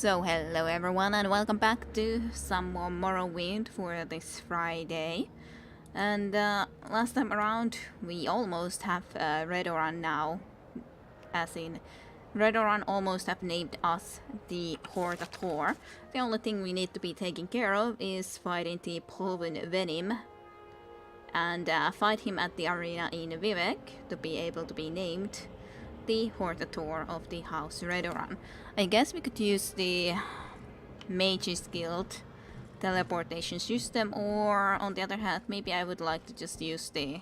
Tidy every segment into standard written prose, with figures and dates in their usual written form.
So hello everyone and welcome back to some more Morrowind for this Friday. And last time around we almost have Redoran now, as in Redoran almost have named us the Hortator. The only thing we need to be taking care of is fighting the Polven Venom and fight him at the arena in Vivec to be able to be named the Hortator of the House Redoran. I guess we could use the Mage's Guild teleportation system, or on the other hand, maybe I would like to just use the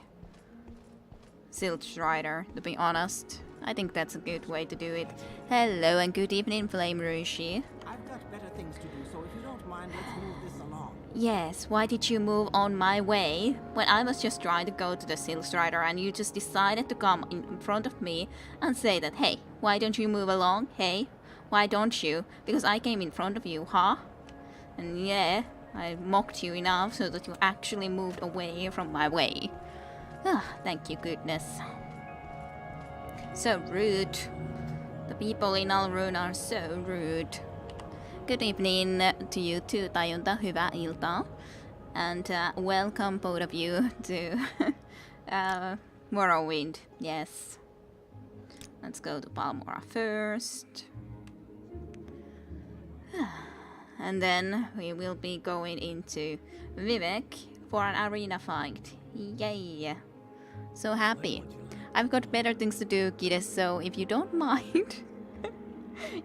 Silt Rider, to be honest. I think that's a good way to do it. Hello and good evening, Flame Rushi. I've got better things to do, so if you don't mind, let's move this along. Yes, why did you move on my way when I was just trying to go to the Silt Rider and you just decided to come in front of me and say that, hey, why don't you move along? Hey, why don't you? Because I came in front of you, huh? And yeah, I mocked you enough so that you actually moved away from my way. Ah, thank you, goodness. So rude. The people in Alrune are so rude. Good evening to you too, Tajunta. Hyvää iltaa. And welcome both of you to Morrowind. Yes. Let's go to Palmora first. And then we will be going into Vivec for an arena fight. Yay! So happy. I've got better things to do, Kiddes, so if you don't mind.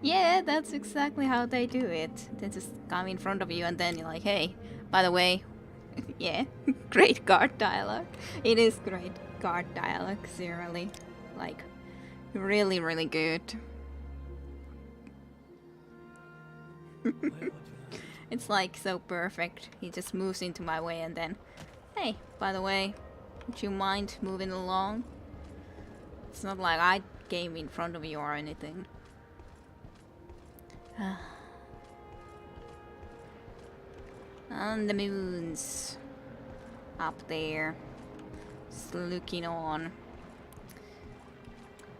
Yeah, that's exactly how they do it. They just come in front of you and then you're like, hey, by the way, yeah, great guard dialogue. It is great guard dialogue, seriously. Like, really, really good. It's like so perfect. He just moves into my way and then, hey, by the way, would you mind moving along? It's not like I came in front of you or anything. And the moon's up there, just looking on.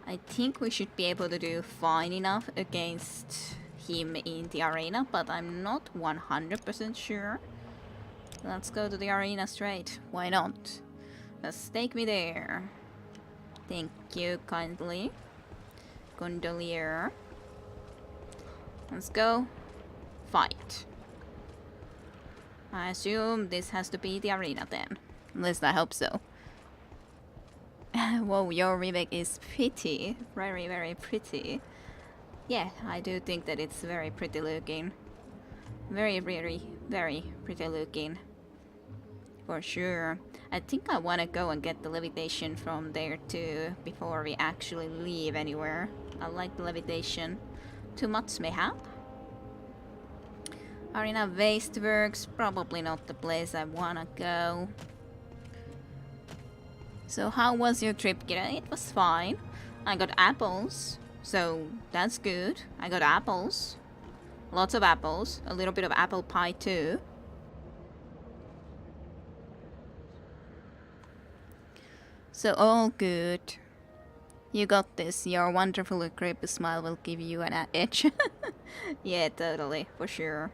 I think we should be able to do fine enough against him in the arena, but I'm not 100% sure. Let's go to the arena straight. Why not? Just take me there. Thank you kindly. Gondolier. Let's go. Fight. I assume this has to be the arena then. At least I hope so. Whoa, your Vivec is pretty. Very, very pretty. Yeah, I do think that it's very pretty looking. Very, very, very pretty looking. For sure. I think I want to go and get the levitation from there too before we actually leave anywhere. I like the levitation. Too much mayhap. Arena Wasteworks, probably not the place I wanna go. So how was your trip, Kira? It was fine. I got apples, so that's good. I got apples. Lots of apples. A little bit of apple pie too. So all good. You got this. Your wonderful creepy smile will give you an edge. Yeah, totally. For sure.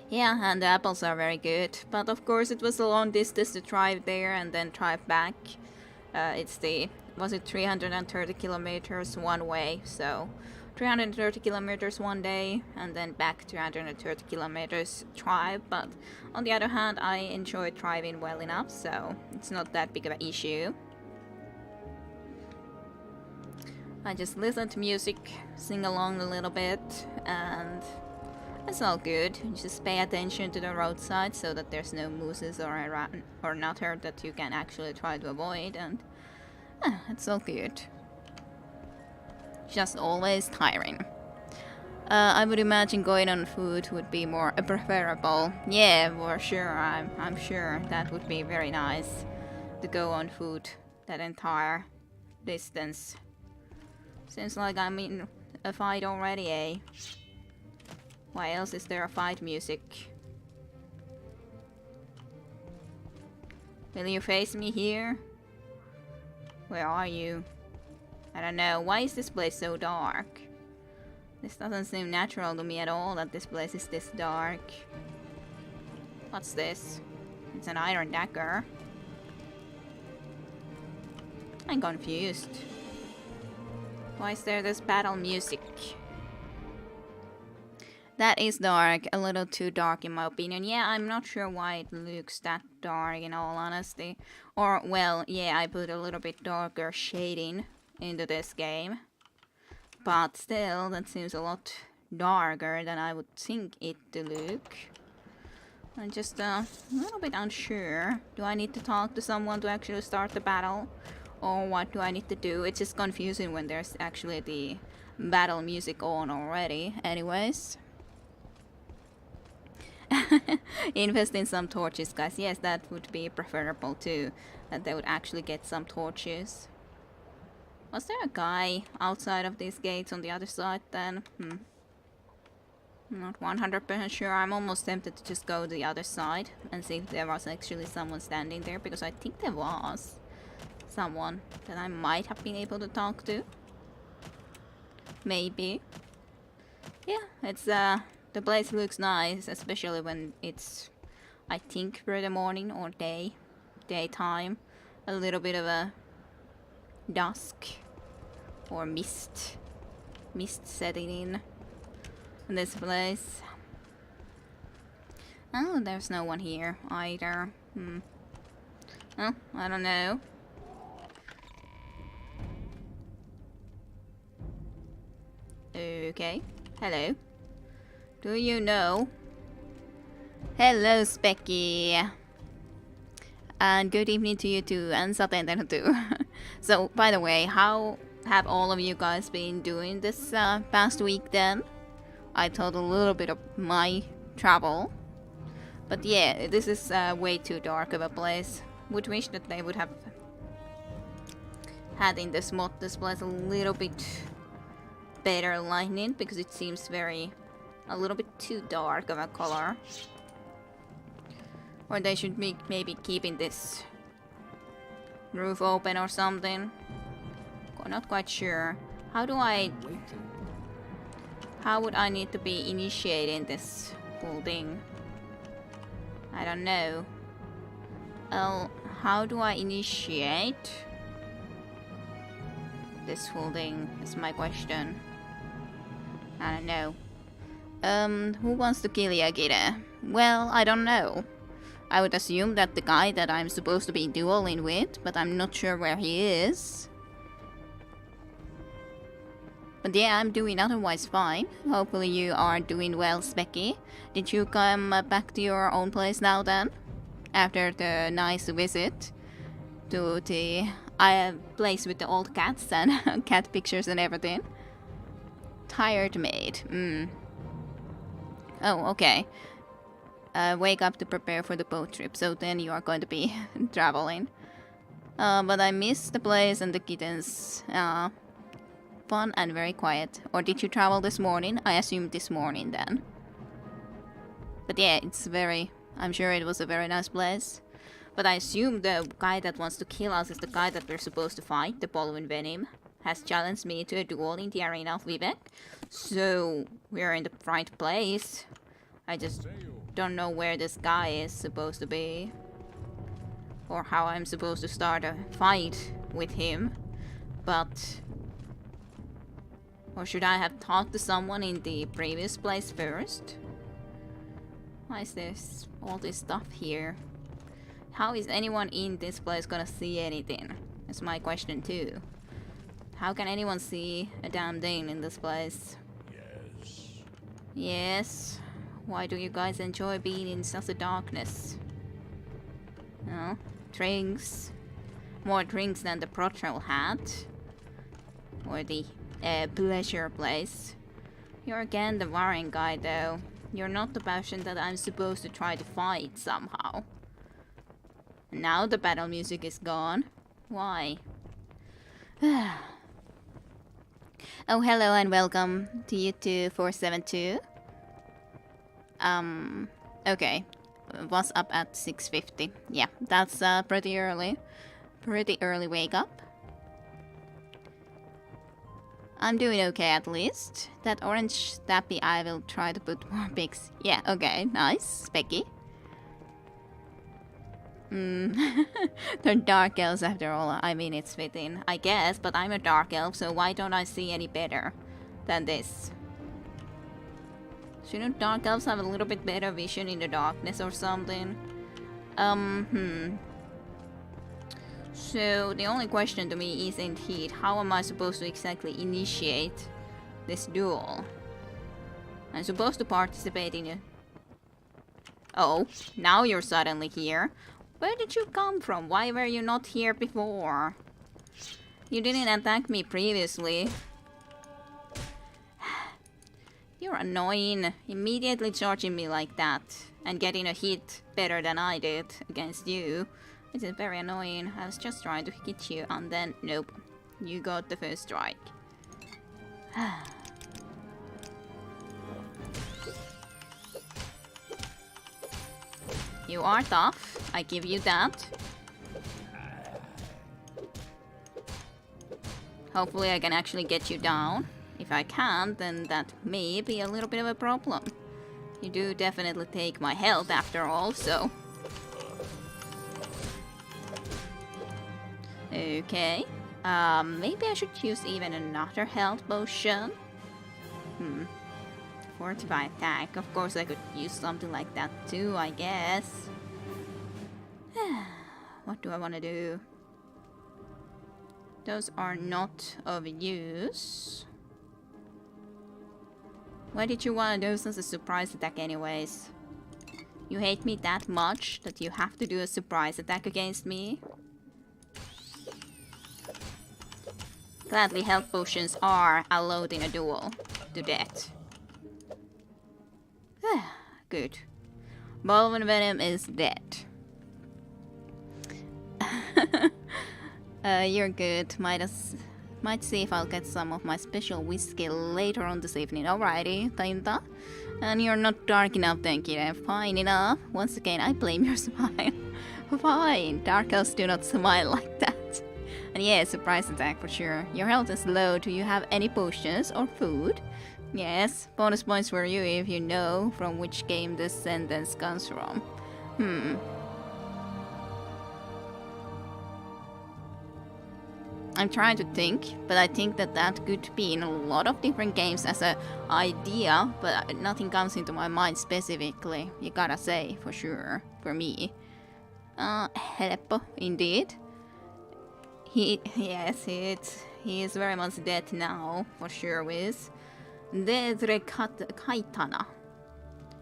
Yeah, and the apples are very good. But of course it was a long distance to drive there and then drive back. It's the... was it 330 kilometers one way? So 330 kilometers one day and then back 330 kilometers drive. But on the other hand, I enjoy driving well enough, so it's not that big of an issue. I just listen to music, sing along a little bit, and it's all good. Just pay attention to the roadside so that there's no mooses or nutter that you can actually try to avoid, and it's all good. Just always tiring. I would imagine going on foot would be more preferable. Yeah, for sure. I'm sure that would be very nice to go on foot that entire distance. Seems like I'm in a fight already, eh? Why else is there a fight music? Will you face me here? Where are you? I don't know. Why is this place so dark? This doesn't seem natural to me at all that this place is this dark. What's this? It's an iron dagger. I'm confused. Why is there this battle music? That is dark. A little too dark in my opinion. Yeah, I'm not sure why it looks that dark in all honesty. Or, well, yeah, I put a little bit darker shading into this game. But still, that seems a lot darker than I would think it to look. I'm just a little bit unsure. Do I need to talk to someone to actually start the battle? Or what do I need to do? It's just confusing when there's actually the battle music on already. Anyways. Invest in some torches, guys. Yes, that would be preferable too. That they would actually get some torches. Was there a guy outside of these gates on the other side then? Not 100% sure. I'm almost tempted to just go to the other side and see if there was actually someone standing there, because I think there was someone that I might have been able to talk to. Maybe. Yeah, it's the place looks nice, especially when it's, I think, early morning or daytime. A little bit of a dusk or mist setting in this place. Oh, there's no one here either. Oh, I don't know. Okay. Hello. Do you know? Hello, Specky. And good evening to you too, and Satenten too. So, by the way, how have all of you guys been doing this past week then? I told a little bit of my travel. But yeah, this is way too dark of a place. Would wish that they would have had in this mod this place a little bit better lighting, because it seems a little bit too dark of a color. Or they should be maybe keeping this roof open or something. Not quite sure. How would I need to be initiating this whole thing? I don't know. Well, how do I initiate this whole thing is my question. I don't know. Who wants to kill Yagire? Well, I don't know. I would assume that the guy that I'm supposed to be dueling with, but I'm not sure where he is. But yeah, I'm doing otherwise fine. Hopefully you are doing well, Specky. Did you come back to your own place now then? After the nice visit to the place with the old cats and cat pictures and everything. Tired maid. Oh, okay. Wake up to prepare for the boat trip, so then you are going to be traveling. But I miss the place and the kittens. Fun and very quiet. Or did you travel this morning? I assume this morning then. But yeah, I'm sure it was a very nice place. But I assume the guy that wants to kill us is the guy that we're supposed to fight, the Polluin Venom, has challenged me to a duel in the arena of Vivec. So we're in the right place. I just don't know where this guy is supposed to be. Or how I'm supposed to start a fight with him. But... or should I have talked to someone in the previous place first? Why is this all this stuff here? How is anyone in this place gonna see anything? That's my question too. How can anyone see a damn thing in this place? Yes. Yes. Why do you guys enjoy being in such a darkness? No? Drinks. More drinks than the Protrel had. Or the pleasure place. You're again the worrying guy though. You're not the person that I'm supposed to try to fight somehow. Now the battle music is gone. Why? Oh, hello and welcome to you to 472. Okay. Was up at 6:50. Yeah, that's pretty early. Pretty early wake up. I'm doing okay at least. That orange tappy, I will try to put more pigs. Yeah, okay, nice. Specky. They're dark elves after all. I mean, it's fitting, I guess, but I'm a dark elf, so why don't I see any better than this? Shouldn't dark elves have a little bit better vision in the darkness or something? So, the only question to me is indeed, how am I supposed to exactly initiate this duel? I'm supposed to participate in it. Oh, now you're suddenly here. Where did you come from? Why were you not here before? You didn't attack me previously. You're annoying. Immediately charging me like that. And getting a hit better than I did against you. It is very annoying. I was just trying to hit you and then nope. You got the first strike. You are tough, I give you that. Hopefully I can actually get you down. If I can't, then that may be a little bit of a problem. You do definitely take my health after all, so... Okay. Maybe I should use even another health potion. Fortify attack. Of course I could use something like that too, I guess. What do I want to do? Those are not of use. Why did you want to do as a surprise attack anyways? You hate me that much that you have to do a surprise attack against me? Gladly, health potions are allowed in a duel to death. Good. Morrowind Venom is dead. You're good. Might see if I'll get some of my special whiskey later on this evening. Alrighty, Tainta. And you're not dark enough, thank you. Fine enough. Once again, I blame your smile. Fine. Dark elves do not smile like that. And yeah, surprise attack for sure. Your health is low. Do you have any potions or food? Yes. Bonus points for you if you know from which game this sentence comes from. I'm trying to think, but I think that could be in a lot of different games as an idea, but nothing comes into my mind specifically. You gotta say, for sure, for me. Helppo, indeed. He is very much dead now, for sure is. Kaitana.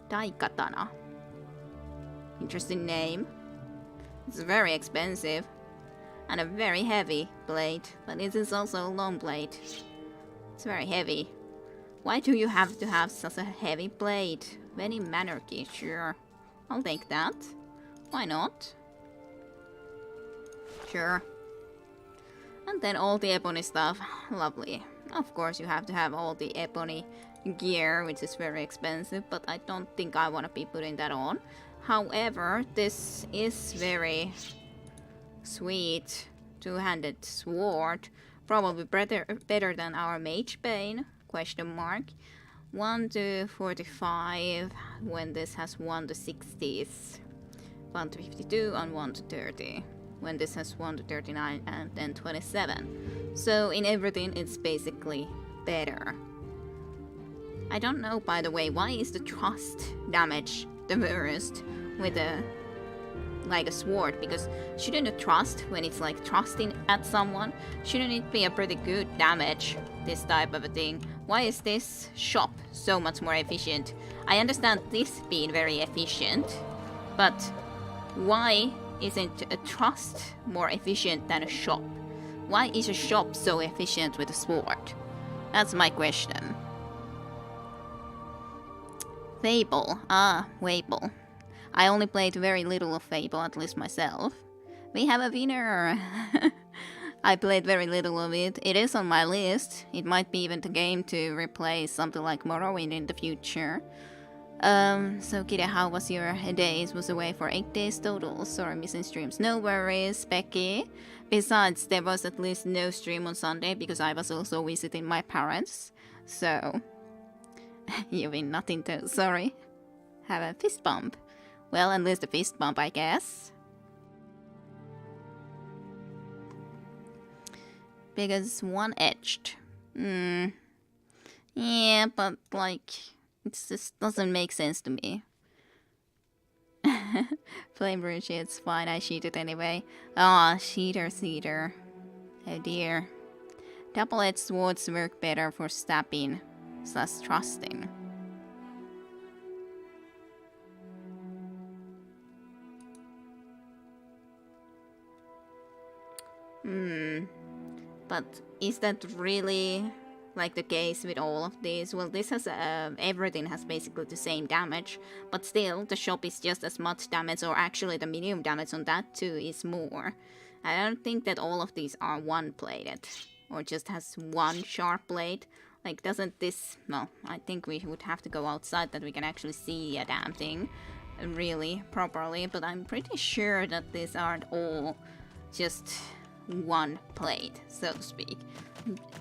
Daikatana. Interesting name. It's very expensive. And a very heavy blade, but it is also a long blade. It's very heavy. Why do you have to have such a heavy blade? Very monarchy, sure. I'll take that. Why not? Sure. And then all the ebony stuff. Lovely. Of course you have to have all the ebony gear, which is very expensive, but I don't think I want to be putting that on. However, this is very sweet two-handed sword. Probably better than our mage bane, question mark. 1 to 45 when this has 1 to 60s. 1 to 52 and 1 to 30. When this has 1 to 39 and then 27. So in everything it's basically better. I don't know, by the way, why is the thrust damage the worst with a sword? Because shouldn't the thrust, when it's like thrusting at someone, shouldn't it be a pretty good damage, this type of a thing? Why is this shop so much more efficient? I understand this being very efficient, but why isn't a thrust more efficient than a shop? Why is a shop so efficient with a sword? That's my question. Fable. Fable. I only played very little of Fable, at least myself. We have a winner! I played very little of it. It is on my list. It might be even the game to replace something like Morrowind in the future. So Kira, how was your days? Was away for 8 days total. Sorry, missing streams. No worries, Becky. Besides, there was at least no stream on Sunday because I was also visiting my parents. So, you win nothing too. Sorry. Have a fist bump. Well, at least a fist bump, I guess. Because one-edged. Yeah, but like, it just doesn't make sense to me. Flame Rouge, it's fine, I cheated anyway. Ah, cheater. Oh dear. Double-edged swords work better for stabbing / thrusting. But is that really like the case with all of these? Well, this has everything has basically the same damage, but still the shop is just as much damage, or actually the medium damage on that too is more. I don't think that all of these are one-bladed or just has one sharp blade. Like, doesn't this... Well, I think we would have to go outside that we can actually see a damn thing really properly, but I'm pretty sure that these aren't all just one blade, so to speak.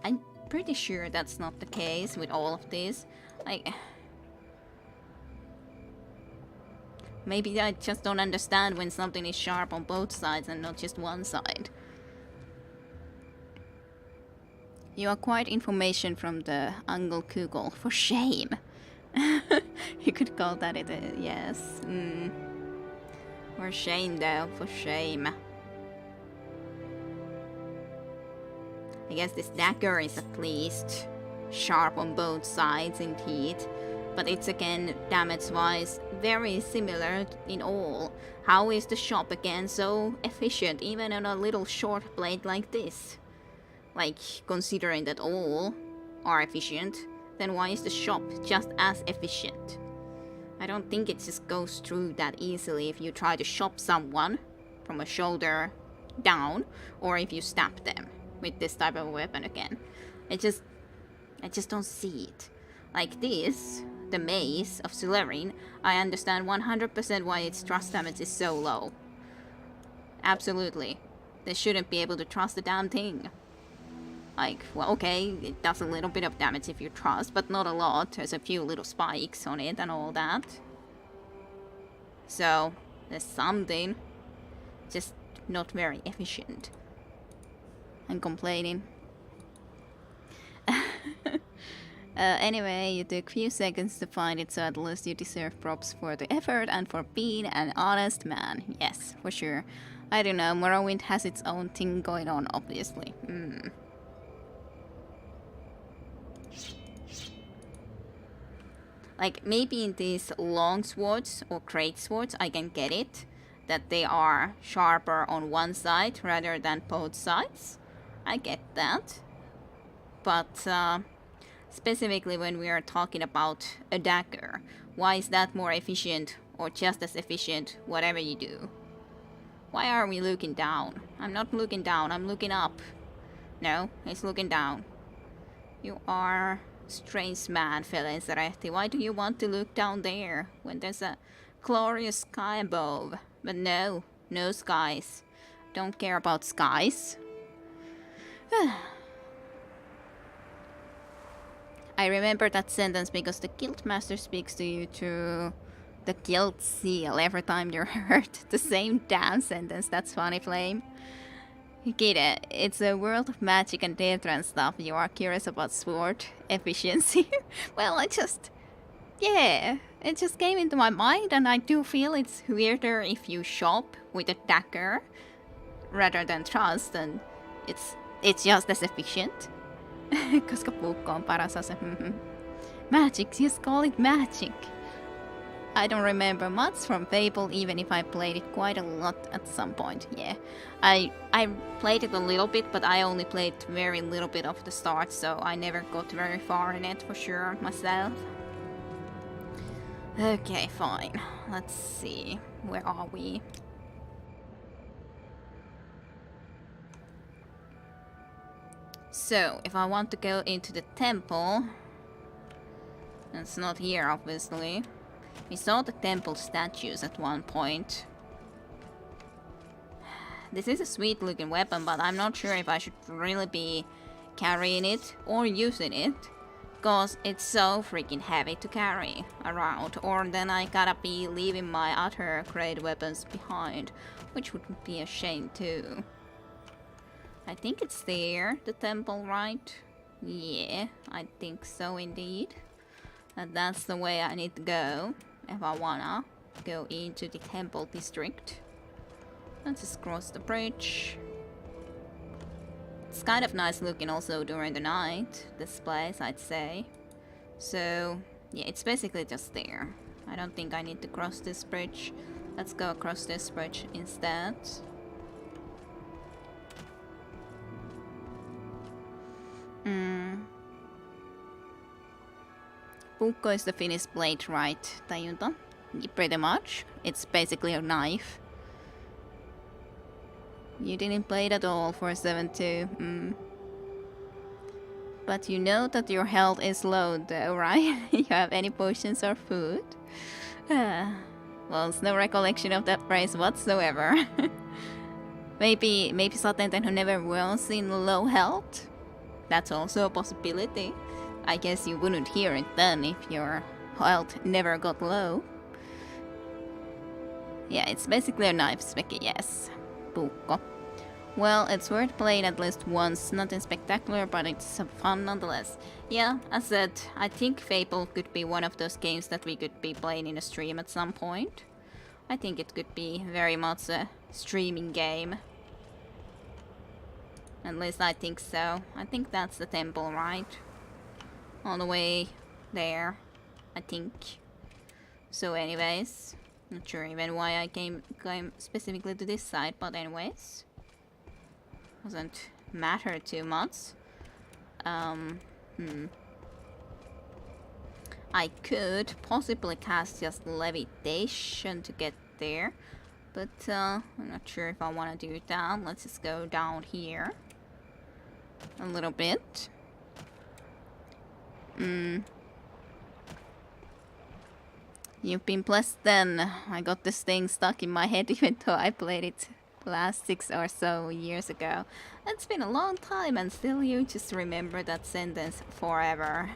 I'm pretty sure that's not the case with all of these. Like, maybe I just don't understand when something is sharp on both sides and not just one side. You acquired information from the Angle Kugel. For shame. You could call that it, yes. For shame though, for shame. I guess this dagger is at least sharp on both sides indeed, but it's again damage-wise very similar in all. How is the shop again so efficient even on a little short blade like this? Like, considering that all are efficient, then why is the shop just as efficient? I don't think it just goes through that easily if you try to shop someone from a shoulder down, or if you stab them with this type of weapon again. I just don't see it. Like this, the mace of Sulerin, I understand 100% why its thrust damage is so low. Absolutely. They shouldn't be able to trust the damn thing. Like, well, okay, it does a little bit of damage if you trust, but not a lot. There's a few little spikes on it and all that. So, there's something. Just not very efficient. I'm complaining. Anyway, you took few seconds to find it, so at least you deserve props for the effort and for being an honest man. Yes, for sure. I don't know, Morrowind has its own thing going on, obviously. Like, maybe in these long swords or great swords, I can get it. That they are sharper on one side rather than both sides. I get that. But, specifically when we are talking about a dagger, why is that more efficient or just as efficient, whatever you do? Why are we looking down? I'm not looking down, I'm looking up. No, he's looking down. You are a strange man, Felenzaretti. Why do you want to look down there when there's a glorious sky above? But no, no skies. Don't care about skies. I remember that sentence because the Guildmaster speaks to you through the Guild seal every time you're hurt. The same damn sentence. That's funny, Flame. Kira, it's a world of magic and data and stuff. You are curious about sword efficiency. Well, yeah, it just came into my mind, and I do feel it's weirder if you shop with a dagger rather than thrust, and it's just as efficient. Koska puukko on paras ase. Magic, just call it magic. I don't remember much from Fable, even if I played it quite a lot at some point. Yeah, I played it a little bit, but I only played very little bit of the start, so I never got very far in it for sure myself. Okay, fine. Let's see. Where are we? So, if I want to go into the temple, it's not here, obviously. We saw the temple statues at one point. This is a sweet looking weapon, but I'm not sure if I should really be carrying it or using it. Because it's so freaking heavy to carry around. Or then I gotta be leaving my other great weapons behind. Which would be a shame too. I think it's there, the temple, right? Yeah, I think so indeed. And that's the way I need to go if I wanna go into the temple district. Let's just cross the bridge. It's kind of nice looking also during the night, this place, I'd say. So, yeah, it's basically just there. I don't think I need to cross this bridge. Let's go across this bridge instead. Puukko is the Finnish blade, right, Tajunta? Pretty much. It's basically a knife. You didn't play it at all for 7-2. But you know that your health is low though, right? You have any potions or food? Well, it's no recollection of that phrase whatsoever. maybe Satenten who never was in low health? That's also a possibility. I guess you wouldn't hear it then if your health never got low. Yeah, it's basically a knife spec, yes. Puukko. Well, it's worth playing at least once. Nothing spectacular, but it's fun nonetheless. Yeah, as said, I think Fable could be one of those games that we could be playing in a stream at some point. I think it could be very much a streaming game. At least I think so. I think that's the temple, right? All the way there, I think. So anyways, not sure even why I came specifically to this side, but anyways. Doesn't matter too much. I could possibly cast just levitation to get there, but I'm not sure if I want to do that. Let's just go down here a little bit. You've been blessed then. I got this thing stuck in my head even though I played it last 6 or so years ago. It's been a long time and still you just remember that sentence forever.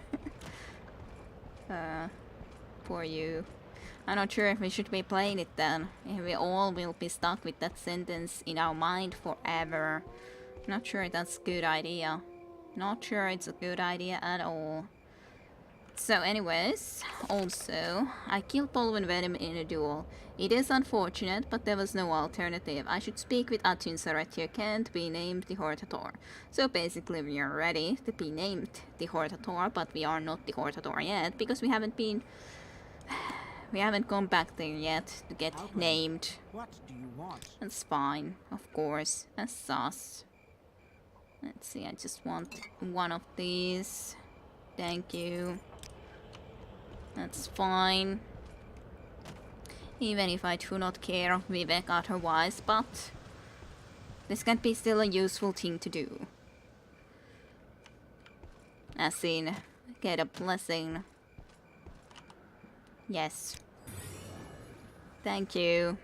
For you. I'm not sure if we should be playing it then. If we all will be stuck with that sentence in our mind forever. Not sure that's a good idea. Not sure it's a good idea at all. So anyways, also, I killed Polven Venom in a duel. It is unfortunate, but there was no alternative. I should speak with Atun Saratyaken to be named the Hortator. So basically we are ready to be named the Hortator, but we are not the Hortator yet, because we haven't gone back there yet to get named. What do you want? That's fine, of course. That's sus. Let's see, I just want one of these. Thank you. That's fine. Even if I do not care of Vivec otherwise, but this can be still a useful thing to do. As in, get a blessing. Yes. Thank you.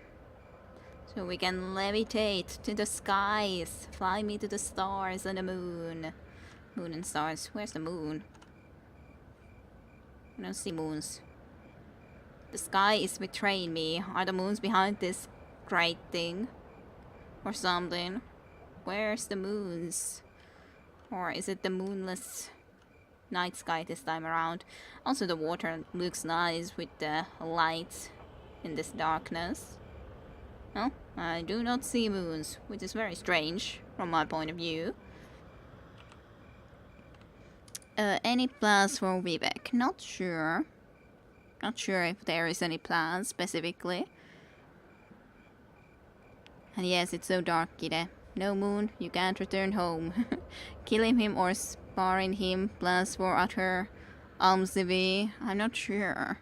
So we can levitate to the skies. Fly me to the stars and the moon. Moon and stars. Where's the moon? I don't see moons. The sky is betraying me. Are the moons behind this great thing? Or something? Where's the moons? Or is it the moonless night sky this time around? Also the water looks nice with the lights in this darkness. No, I do not see moons, which is very strange from my point of view. Any plans for Vivec? Not sure. Not sure if there is any plans specifically. And yes, it's so dark, Kide. No moon, you can't return home. Killing him or sparring him, plans for utter Almsivi. I'm not sure.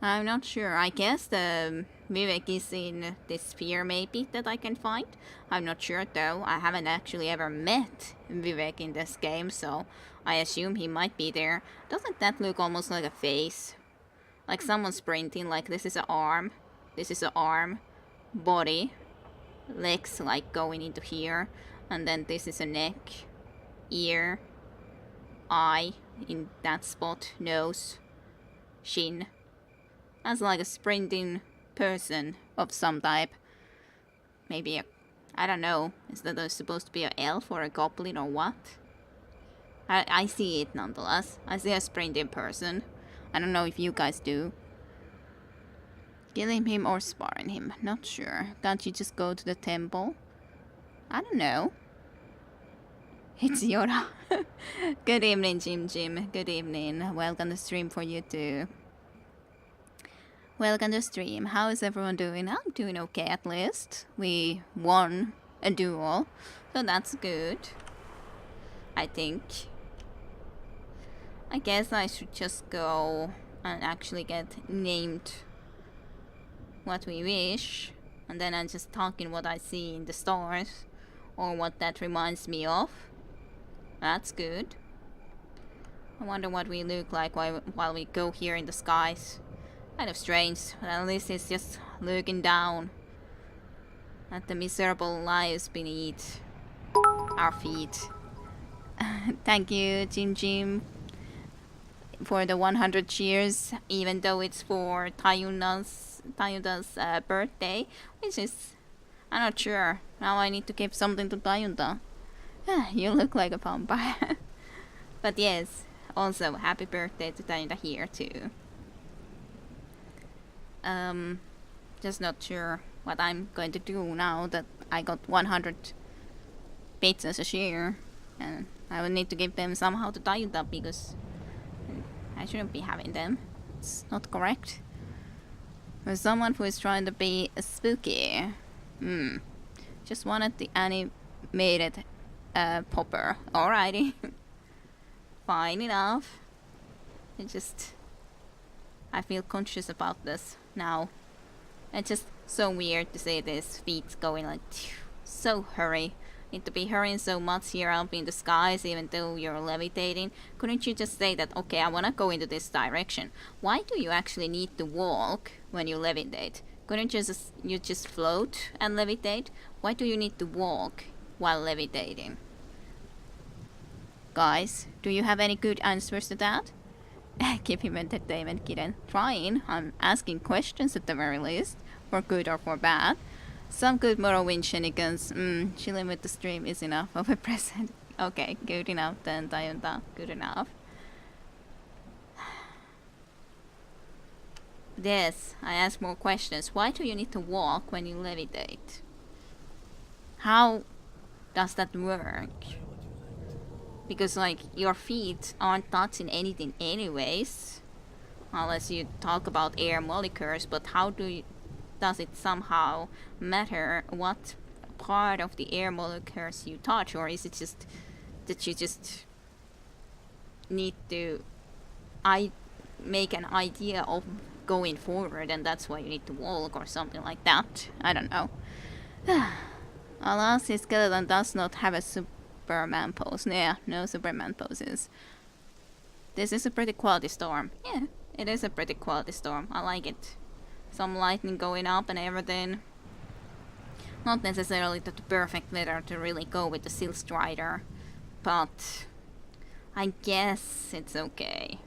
I'm not sure. I guess the Vivec is in this sphere maybe that I can find. I'm not sure though. I haven't actually ever met Vivec in this game, so I assume he might be there. Doesn't that look almost like a face? Like someone sprinting, like this is an arm, this is an arm, body, legs like going into here, and then this is a neck, ear, eye in that spot, nose, shin. That's like a sprinting person of some type. Maybe I don't know, is that supposed to be an elf or a goblin or what? I see it nonetheless. I see a sprinting person. I don't know if you guys do. Killing him or sparring him, not sure. Can't you just go to the temple? I don't know. It's Yora. Good evening, Jim. Good evening. Welcome to stream for you too. Welcome to stream. How is everyone doing? I'm doing okay at least. We won a duel, so that's good. I think. I guess I should just go and actually get named what we wish, and then I'm just talking what I see in the stars or what that reminds me of. That's good. I wonder what we look like while we go here in the skies. Kind of strange, but at least it's just looking down at the miserable lives beneath our feet. Thank you, Jim, for the 100 cheers, even though it's for Tayuna's birthday, which is, I'm not sure. Now I need to give something to Tayuna. You look like a vampire. But yes, also happy birthday to Tayuna here too. Just not sure what I'm going to do now that I got 100 bits as a share, and I will need to give them somehow to Tayuna because I shouldn't be having them. It's not correct. For someone who is trying to be spooky. Just wanted the animated popper. Alrighty. Fine enough. I feel conscious about this now. It's just so weird to see these feet going like so hurry. Need to be hurrying so much here up in the skies even though you're levitating. Couldn't you just say that, okay, I wanna go into this direction? Why do you actually need to walk when you levitate? Couldn't you just float and levitate? Why do you need to walk while levitating? Guys, do you have any good answers to that? Keep him entertainment, kitten. Trying. I'm asking questions at the very least, for good or for bad. Some good Morrowind shenanigans. Chilling with the stream is enough of a present. Okay, good enough then, Tayuna. Good enough. Yes, I ask more questions. Why do you need to walk when you levitate? How does that work? Because like your feet aren't touching anything anyways, unless you talk about air molecules, but how does it somehow matter what part of the air molecules you touch, or is it just that you just need to make an idea of going forward and that's why you need to walk or something like that? I don't know. Alas, his skeleton does not have a Superman pose. Yeah, no Superman poses. This is a pretty quality storm. Yeah, it is a pretty quality storm. I like it. Some lightning going up and everything. Not necessarily the perfect weather to really go with the Sill Strider, but I guess it's okay.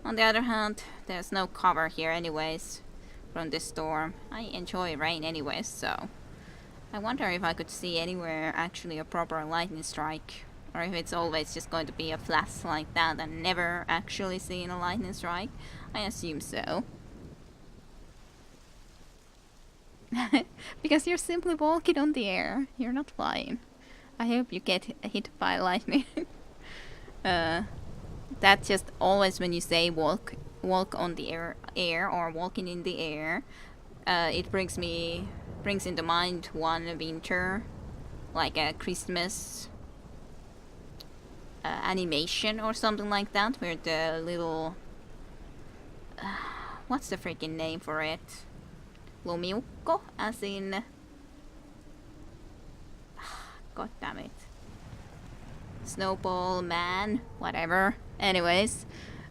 On the other hand, there's no cover here anyways from this storm. I enjoy rain anyways, so I wonder if I could see anywhere actually a proper lightning strike, or if it's always just going to be a flash like that and never actually seeing a lightning strike. I assume so. Because you're simply walking on the air. You're not flying. I hope you get hit by lightning. That's just always when you say walk on the air or walking in the air. It brings into mind one winter, like a Christmas animation or something like that, where the little what's the freaking name for it? Lumiukko, as in god damn it, Snowball Man, whatever. Anyways,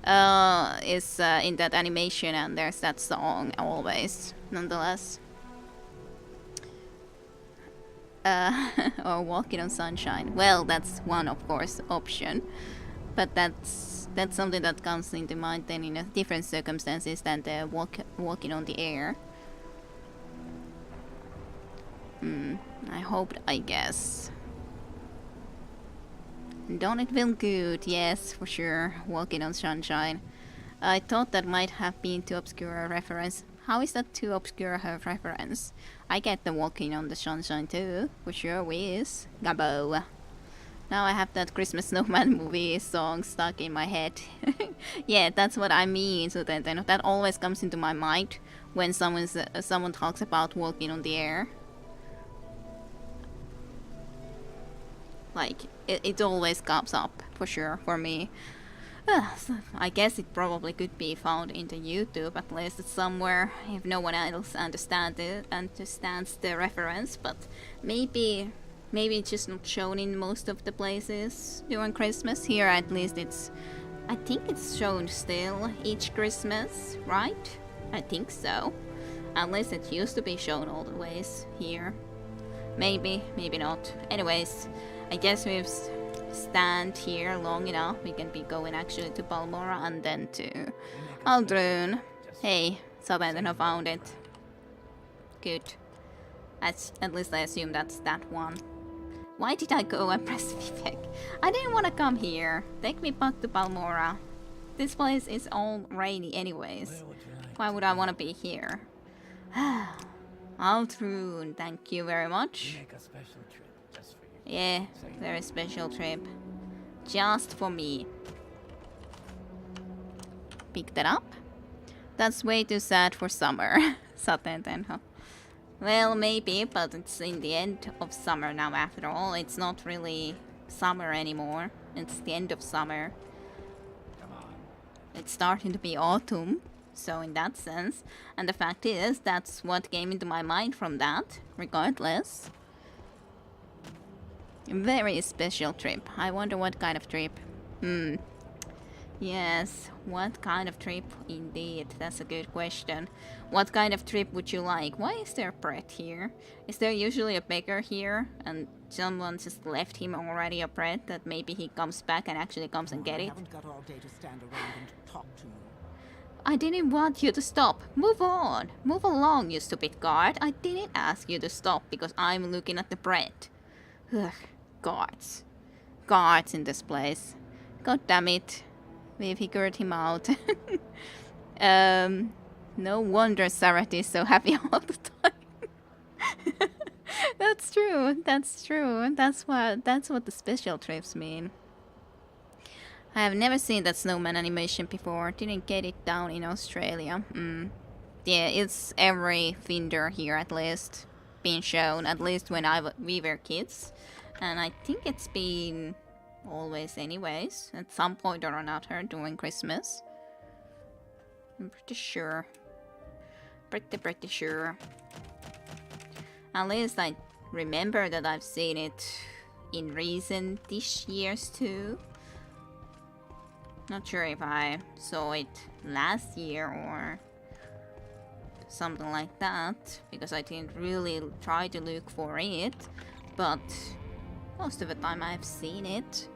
is in that animation, and there's that song always, nonetheless. Or Walking on Sunshine. Well, that's one, of course, option. But that's something that comes into mind then in a different circumstances than the walking on the air. I hope, I guess. Don't it feel good? Yes, for sure. Walking on Sunshine. I thought that might have been too obscure a reference. How is that too obscure a reference? I get the Walking on the Sunshine too. For sure is. Gabo. Now I have that Christmas Snowman movie song stuck in my head. Yeah, that's what I mean. So that always comes into my mind when someone talks about walking on the air. Like, it always comes up, for sure, for me. So I guess it probably could be found into YouTube, at least somewhere, if no one else understands the reference. But maybe it's just not shown in most of the places during Christmas. Here, at least, I think it's shown still each Christmas, right? I think so. At least it used to be shown all the ways here. Maybe not. Anyways, I guess we've stand here long enough. We can be going actually to Balmora and then to Aldrun. Hey, Sabaden found it. Good. At least I assume that's that one. Why did I go and press Vivec? I didn't want to come here. Take me back to Balmora. This place is all rainy anyways. Why would I want to be here? Aldrun, thank you very much. Yeah, very special trip. Just for me. Pick that up. That's way too sad for summer. Well, maybe, but it's in the end of summer now after all. It's not really summer anymore. It's the end of summer. It's starting to be autumn. So in that sense. And the fact is, that's what came into my mind from that, regardless. Very special trip. I wonder what kind of trip. Yes, what kind of trip indeed? That's a good question. What kind of trip would you like? Why is there bread here? Is there usually a beggar here and someone just left him already a bread that maybe he comes back and actually comes and get it? I haven't got all day to stand around and talk to you. I didn't want you to stop. Move on. Move along, you stupid guard. I didn't ask you to stop because I'm looking at the bread. Ugh. Guards. Guards in this place. God damn it. We figured him out. No wonder Sarat is so happy all the time. That's true. That's true. That's what the special trips mean. I have never seen that snowman animation before. Didn't get it down in Australia. Yeah, it's every vendor here at least been shown, at least when we were kids. And I think it's been always anyways, at some point or another during Christmas. I'm pretty sure. Pretty sure. At least I remember that I've seen it in recent-ish years too. Not sure if I saw it last year or something like that, because I didn't really try to look for it, but most of the time I've seen it.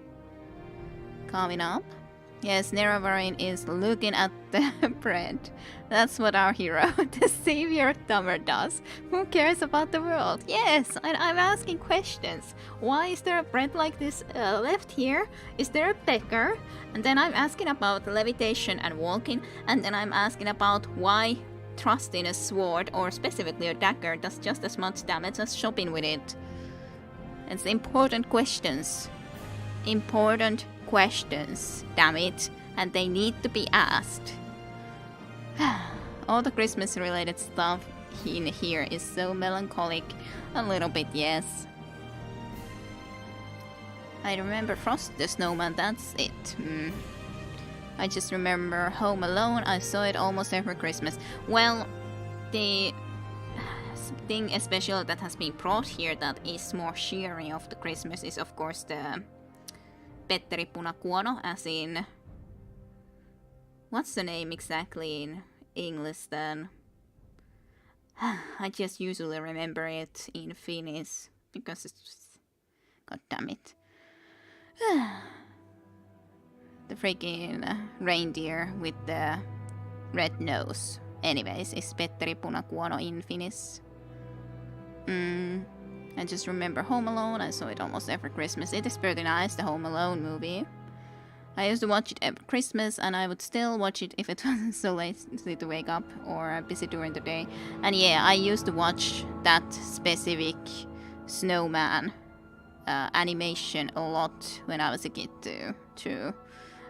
Coming up. Yes, Neravarin is looking at the bread. That's what our hero, the savior Dummer, does. Who cares about the world? Yes, I'm asking questions. Why is there a bread like this left here? Is there a beggar? And then I'm asking about levitation and walking. And then I'm asking about why thrusting a sword, or specifically a dagger, does just as much damage as shopping with it. It's important questions. Important questions, damn it. And they need to be asked. All the Christmas related stuff in here is so melancholic. A little bit, yes. I remember Frost the Snowman, that's it. I just remember Home Alone, I saw it almost every Christmas. Well, the thing especially that has been brought here that is more cheering of the Christmas is of course the Petteri Punakuono, as in What's the name exactly in English then? I just usually remember it in Finnish because it's just, god damn it. The freaking reindeer with the red nose. Anyways, is Petteri Punakuono in Finnish? I just remember Home Alone. I saw it almost every Christmas. It is pretty nice, the Home Alone movie. I used to watch it every Christmas, and I would still watch it if it wasn't so late to wake up or busy during the day. And yeah, I used to watch that specific snowman animation a lot when I was a kid too.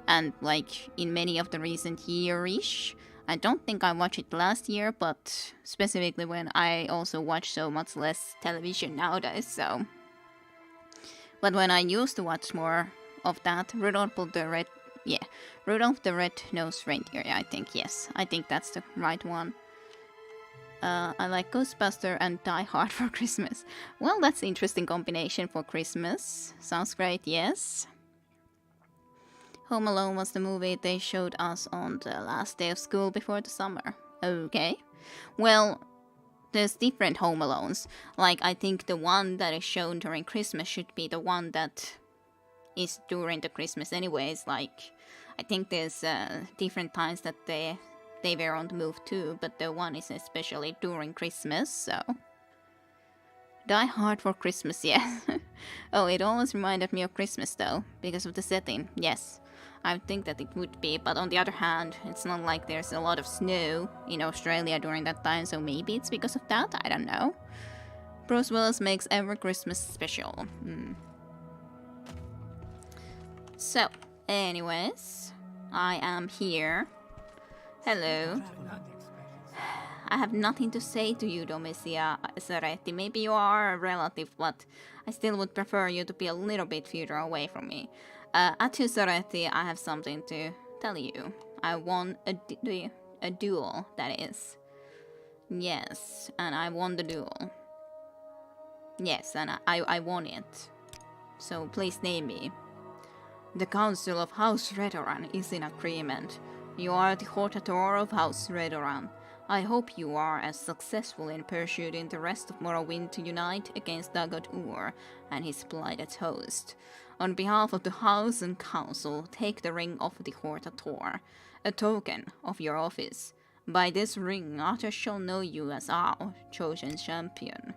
And like in many of the recent year-ish, I don't think I watched it last year, but specifically when I also watch so much less television nowadays, so. But when I used to watch more of that, Rudolph the Red-Nosed Reindeer, I think, yes. I think that's the right one. I like Ghostbuster and Die Hard for Christmas. Well, that's an interesting combination for Christmas. Sounds great, yes. Home Alone was the movie they showed us on the last day of school before the summer. Okay. Well, there's different Home Alones. Like, I think the one that is shown during Christmas should be the one that is during the Christmas anyways. Like, I think there's different times that they were on the move too, but the one is especially during Christmas, so. Die Hard for Christmas, yeah. Oh, it always reminded me of Christmas though, because of the setting, yes. I would think that it would be, but on the other hand, it's not like there's a lot of snow in Australia during that time, so maybe it's because of that, I don't know. Bruce Willis makes every Christmas special. So, anyways, I am here. Hello. I have nothing to say to you, Domicia Zaretti. Maybe you are a relative, but I still would prefer you to be a little bit further away from me. Atu Zaretti, I have something to tell you. I won a duel, that is. Yes, and I won the duel. Yes, and I won it. So please name me. The Council of House Redoran is in agreement. You are the Hortator of House Redoran. I hope you are as successful in pursuing the rest of Morrowind to unite against Dagot Ur and his blighted host. On behalf of the House and Council, take the Ring of the Hortator, a token of your office. By this ring, others shall know you as our chosen champion.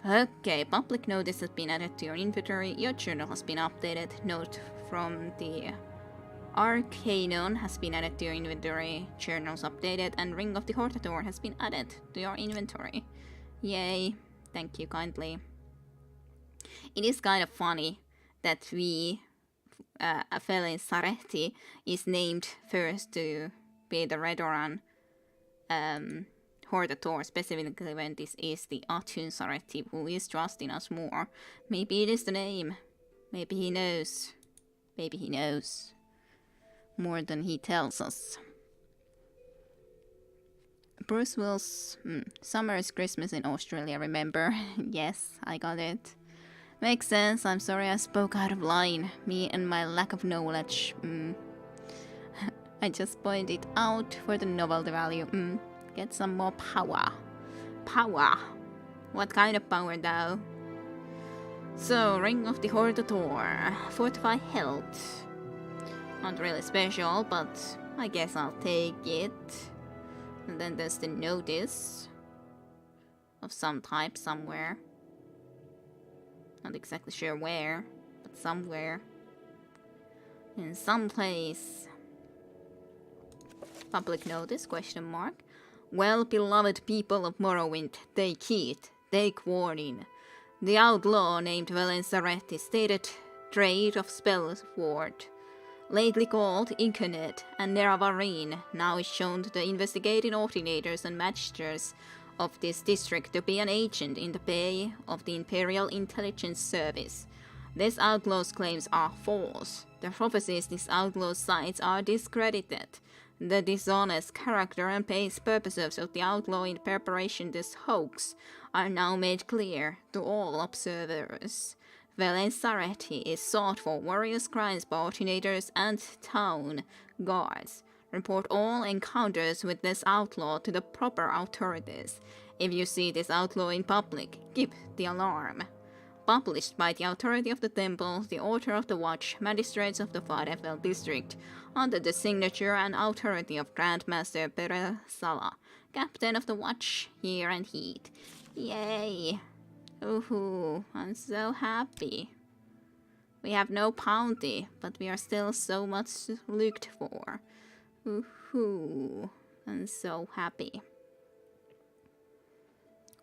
Okay, public notice has been added to your inventory, your journal has been updated, note from the Arcanon has been added to your inventory, journals updated, and Ring of the Hortator has been added to your inventory. Yay, thank you kindly. It is kind of funny that Felin Zaretti is named first to be the Redoran Hortator, specifically when this is the Atun Zaretti who is trusting us more. Maybe it is the name. Maybe he knows. Maybe he knows more than he tells us. Bruce Willis. Summer is Christmas in Australia, remember? Yes, I got it. Makes sense. I'm sorry I spoke out of line. Me and my lack of knowledge. I just pointed out for the novelty value. Get some more power. Power. What kind of power though? So, Ring of the Hortator. Fortify health. Not really special, but I guess I'll take it. And then there's the notice of some type somewhere. Not exactly sure where, but somewhere. In some place. Public notice, question mark. Well-beloved people of Morrowind, take heed, take warning. The outlaw named Felin Zaretti stated trade of Spellsword, lately called Incarnate and Neravarine, now is shown to the investigating ordinators and magisters of this district to be an agent in the pay of the Imperial Intelligence Service. This outlaw's claims are false. The prophecies this outlaw cites are discredited. The dishonest character and base purposes of the outlaw in preparation this hoax are now made clear to all observers. Velensareti is sought for various crimes by alternators and town guards. Report all encounters with this outlaw to the proper authorities. If you see this outlaw in public, give the alarm. Published by the authority of the temple, the author of the watch, magistrates of the Vivec district, under the signature and authority of Grandmaster Peresala, captain of the watch, here and heat. Yay! Ooh, I'm so happy. We have no bounty, but we are still so much looked for. Ooh, I'm so happy.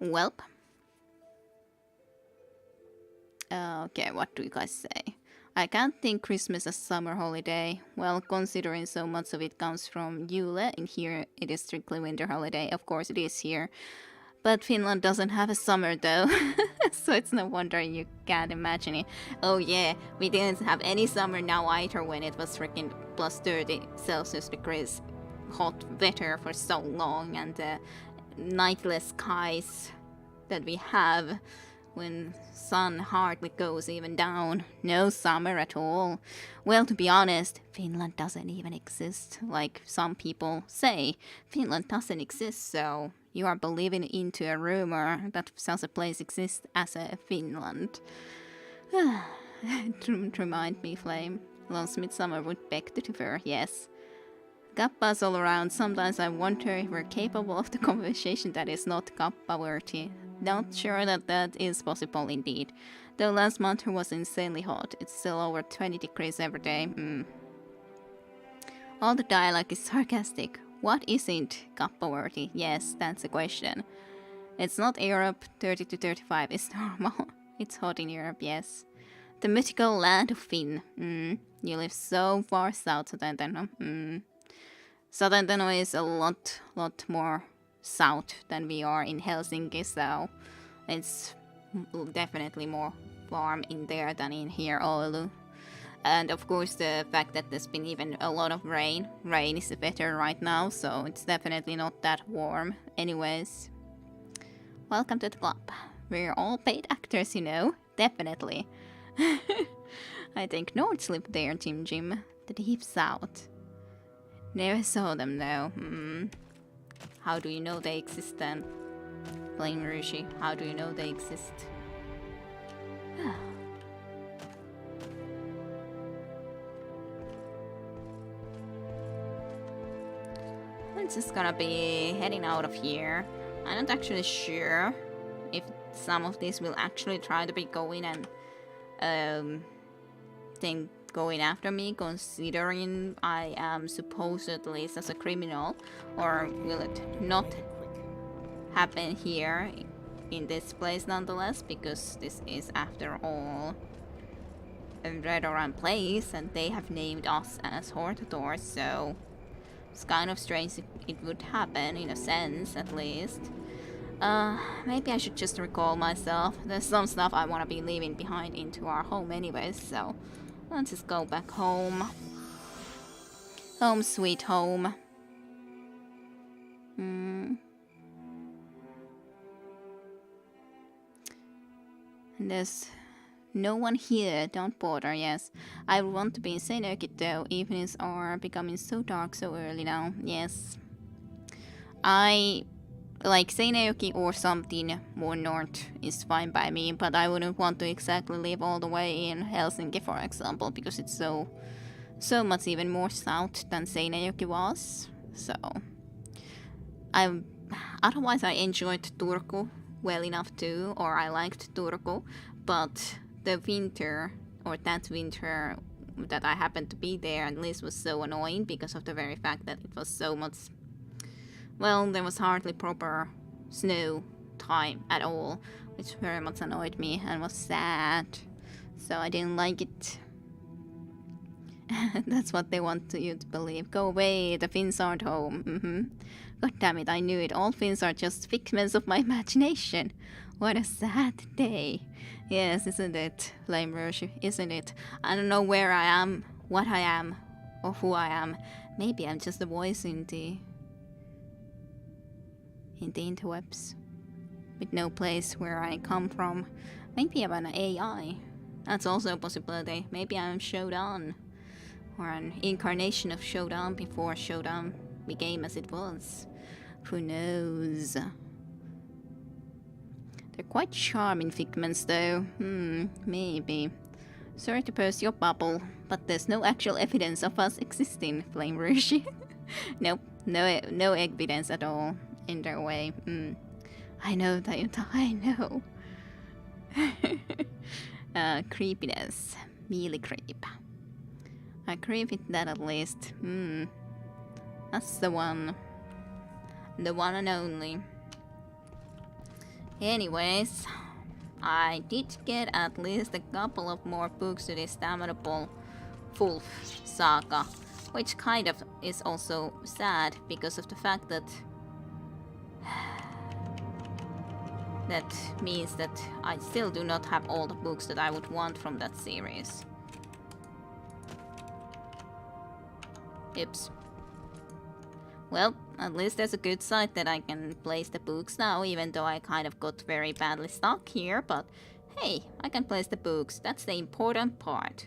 Welp. Okay, what do you guys say? I can't think Christmas a summer holiday. Well, considering so much of it comes from Yule, in here it is strictly winter holiday. Of course it is here. But Finland doesn't have a summer though. So it's no wonder you can't imagine it. Oh yeah, we didn't have any summer now either when it was freaking plus 30 Celsius degrees hot weather for so long, and the nightless skies that we have when sun hardly goes even down. No summer at all. Well, to be honest, Finland doesn't even exist. Like some people say, Finland doesn't exist, so you are believing into a rumor that such a place exists as a Finland. Don't remind me, Flame. Lost Midsummer would beg to differ, yes. Kappas all around. Sometimes I wonder if we're capable of the conversation that is not Kappa-worthy. Not sure that that is possible indeed. Though last month was insanely hot. It's still over 20 degrees every day. All the dialogue is sarcastic. What isn't Kappa-worthy? Yes, that's the question. It's not Europe. 30 to 35 is normal. It's hot in Europe, yes. The mythical land of Finn. You live so far south, Satanteno. Satanteno is a lot more south than we are in Helsinki, so it's definitely more warm in there than in here, Oulu. And of course the fact that there's been even a lot of rain. Rain is better right now, so it's definitely not that warm. Anyways, welcome to the club. We're all paid actors, you know. Definitely. I think Nords live there, Jim. The deep south. Never saw them though. How do you know they exist then? Blame Rushi. How do you know they exist? I'm just gonna be heading out of here. I'm not actually sure if some of these will actually try to be going and going after me, considering I am supposedly as a criminal, or will it not happen here in this place nonetheless, because this is after all a Redoran place and they have named us as Hortador, so it's kind of strange it would happen, in a sense at least. Maybe I should just recall myself. There's some stuff I want to be leaving behind into our home anyways, so let's just go back home. Home sweet home. And there's no one here, don't bother, yes. I want to be in Seinäjoki though, evenings are becoming so dark so early now, yes. I like Seinäjoki or something more north is fine by me, but I wouldn't want to exactly live all the way in Helsinki, for example, because it's so much even more south than Seinäjoki was. So otherwise I enjoyed Turku well enough too, or I liked Turku, but the winter, or that winter that I happened to be there at least, was so annoying because of the very fact that it was so much. Well, there was hardly proper snow time at all, which very much annoyed me and was sad. So I didn't like it. That's what they want you to believe. Go away, the Finns aren't home. God damn it, I knew it. All Finns are just figments of my imagination. What a sad day. Yes, isn't it, Flame Rush? Isn't it? I don't know where I am, what I am, or who I am. Maybe I'm just a voice in the interwebs, with no place where I come from. Maybe I'm an AI. That's also a possibility. Maybe I'm Shodan. Or an incarnation of Shodan before Shodan became as it was. Who knows? They're quite charming figments though. Maybe. Sorry to burst your bubble, but there's no actual evidence of us existing, Flame Rouge. Nope, no evidence at all in their way. I know, Tayuta, I know. Creepiness. Mealy creep. I agree with that at least. That's the one. The one and only. Anyways, I did get at least a couple of more books to this damnable Wolf saga, which kind of is also sad because of the fact that that means that I still do not have all the books that I would want from that series. Oops. Well, at least there's a good side that I can place the books now, even though I kind of got very badly stuck here, but hey, I can place the books. That's the important part.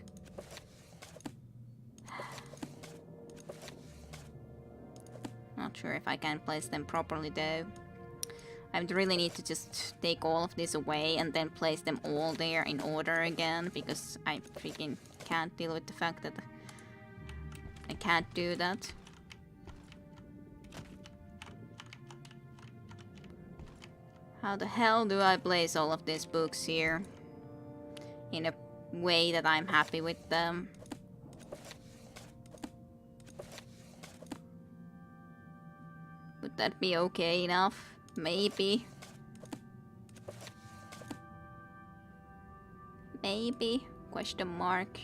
Not sure if I can place them properly though. I would really need to just take all of this away and then place them all there in order again, because I freaking can't deal with the fact that I can't do that. How the hell do I place all of these books here in a way that I'm happy with them? Would that be okay enough? Maybe. Maybe? Question mark.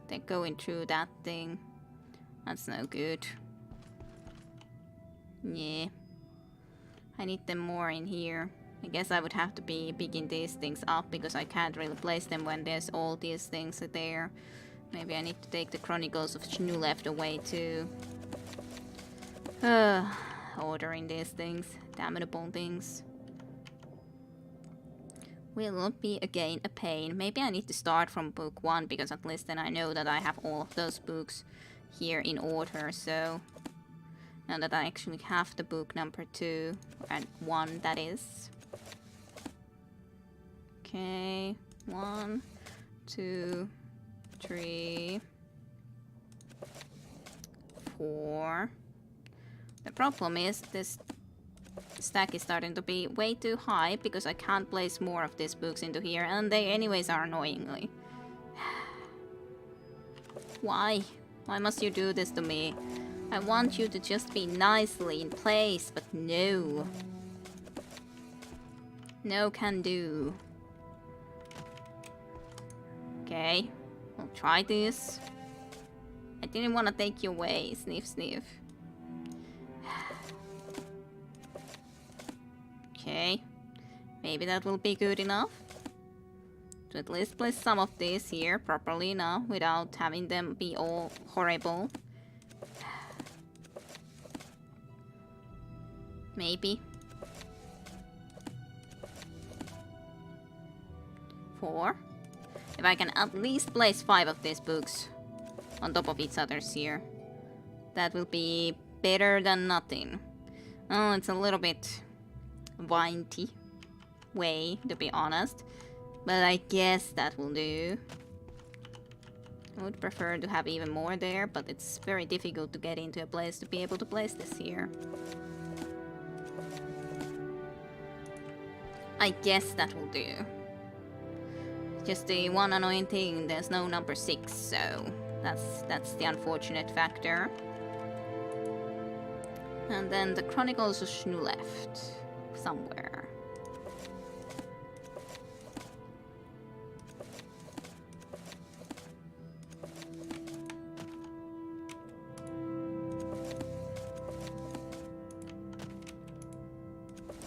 They're going through that thing. That's no good. Yeah. I need them more in here. I guess I would have to be picking these things up because I can't really place them when there's all these things there. Maybe I need to take the Chronicles of Shnu left away too. Ordering these things. Damnable things. Will be again a pain. Maybe I need to start from book 1 because at least then I know that I have all of those books here in order, so now that I actually have the book number 2 and 1, that is. Okay, 1, 2, 3, 4. The problem is this stack is starting to be way too high because I can't place more of these books into here, and they anyways are annoyingly. Why? Why must you do this to me? I want you to just be nicely in place, but no. No can do. Okay, we'll try this. I didn't want to take you away, sniff sniff. Okay, maybe that will be good enough. To at least place some of these here properly now, without having them be all horrible. Maybe. 4. If I can at least place 5 of these books on top of each other's here, that will be better than nothing. Oh, it's a little bit windy way, to be honest, but I guess that will do. I would prefer to have even more there, but it's very difficult to get into a place to be able to place this here. I guess that will do. Just the one annoying thing, there's no number 6, so that's the unfortunate factor. And then the Chronicles of Shnu left somewhere.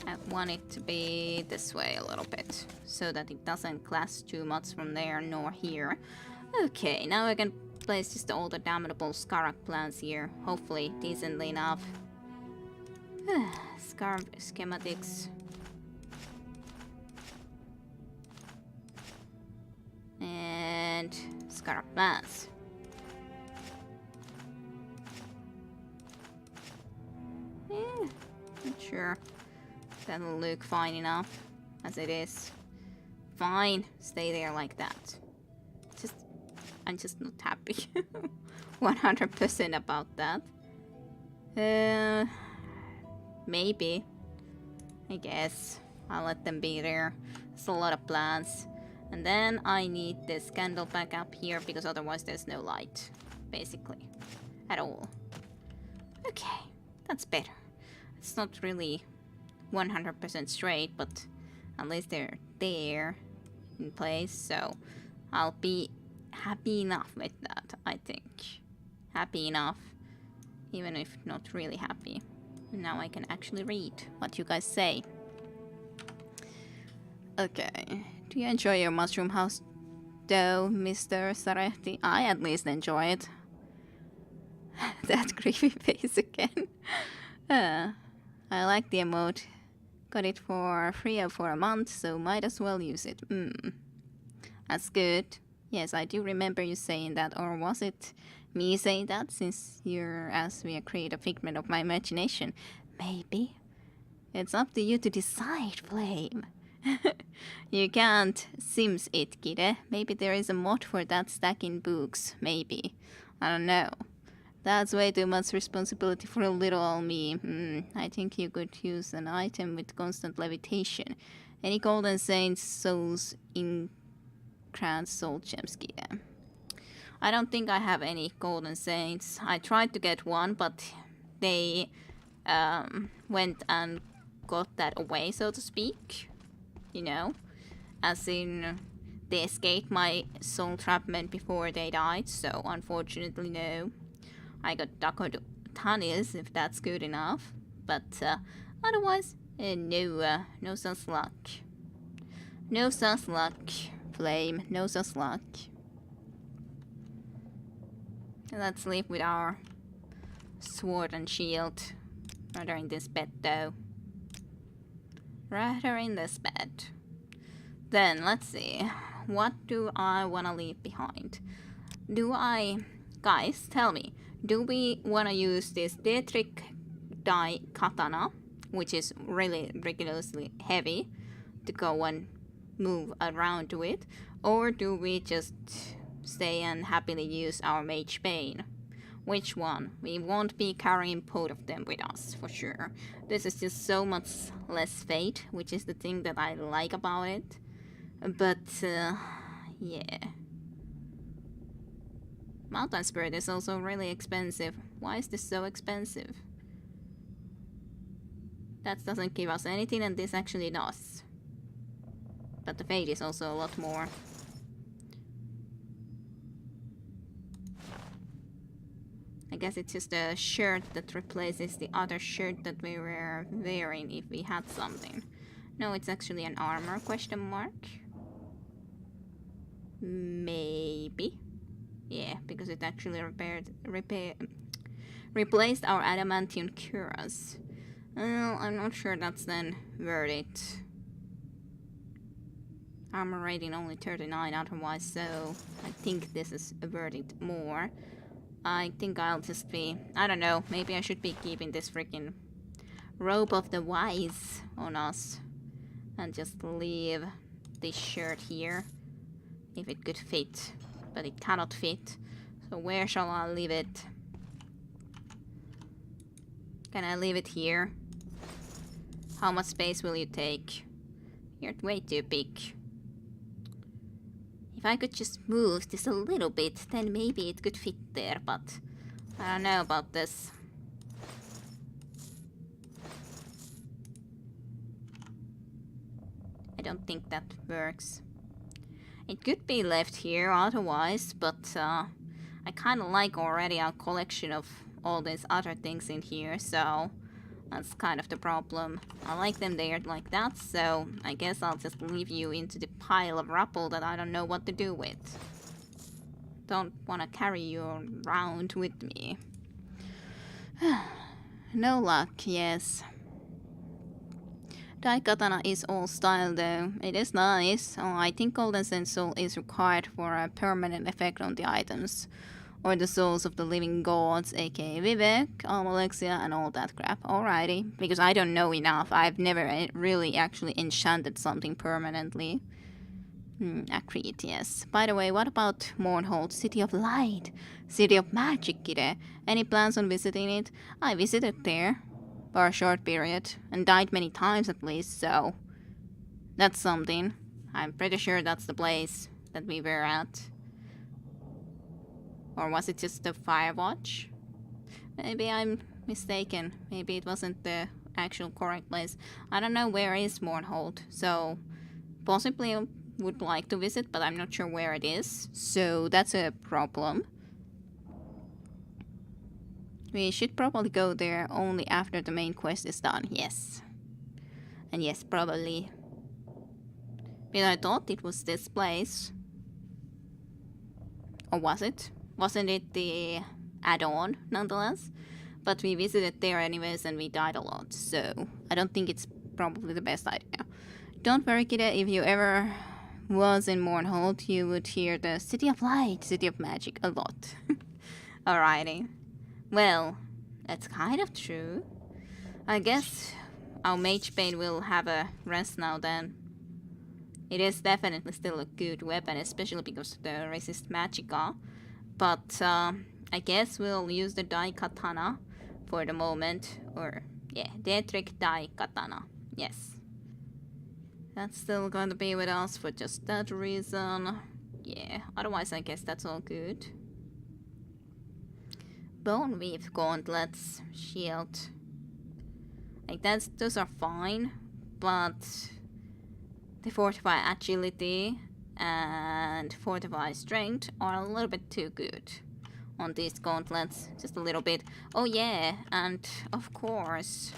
I want it to be this way a little bit, so that it doesn't clash too much from there nor here. Okay, now I can place just all the damnable Skarak plants here, hopefully decently enough. Scarab schematics. Scarab plants. Not sure. That'll look fine enough as it is. Fine, stay there like that. I'm just not happy. 100% about that. Maybe. I guess. I'll let them be there. It's a lot of plants. And then I need this candle back up here because otherwise there's no light. Basically. At all. Okay. That's better. It's not really 100% straight, but at least they're there in place, so I'll be happy enough with that, I think. Happy enough, even if not really happy. Now I can actually read what you guys say. Okay, do you enjoy your mushroom house though, Mr. Sarehti? I at least enjoy it. That creepy face again. I like the emote. Got it for free for a month, so might as well use it. That's good. Yes, I do remember you saying that, or was it me saying that, since you're as me a creative figment of my imagination? Maybe. It's up to you to decide, Flame. You can't Sims it, Kide. Maybe there is a mod for that stacking books. Maybe. I don't know. That's way too much responsibility for a little old me. I think you could use an item with constant levitation. Any golden saints, souls, in crowned soul gems, Kide. I don't think I have any golden saints. I tried to get one, but they went and got that away, so to speak. You know? As in, they escaped my soul trapment before they died, so unfortunately no. I got Dakotanis, if that's good enough. But otherwise, no such luck. No such luck, Flame. No such luck. Let's live with our sword and shield. Rather in this bed, though. Rather in this bed. Then, let's see. What do I want to leave behind? Guys, tell me. Do we want to use this Dietrich die katana, which is really ridiculously heavy, to go and move around with? Or do we just stay and happily use our Mage Bane? Which one? We won't be carrying both of them with us, for sure. This is just so much less fate, which is the thing that I like about it. But, yeah. Mountain Spirit is also really expensive. Why is this so expensive? That doesn't give us anything, and this actually does. But the Fate is also a lot more. I guess it's just a shirt that replaces the other shirt that we were wearing if we had something. No, it's actually an armor, question mark. Maybe. Yeah, because it actually replaced our adamantium cuirass. Well, I'm not sure that's then worth it. Armor rating only 39 otherwise, so I think this is worth it more. I think I'll just be... I don't know, maybe I should be keeping this freaking robe of the wise on us. And just leave this shirt here. If it could fit. But it cannot fit. So where shall I leave it? Can I leave it here? How much space will you take? You're way too big. If I could just move this a little bit, then maybe it could fit there, but I don't know about this. I don't think that works. It could be left here otherwise, but I kind of like already our collection of all these other things in here, so that's kind of the problem. I like them there like that, so I guess I'll just leave you into the pile of rubble that I don't know what to do with. Don't want to carry you around with me. No luck, yes. Daikatana is all style though. It is nice. Oh, I think Golden Stencil is required for a permanent effect on the items. Or the souls of the living gods, aka Vivec, Almalexia, and all that crap. Alrighty. Because I don't know enough. I've never really actually enchanted something permanently. Agreed, yes. By the way, what about Mournhold, City of Light? City of Magic, Kide. Any plans on visiting it? I visited there for a short period and died many times at least, so that's something. I'm pretty sure that's the place that we were at. Or was it just the Firewatch? Maybe I'm mistaken. Maybe it wasn't the actual correct place. I don't know where is Mournhold, so possibly I would like to visit, but I'm not sure where it is. So that's a problem. We should probably go there only after the main quest is done, yes. And yes, probably. But I thought it was this place. Or was it? Wasn't it the add-on, nonetheless? But we visited there anyways and we died a lot, so I don't think it's probably the best idea. Don't worry, Kide, if you ever was in Mournhold, you would hear the City of Light, City of Magic a lot. Alrighty. Well, that's kind of true. I guess our Mage Bane will have a rest now then. It is definitely still a good weapon, especially because of the resist magicka. But I guess we'll use the Daikatana for the moment. Or, yeah, Detrick Daikatana. Yes. That's still going to be with us for just that reason. Yeah, otherwise I guess that's all good. Bone Weave Gauntlets, Shield. Like those are fine, but the Fortify Agility and Fortify Strength are a little bit too good on these gauntlets. Just a little bit. Oh yeah, and of course,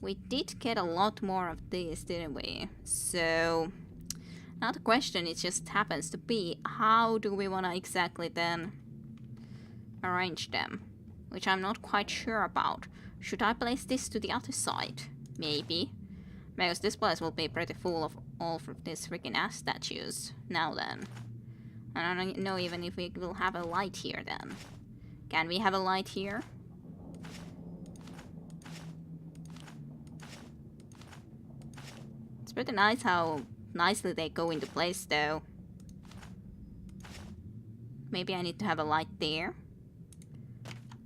we did get a lot more of these, didn't we? So, now the question, it just happens to be, how do we want to exactly then arrange them? Which I'm not quite sure about. Should I place this to the other side? Maybe. Because this place will be pretty full of all of these freaking ass statues. Now then. I don't know even if we will have a light here then. Can we have a light here? It's pretty nice how nicely they go into place though. Maybe I need to have a light there.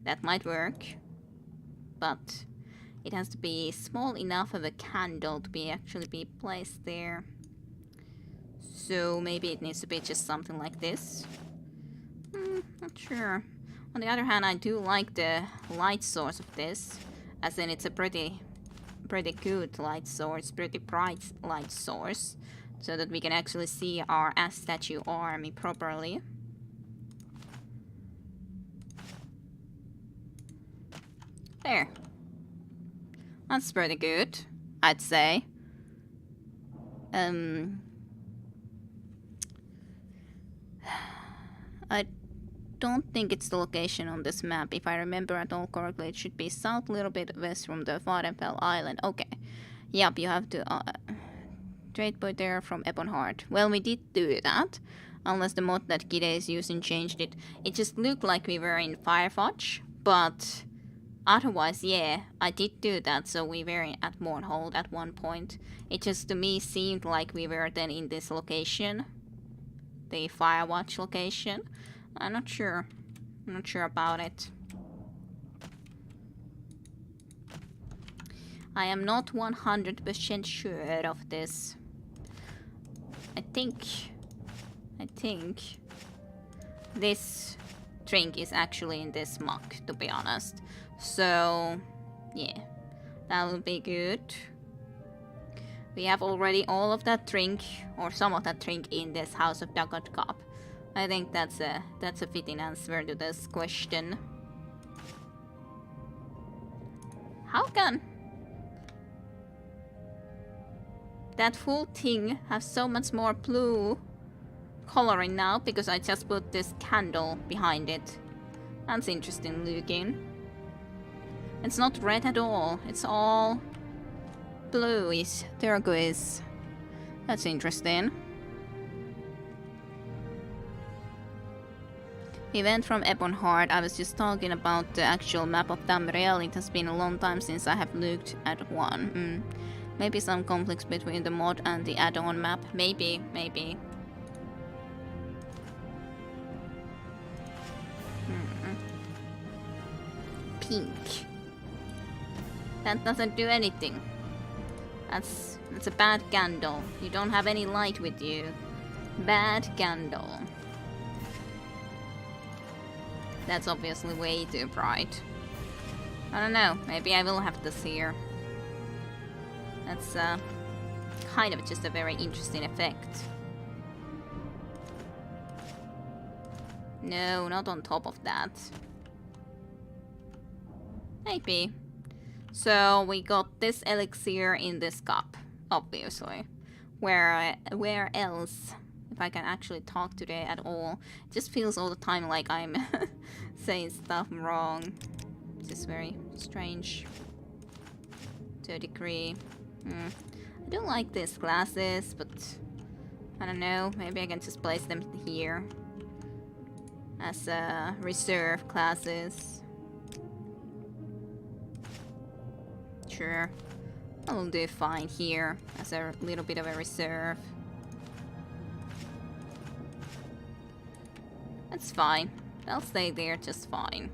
That might work. But it has to be small enough of a candle to actually be placed there. So maybe it needs to be just something like this. Not sure. On the other hand, I do like the light source of this. As in it's a pretty good light source, pretty bright light source. So that we can actually see our ass statue army properly. There. That's pretty good, I'd say. I don't think it's the location on this map. If I remember at all correctly, it should be south, a little bit west from the Vardenfell Island. Okay. Yep, you have to trade point there from Ebonheart. Well, we did do that. Unless the mod that Gide is using changed it. It just looked like we were in Firewatch, but otherwise, yeah, I did do that, so we were at Mournhold at one point. It just to me seemed like we were then in this location. The Firewatch location. I'm not sure. I'm not sure about it. I am not 100% sure of this. I think this drink is actually in this mug, to be honest. So, yeah, that would be good. We have already all of that drink, or some of that drink, in this House of Daggett Cup. I think that's a fitting answer to this question. How can that full thing have so much more blue coloring now? Because I just put this candle behind it. That's interesting looking. It's not red at all. It's all bluish turquoise. That's interesting. We went from Ebonheart. I was just talking about the actual map of Tamriel. It has been a long time since I have looked at one. Maybe some conflicts between the mod and the add-on map. Maybe. Pink. That doesn't do anything. That's a bad candle. You don't have any light with you. Bad candle. That's obviously way too bright. I don't know, maybe I will have this here. That's kind of just a very interesting effect. No, not on top of that. Maybe. So we got this elixir in this cup, obviously. Where else? If I can actually talk today at all. It just feels all the time like I'm saying stuff wrong. It's just very strange. To a degree. I don't like these glasses, but I don't know. Maybe I can just place them here. As reserve classes. Sure. I'll do fine here. As a little bit of a reserve. That's fine. They'll stay there just fine.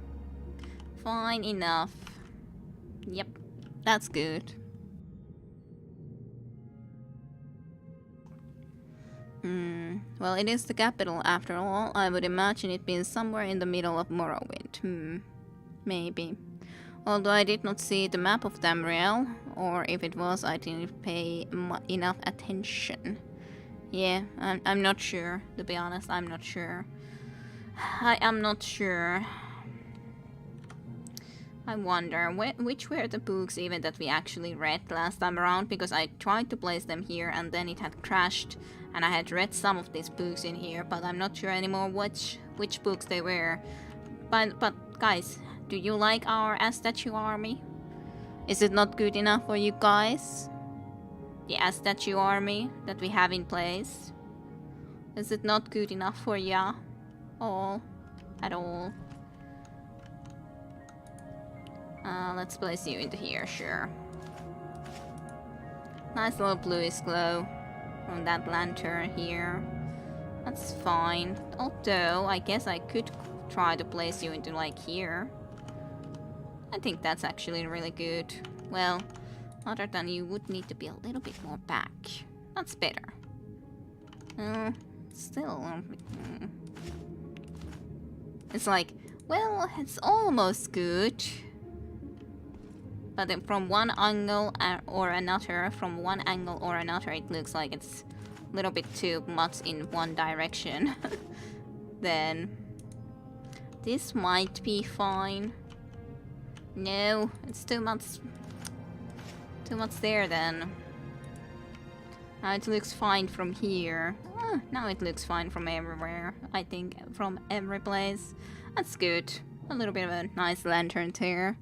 Fine enough. Yep, that's good. Well, it is the capital after all. I would imagine it being somewhere in the middle of Morrowind. Maybe. Although I did not see the map of Tamriel, or if it was, I didn't pay enough attention. Yeah, I'm not sure. To be honest, I'm not sure. I am not sure. I wonder, which were the books even that we actually read last time around, because I tried to place them here and then it had crashed, and I had read some of these books in here, but I'm not sure anymore which books they were. But guys, do you like our statue army? Is it not good enough for you guys? The statue army that we have in place? Is it not good enough for ya? At all. Let's place you into here, sure. Nice little bluish glow from that lantern here. That's fine. Although, I guess I could try to place you into like here. I think that's actually really good. Well, other than you would need to be a little bit more back. That's better. Still. It's like, well, it's almost good. But then from one angle or another, it looks like it's a little bit too much in one direction. Then this might be fine. No, it's too much there then. Now it looks fine from here. Now it looks fine from everywhere. I think from every place. That's good. A little bit of a nice lantern there.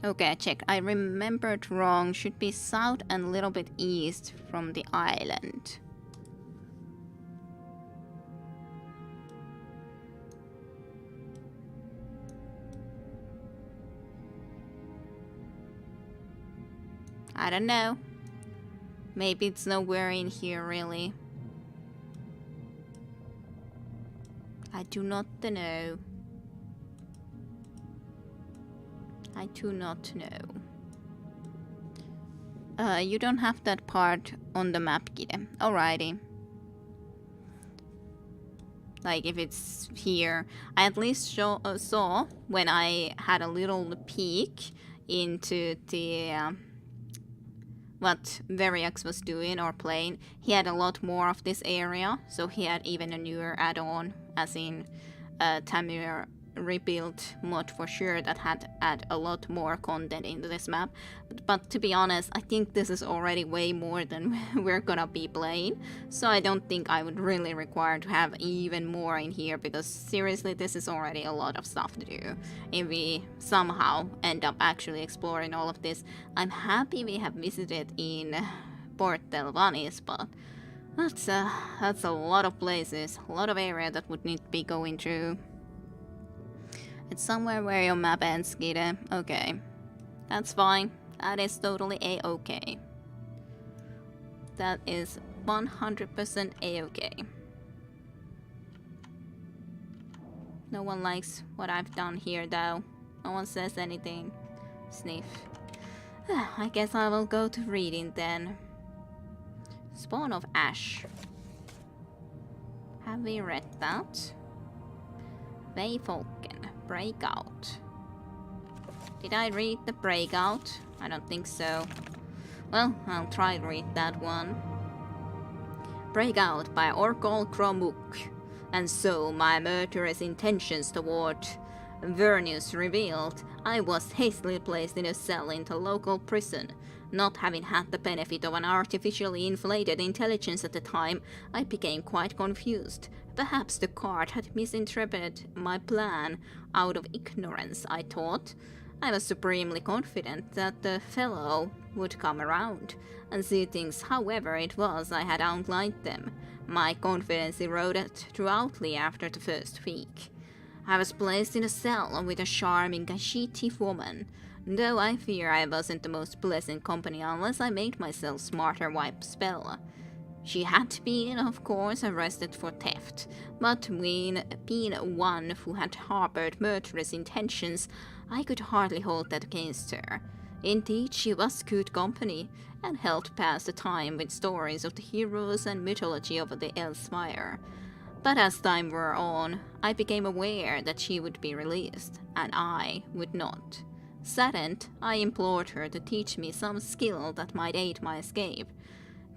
Okay, I checked. I remembered wrong. Should be south and a little bit east from the island. I don't know. Maybe it's nowhere in here, really. I do not know. I do not know. You don't have that part on the map, Gide. Alrighty. Like, if it's here. I at least saw when I had a little peek into the... what Vivec was doing or playing. He had a lot more of this area, so he had even a newer add-on, as in Tamriel rebuilt mod for sure that had add a lot more content into this map. But to be honest, I think this is already way more than we're gonna be playing. So I don't think I would really require to have even more in here, because seriously, this is already a lot of stuff to do. If we somehow end up actually exploring all of this, I'm happy we have visited in Port Delvanis, but that's a lot of places, a lot of area that would need to be going through. It's somewhere where your map ends, Gita. Okay. That's fine. That is totally a-okay. That is 100% a-okay. No one likes what I've done here, though. No one says anything. Sniff. I guess I will go to reading then. Spawn of Ash. Have we read that? Vivec. Breakout. Did I read the Breakout? I don't think so. Well, I'll try to read that one. Breakout by Orkol Kromuk. And so my murderous intentions toward Vernius revealed, I was hastily placed in a cell in the local prison. Not having had the benefit of an artificially inflated intelligence at the time, I became quite confused. Perhaps the guard had misinterpreted my plan out of ignorance, I thought. I was supremely confident that the fellow would come around and see things however it was I had outlined them. My confidence eroded throughoutly after the first week. I was placed in a cell with a charming Gashiti woman, though I fear I wasn't the most pleasant company unless I made myself smarter wipe spell. She had been, of course, arrested for theft, but being one who had harbored murderous intentions, I could hardly hold that against her. Indeed, she was good company, and helped pass the time with stories of the heroes and mythology of the Elsewhere. But as time wore on, I became aware that she would be released, and I would not. Saddened, I implored her to teach me some skill that might aid my escape.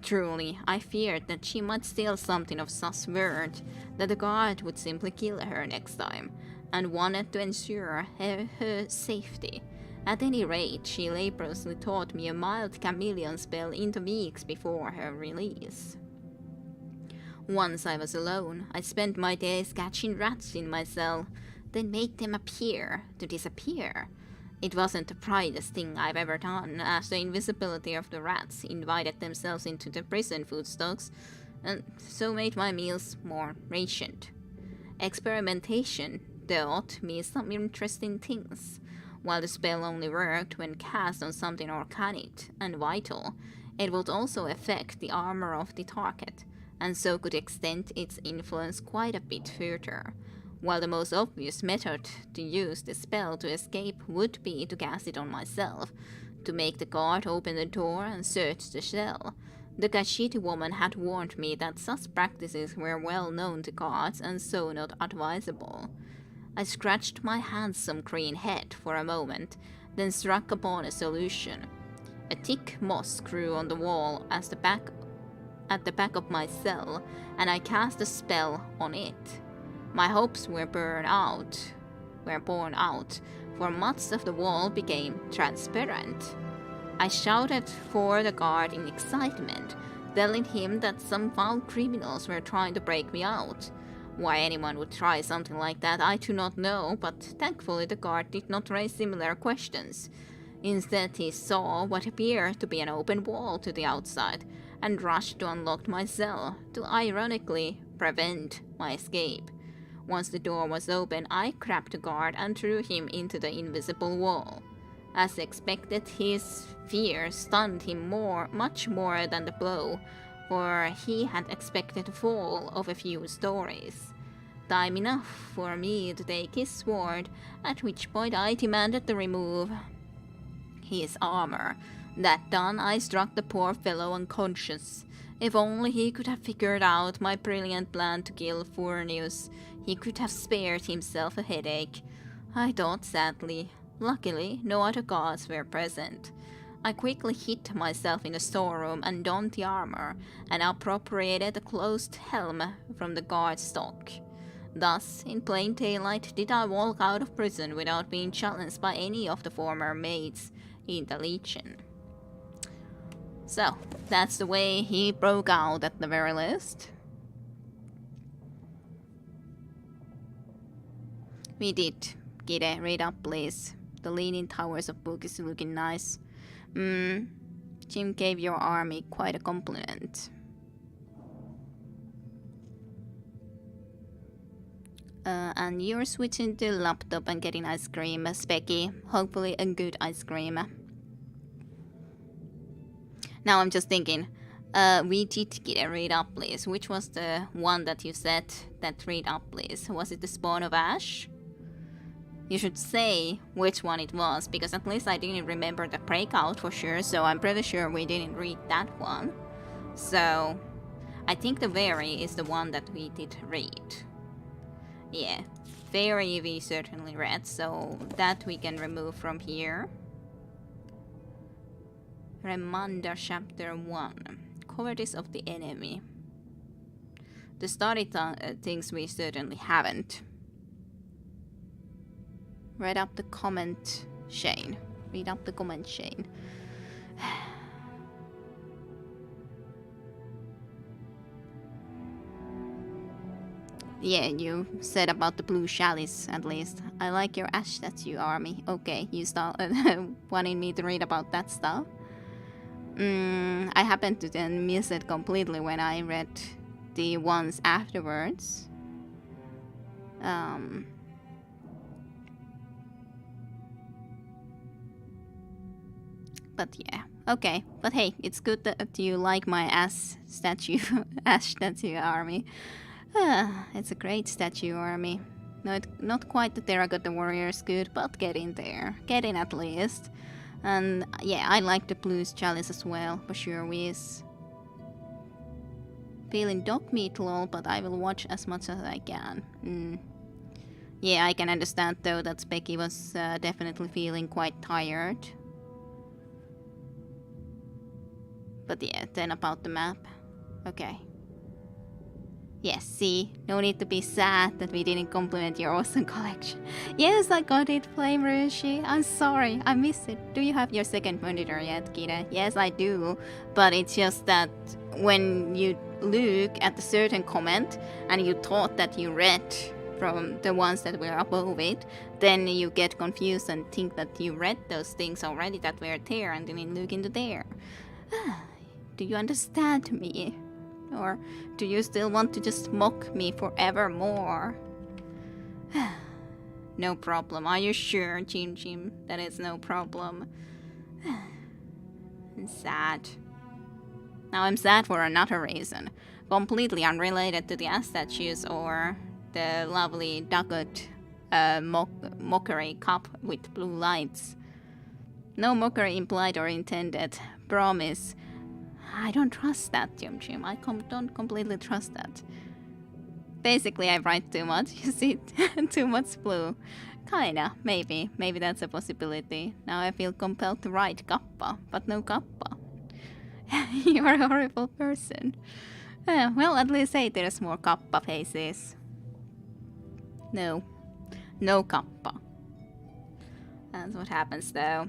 Truly, I feared that she might steal something of such worth that the guard would simply kill her next time, and wanted to ensure her safety. At any rate, she laboriously taught me a mild chameleon spell in the weeks before her release. Once I was alone, I spent my days catching rats in my cell, then made them appear to disappear. It wasn't the brightest thing I've ever done, as the invisibility of the rats invited themselves into the prison food stocks, and so made my meals more rationed. Experimentation taught me some interesting things. While the spell only worked when cast on something organic and vital, it would also affect the armor of the target, and so could extend its influence quite a bit further. While the most obvious method to use the spell to escape would be to cast it on myself, to make the guard open the door and search the cell. The Gashiti woman had warned me that such practices were well known to guards and so not advisable. I scratched my handsome green head for a moment, then struck upon a solution. A thick moss grew on the wall at the back of my cell, and I cast a spell on it. My hopes were borne out, for much of the wall became transparent. I shouted for the guard in excitement, telling him that some foul criminals were trying to break me out. Why anyone would try something like that I do not know, but thankfully the guard did not raise similar questions. Instead, he saw what appeared to be an open wall to the outside, and rushed to unlock my cell, to ironically prevent my escape. Once the door was open, I grabbed the guard and threw him into the invisible wall. As expected, his fear stunned him much more than the blow, for he had expected the fall of a few stories. Time enough for me to take his sword, at which point I demanded to remove his armor. That done, I struck the poor fellow unconscious. If only he could have figured out my brilliant plan to kill Furnius, he could have spared himself a headache, I thought sadly. Luckily, no other guards were present. I quickly hid myself in the storeroom and donned the armor, and appropriated a closed helm from the guard stock. Thus, in plain daylight, did I walk out of prison without being challenged by any of the former mates in the Legion. So, that's the way he broke out at the very least. We did. Gide, read up please. The Leaning Towers of Book is looking nice. Jim gave your army quite a compliment. And you're switching to laptop and getting ice cream, Specky. Hopefully a good ice cream. Now I'm just thinking, we did get a read up please. Which was the one that you said that read up please? Was it the Spawn of Ash? You should say which one it was, because at least I didn't remember the breakout for sure, so I'm pretty sure we didn't read that one. So, I think the Very is the one that we did read. Yeah, Very we certainly read, so that we can remove from here. Remanda chapter 1. Cowardice of the enemy. The study things we certainly haven't. Read up the comment, Shane. Read up the comment, Shane. Yeah, you said about the blue chalice, at least. I like your ash statue army. Okay, you start wanting me to read about that stuff. I happened to then miss it completely when I read the ones afterwards. But yeah, okay. But hey, it's good that you like my ash statue army. It's a great statue army. Not quite the Terracotta Warriors good, but getting there. Getting at least. And yeah, I like the Blues Chalice as well, for sure is. Feeling dog meat lol, but I will watch as much as I can. Yeah, I can understand though that Becky was definitely feeling quite tired. But yeah, then about the map. Okay. Yes, see, no need to be sad that we didn't compliment your awesome collection. Yes, I got it, Flame Rushi. I'm sorry, I missed it. Do you have your second monitor yet, Kira? Yes, I do. But it's just that when you look at a certain comment and you thought that you read from the ones that were above it, then you get confused and think that you read those things already that were there and didn't look into there. Do you understand me? Or do you still want to just mock me forevermore? No problem. Are you sure, Jim, that it's no problem? I'm sad. Now I'm sad for another reason. Completely unrelated to the ass statues or the lovely Dugout mockery cup with blue lights. No mockery implied or intended. Promise. I don't trust that, Jim. I don't completely trust that. Basically, I write too much. You see, too much blue. Kinda, maybe. Maybe that's a possibility. Now I feel compelled to write Kappa, but no Kappa. You're a horrible person. Well, at least say there's more Kappa faces. No. No Kappa. That's what happens though.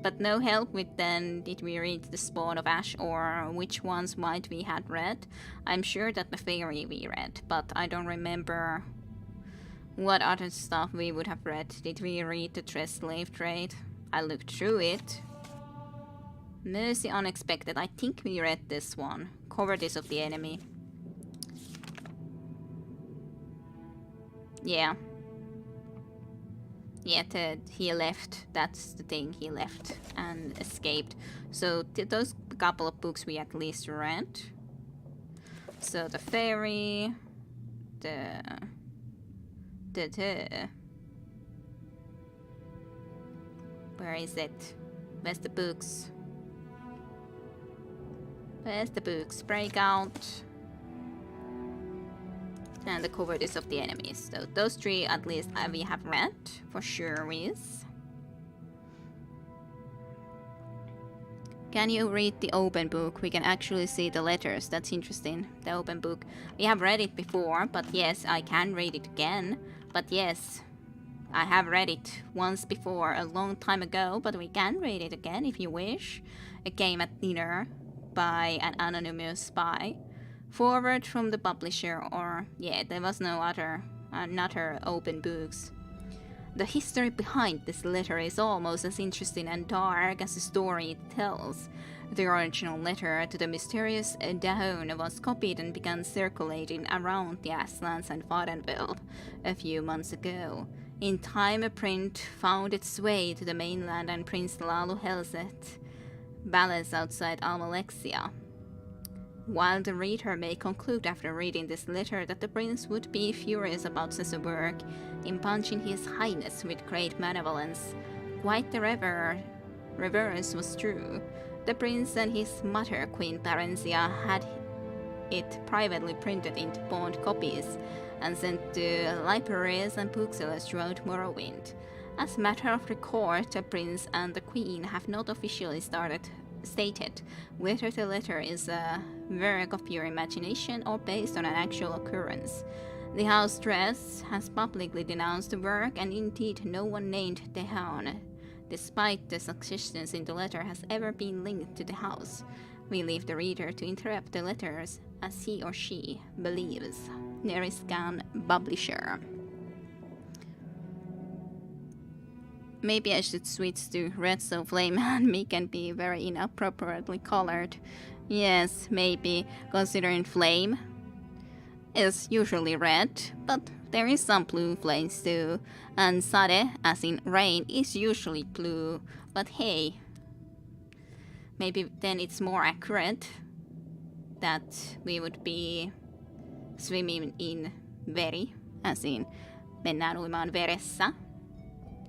But no help with then did we read the Spawn of Ash or which ones might we had read. I'm sure that the Fairy we read, but I don't remember what other stuff we would have read. Did we read the Dress Slave Trade? I looked through it. Mercy Unexpected, I think we read this one. Cowardice of the Enemy. Yeah. Yeah, he left. That's the thing, he left and escaped. So those couple of books we at least read. So the Fairy, where is it? Where's the books? Where's the books? Breakout. And the Cowardice of the Enemies. So those three at least we have read for sure is. Can you read the open book? We can actually see the letters. That's interesting. The open book. We have read it before, but yes, I can read it again. But yes, I have read it once before, a long time ago, but we can read it again if you wish. A Game at Dinner by an anonymous spy. Forward from the publisher, or yeah, there was no other open books. The history behind this letter is almost as interesting and dark as the story it tells. The original letter to the mysterious Dahon was copied and began circulating around the Aslands and Vadenveld a few months ago. In time, a print found its way to the mainland, and Prince Lalu Helset Ballas outside Almalexia. While the reader may conclude after reading this letter that the prince would be furious about such a work, impugning his highness with great malevolence, quite the reverse was true. The prince and his mother, Queen Clarencia, had it privately printed into bound copies and sent to libraries and booksellers throughout Morrowind. As a matter of record, the prince and the queen have not officially stated whether the letter is a work of pure imagination or based on an actual occurrence. The House Dress has publicly denounced the work, and indeed no one named Dahon, despite the suggestions in the letter, has ever been linked to the house. We leave the reader to interpret the letters as he or she believes. Neriscan Publisher. Maybe I should switch to red so Flame and me can be very inappropriately colored. Yes, maybe, considering Flame is usually red, but there is some blue flames too. And Sade, as in rain, is usually blue, but hey, maybe then it's more accurate that we would be swimming in veri, as in mennään uimaan veressä,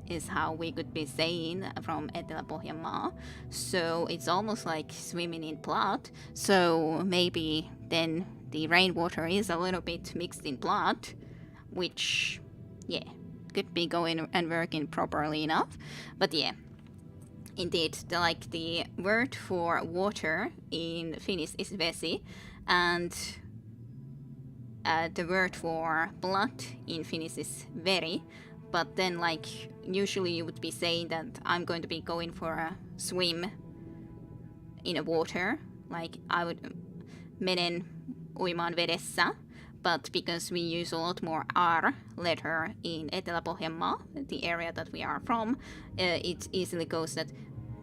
is how we could be saying from Etelä-Pohjanmaa. So it's almost like swimming in blood. So maybe then the rainwater is a little bit mixed in blood, which, yeah, could be going and working properly enough. But yeah, indeed, the word for water in Finnish is vesi, and the word for blood in Finnish is veri. But then, usually you would be saying that I'm going to be going for a swim in a water. I would menen uimaan vedessä. But because we use a lot more R letter in Etelä-Pohjanmaa, the area that we are from, it easily goes that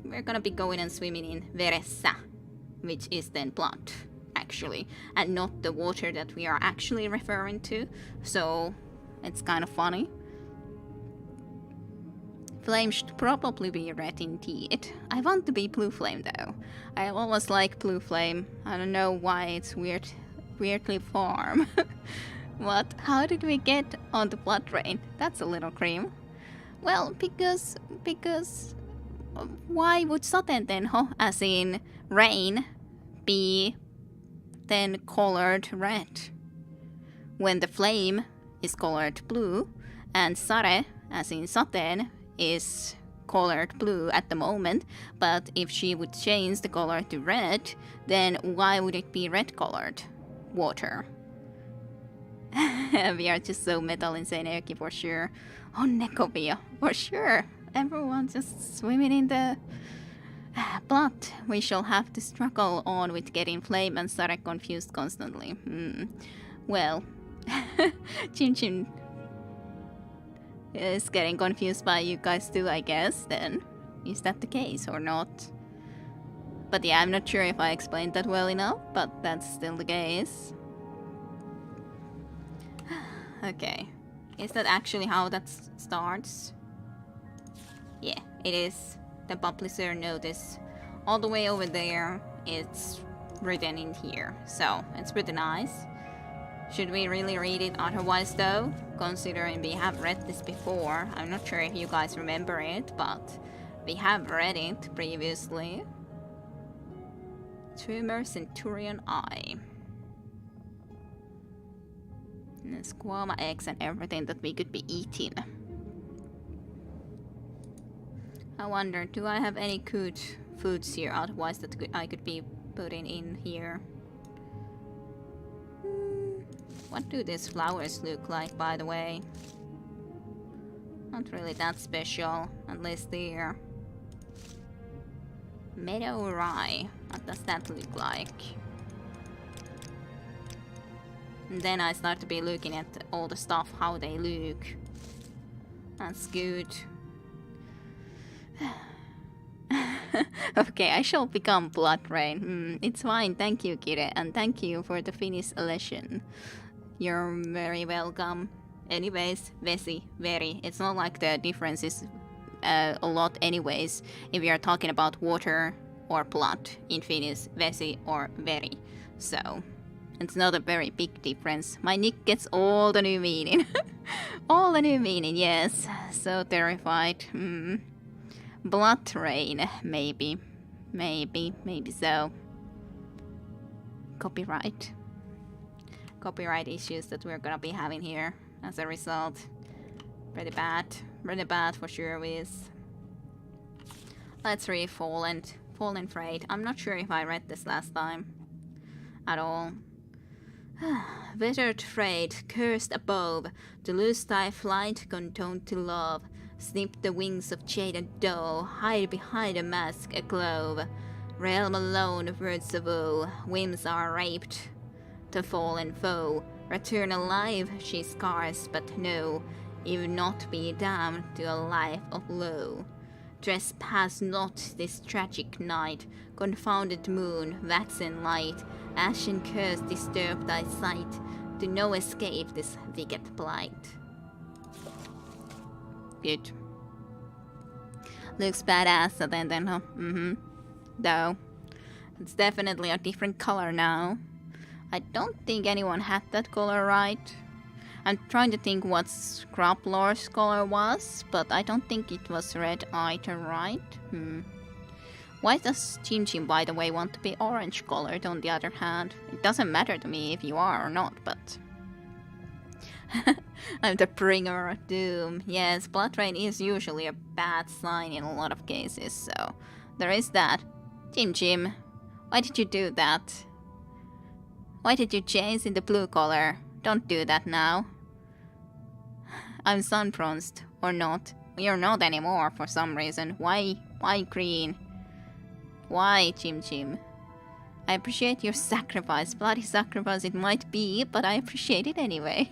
we're gonna be going and swimming in veressä, which is then blood, actually, and not the water that we are actually referring to. So it's kind of funny. Flame should probably be red indeed. I want to be blue flame though. I always like blue flame. I don't know why it's weirdly form. What? How did we get on the blood rain? That's a little cream. Well, because why would satentenho, as in rain, be then colored red when the flame is colored blue and sare, as in sateen, is colored blue at the moment, but if she would change the color to red, then why would it be red colored water? We are just so metal insane energy for sure. Onnekovia, for sure. Everyone just swimming in the blood. We shall have to struggle on with getting Flame and Sarek confused constantly. Well, Chim Chim is getting confused by you guys too, I guess, then. Is that the case or not? But yeah, I'm not sure if I explained that well enough, but that's still the case. Okay. Is that actually how that starts? Yeah, it is. The publisher notice all the way over there, it's written in here. So, it's pretty nice. Should we really read it otherwise though? Considering we have read this before. I'm not sure if you guys remember it, but we have read it previously. Tumor Centurion Eye. Squama eggs and everything that we could be eating. I wonder, do I have any good foods here, otherwise that I could be putting in here. What do these flowers look like, by the way? Not really that special, unless they're meadow rye. What does that look like? And then I start to be looking at all the stuff, how they look. That's good. Okay, I shall become Blood Rain. It's fine, thank you, Kire, and thank you for the Finnish lesson. You're very welcome. Anyways, vesi, very. It's not like the difference is a lot anyways, if we are talking about water or blood in Finnish, vesi or very. So, it's not a very big difference. My nick gets all the new meaning. All the new meaning, yes. So terrified. Blood rain, maybe. Maybe so. Copyright issues that we're gonna be having here as a result. Pretty bad for sure is. Let's read Fallen Freight. I'm not sure if I read this last time at all. Weathered freight, cursed above, to lose thy flight, condoned to love. Snip the wings of jaded doe, hide behind a mask aglow. Realm alone of words of woe, whims are raped. The fallen foe, return alive, she scars, but no, if not be damned to a life of low. Trespass not this tragic night, confounded moon, waxen light, ashen curse disturb thy sight, to no escape this wicked blight. Good. Looks badass, so then, huh? Though, it's definitely a different color now. I don't think anyone had that color right. I'm trying to think what Scraplore's color was, but I don't think it was red either, right? Why does Chim, by the way, want to be orange colored on the other hand? It doesn't matter to me if you are or not, but... I'm the bringer of doom. Yes, blood rain is usually a bad sign in a lot of cases, so... There is that. Chim, why did you do that? Why did you change in the blue color? Don't do that now. I'm sun-bronzed, or not. You're not anymore for some reason. Why green? Why, Chim? I appreciate your sacrifice. Bloody sacrifice it might be, but I appreciate it anyway.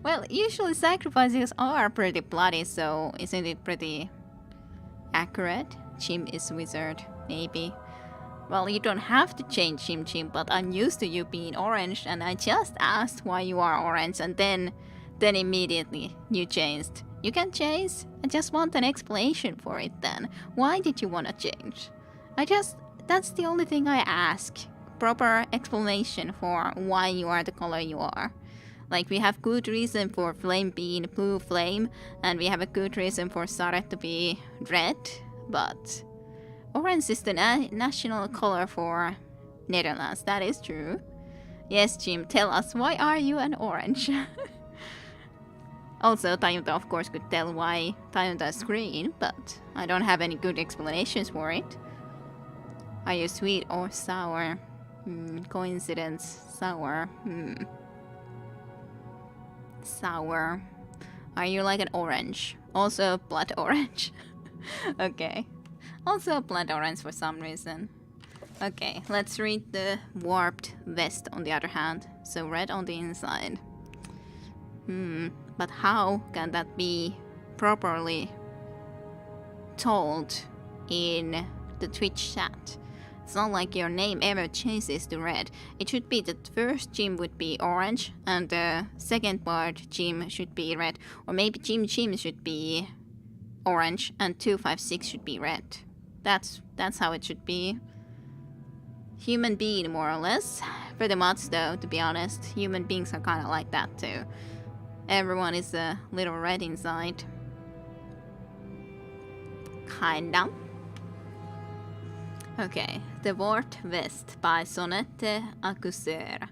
Well, usually sacrifices are pretty bloody, so isn't it pretty accurate? Chim is wizard, maybe. Well, you don't have to change Chim, but I'm used to you being orange, and I just asked why you are orange, and then immediately you changed. You can change. I just want an explanation for it then. Why did you want to change? That's the only thing I ask. Proper explanation for why you are the color you are. Like, we have good reason for Flame being blue flame, and we have a good reason for Sare to be red, but orange is the national color for Netherlands. That is true. Yes, Jim, tell us, why are you an orange? Also, Tajunta of course could tell why Tajunta is green, but I don't have any good explanations for it. Are you sweet or sour? Coincidence. Sour. Sour. Are you like an orange? Also blood orange. Okay. Also blood orange for some reason. Okay, let's read the warped vest on the other hand. So red on the inside. But how can that be properly told in the Twitch chat? It's not like your name ever changes to red. It should be that first Jim would be orange and the second part Jim should be red. Or maybe Jim should be orange and 256 should be red. That's how it should be. Human being, more or less. Pretty much though, to be honest. Human beings are kinda like that too. Everyone is a little red inside. Kinda. Okay, The Warped Vest by Sonette Accuseur.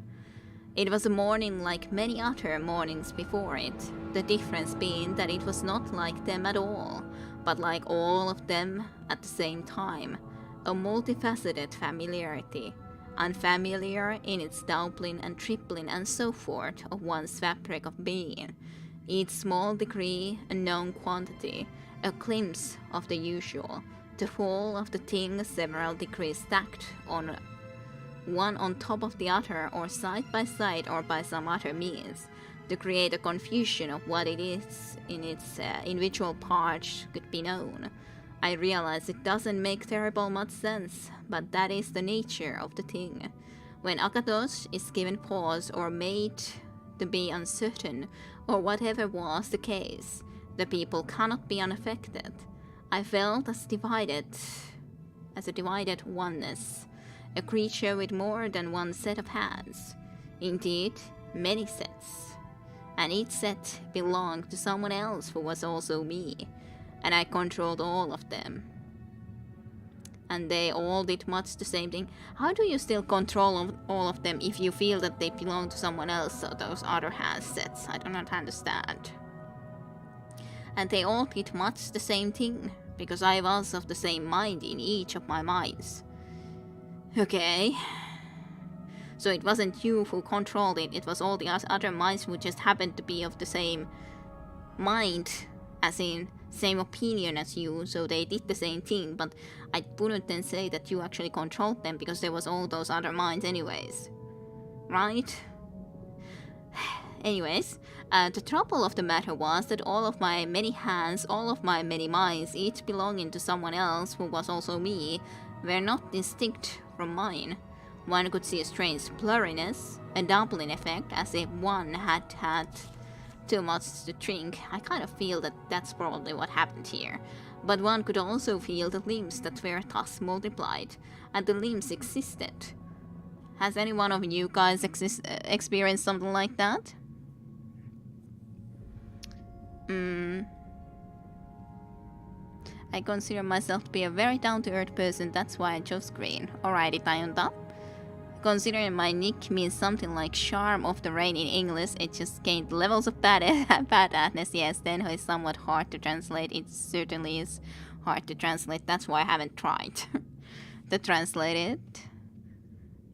It was a morning like many other mornings before it, the difference being that it was not like them at all, but like all of them at the same time. A multifaceted familiarity, unfamiliar in its doubling and tripling and so forth of one's fabric of being. Each small degree, a known quantity, a glimpse of the usual, the whole of the thing several degrees stacked on one on top of the other or side by side or by some other means, to create a confusion of what it is in its individual parts could be known. I realize it doesn't make terrible much sense, but that is the nature of the thing. When Akatos is given pause or made to be uncertain, or whatever was the case, the people cannot be unaffected. I felt as a divided oneness, a creature with more than one set of hands. Indeed, many sets. And each set belonged to someone else who was also me, and I controlled all of them. And they all did much the same thing. How do you still control all of them if you feel that they belong to someone else, so those other hand sets? I do not understand. And they all did much the same thing, because I was of the same mind in each of my minds. Okay. So it wasn't you who controlled it, it was all the other minds who just happened to be of the same mind, as in same opinion as you, so they did the same thing, but I wouldn't then say that you actually controlled them because there was all those other minds anyways. Right? Anyways, the trouble of the matter was that all of my many hands, all of my many minds, each belonging to someone else who was also me, were not distinct from mine. One could see a strange blurriness, a doubling effect, as if one had had too much to drink. I kind of feel that that's probably what happened here. But one could also feel the limbs that were thus multiplied, and the limbs existed. Has any one of you guys experienced something like that? I consider myself to be a very down-to-earth person, that's why I chose green. Alrighty, Tayonta. Considering my nick means something like charm of the rain in English, it just gained levels of badassness. Yes, Tenho is somewhat hard to translate. It certainly is hard to translate. That's why I haven't tried to translate it.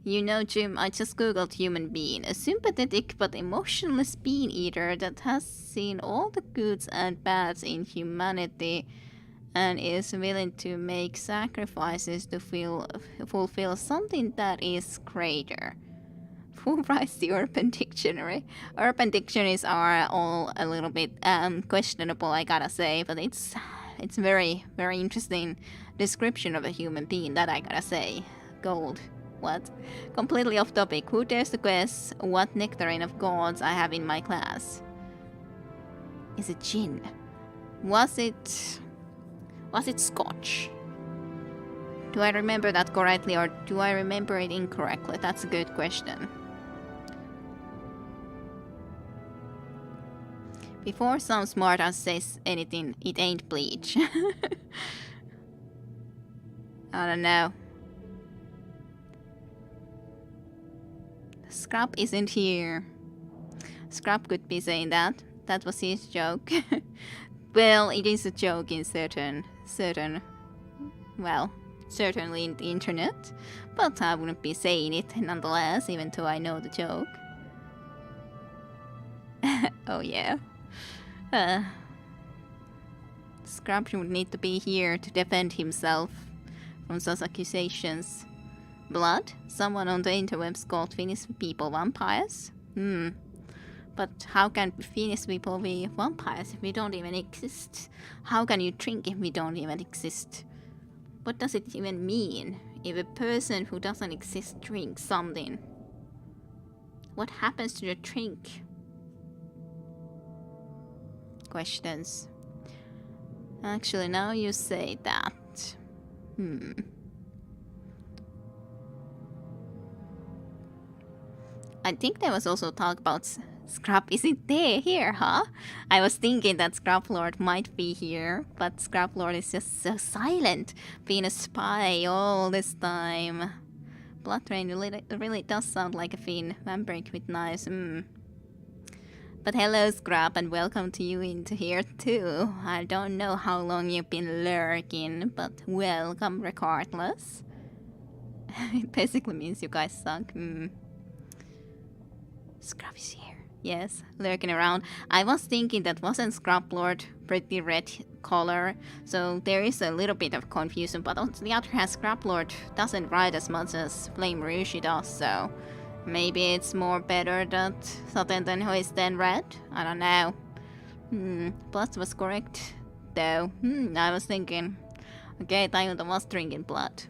You know, Jim, I just googled human being. A sympathetic but emotionless being eater that has seen all the goods and bads in humanity and is willing to make sacrifices to fulfill something that is greater. Who writes the Urban Dictionary? Urban Dictionaries are all a little bit questionable, I gotta say, but it's very, very interesting description of a human being, that I gotta say. Gold. What? Completely off topic. Who dares to guess what nectarine of gods I have in my class? Is it gin? Was it Scotch? Do I remember that correctly, or do I remember it incorrectly? That's a good question. Before some smartass says anything, it ain't bleach. I don't know. Scrap isn't here. Scrap could be saying that. That was his joke. Well, it is a joke in certainly in the internet, but I wouldn't be saying it nonetheless, even though I know the joke. Oh yeah. Scrap would need to be here to defend himself from such accusations. Blood? Someone on the interwebs called Finnish people vampires? But how can Finnish people be vampires if we don't even exist? How can you drink if we don't even exist? What does it even mean if a person who doesn't exist drinks something? What happens to the drink? Questions. Actually, now you say that. I think there was also talk about Scrap isn't here, huh? I was thinking that Scrap Lord might be here, but Scrap Lord is just so silent, being a spy all this time. Blood Rain really does sound like a Finn. Vampire with knives, But hello, Scrap, and welcome to you into here too. I don't know how long you've been lurking, but welcome regardless. It basically means you guys suck. Scrap is here. Yes, lurking around. I was thinking that wasn't Scrap Lord pretty red color, so there is a little bit of confusion, but on the other hand, Scrap Lord doesn't ride as much as Flame Rouge does, so maybe it's more better that Sutton than who is then red? I don't know. Blood was correct, though. I was thinking. Okay, Tayuta was drinking blood.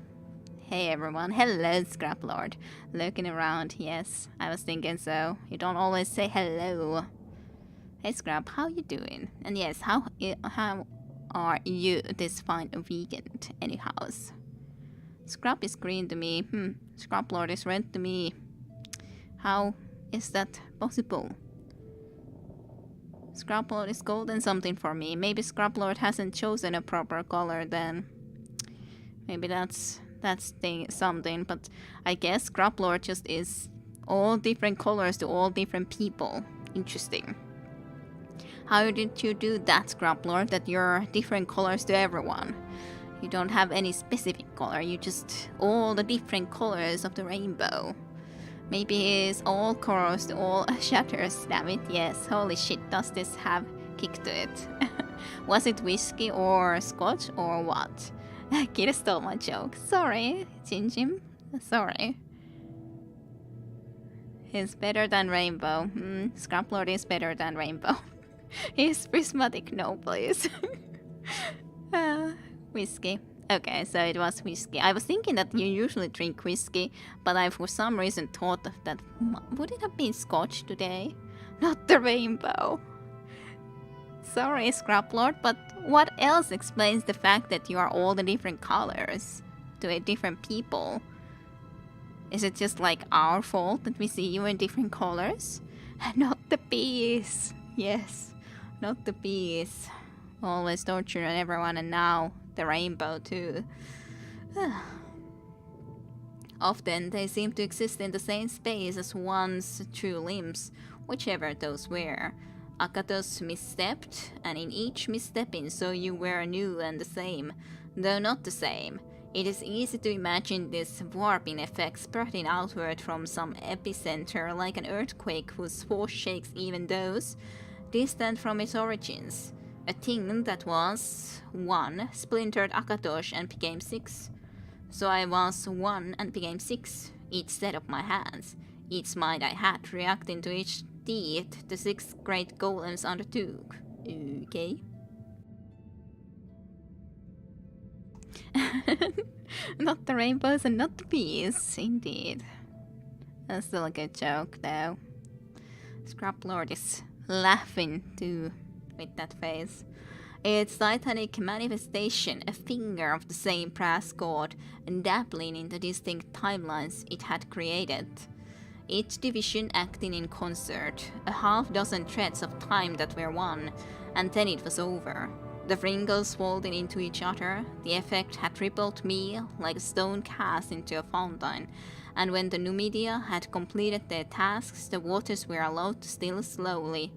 Hey everyone, hello Scrap Lord. Looking around, yes, I was thinking so. You don't always say hello. Hey Scrap, how you doing? And yes, how are you this fine weekend anyhow? Scrap is green to me. Scrap Lord is red to me. How is that possible? Scrap Lord is golden something for me. Maybe Scrap Lord hasn't chosen a proper color then. Maybe that's something, but I guess Scrap Lord just is all different colors to all different people. Interesting. How did you do that, Scrap Lord, that you're different colors to everyone? You don't have any specific color, you just all the different colors of the rainbow. Maybe it's all colors to all shatters, damn it, yes. Holy shit, does this have kick to it? Was it whiskey or scotch or what? Kid stole my joke. Sorry, Jim. Sorry. He's better than Rainbow. Scrap Lord is better than Rainbow. He's prismatic. No, please. Whiskey. Okay, so it was whiskey. I was thinking that you usually drink whiskey, but I for some reason thought of that. Would it have been scotch today? Not the rainbow. Sorry, Scrap Lord, but what else explains the fact that you are all the different colors to different people? Is it just like our fault that we see you in different colors? Not the bees. Yes, not the bees. Always torturing everyone, and now the rainbow too. Often they seem to exist in the same space as one's true limbs, whichever those were. Akato's misstepped, and in each misstepping so you were new and the same, though not the same. It is easy to imagine this warping effect spreading outward from some epicenter like an earthquake whose force shakes even those distant from its origins. A thing that was 1 splintered Akatosh and became 6. So I was 1 and became 6, each set of my hands, each mind I had reacting to each deed the 6 great golems undertook. Okay. Not the rainbows and not the bees, indeed. That's still a good joke, though. Scrap Lord is laughing too with that face. Its titanic manifestation, a finger of the same brass god, dabbling in the distinct timelines it had created. Each division acting in concert, a half-dozen threads of time that were one, and then it was over. The wrinkles folding into each other, the effect had rippled me like a stone cast into a fountain, and when the Numidia had completed their tasks, the waters were allowed to still slowly.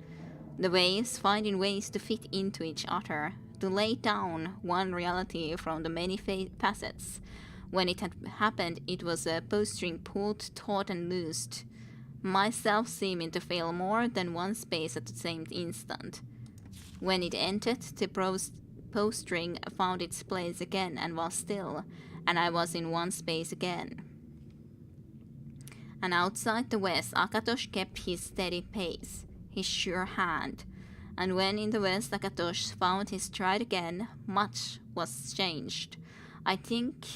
The waves finding ways to fit into each other, to lay down one reality from the many facets. When it had happened, it was a bowstring pulled taut and loosed, myself seeming to fail more than one space at the same instant. When it ended, the bowstring found its place again and was still, and I was in one space again. And outside the west, Akatosh kept his steady pace, his sure hand, and when in the west Akatosh found his stride again, much was changed. I think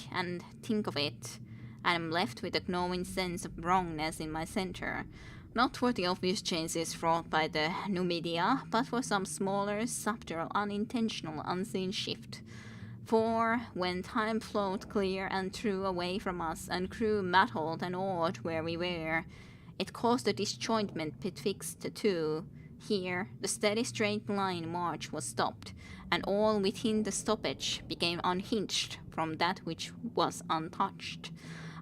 of it, and am left with a gnawing sense of wrongness in my center, not for the obvious changes wrought by the Numidia, but for some smaller, subtle, unintentional, unseen shift. For when time flowed clear and true away from us, and grew muddled and odd where we were, it caused a disjointment betwixt the two. Here, the steady straight line march was stopped, and all within the stoppage became unhinged from that which was untouched.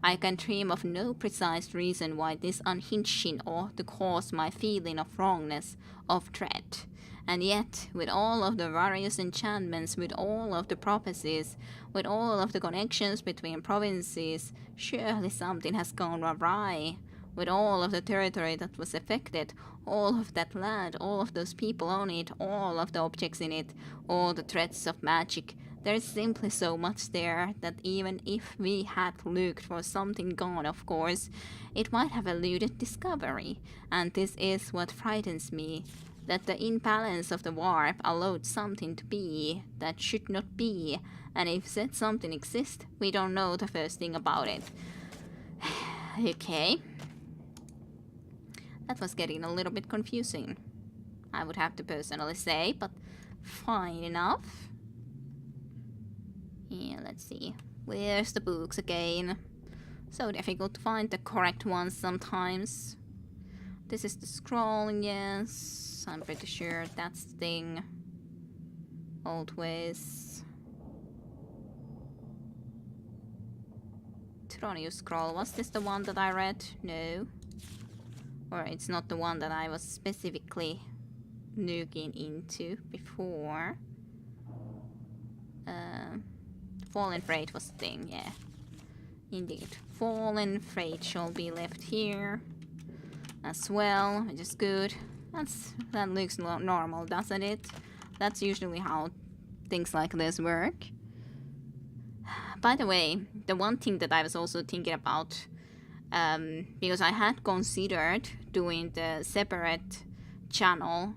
I can dream of no precise reason why this unhinging ought to cause my feeling of wrongness, of dread. And yet, with all of the various enchantments, with all of the prophecies, with all of the connections between provinces, surely something has gone awry. With all of the territory that was affected, all of that land, all of those people on it, all of the objects in it, all the threads of magic, there is simply so much there that even if we had looked for something gone, of course, it might have eluded discovery. And this is what frightens me, that the imbalance of the warp allowed something to be that should not be, and if said something exists, we don't know the first thing about it. Okay. That was getting a little bit confusing, I would have to personally say, but fine enough. Yeah, let's see. Where's the books again? So difficult to find the correct ones sometimes. This is the scroll, yes. I'm pretty sure that's the thing. Old ways. Tronius scroll. Was this the one that I read? No. Or it's not the one that I was specifically looking into before. Fallen Freight was the thing, yeah. Indeed. Fallen Freight shall be left here as well, which is good. That looks normal, doesn't it? That's usually how things like this work. By the way, the one thing that I was also thinking about, because I had considered doing the separate channel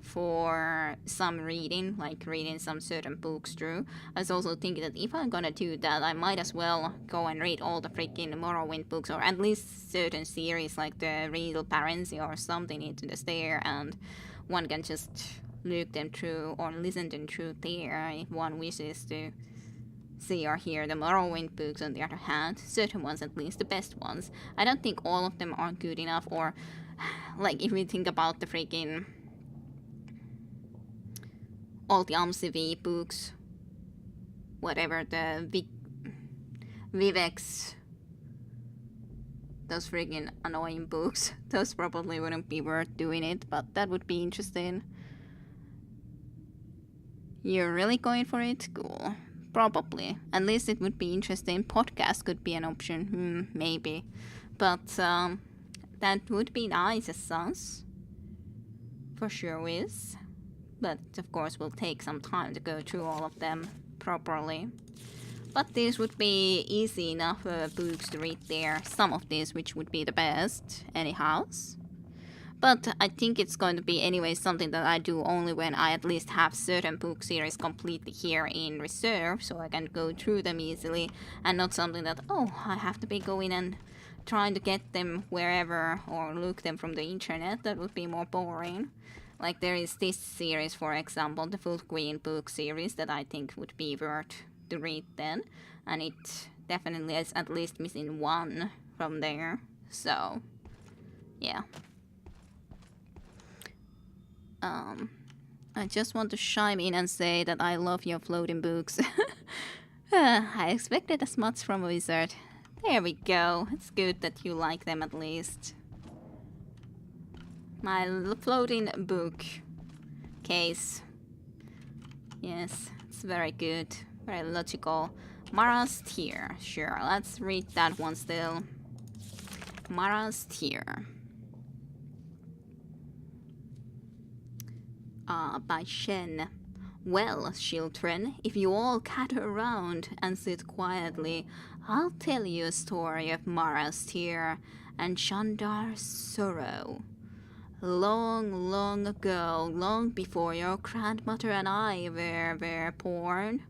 for some reading, like reading some certain books through. I was also thinking that if I'm gonna do that, I might as well go and read all the freaking Morrowind books, or at least certain series like the Real Parency or something into the there, and one can just look them through or listen them through there if one wishes to see or hear the Morrowind books. On the other hand, certain ones, at least the best ones, I don't think all of them are good enough, or like if we think about the freaking all the MCV books, whatever, the Vivec's, those freaking annoying books, those probably wouldn't be worth doing it, but that would be interesting. You're really going for it? Cool. Probably. At least it would be interesting. Podcast could be an option. Maybe. But that would be nice as sounds. For sure is. But of course will take some time to go through all of them properly. But these would be easy enough books to read there. Some of these which would be the best anyhow. But I think it's going to be anyway something that I do only when I at least have certain book series completely here in reserve, so I can go through them easily, and not something that, oh, I have to be going and trying to get them wherever or look them from the internet. That would be more boring. Like there is this series, for example, the Full Queen book series, that I think would be worth to read then, and it definitely is at least missing one from there, so yeah. I just want to chime in and say that I love your floating books. I expected as much from a wizard. There we go. It's good that you like them at least. My floating book case. Yes, it's very good. Very logical. Mara's Tear. Sure, let's read that one still. Mara's Tear. By Shen. Well, children, if you all cater around and sit quietly, I'll tell you a story of Mara's tear and Shandar's sorrow. Long, long ago, long before your grandmother and I were born.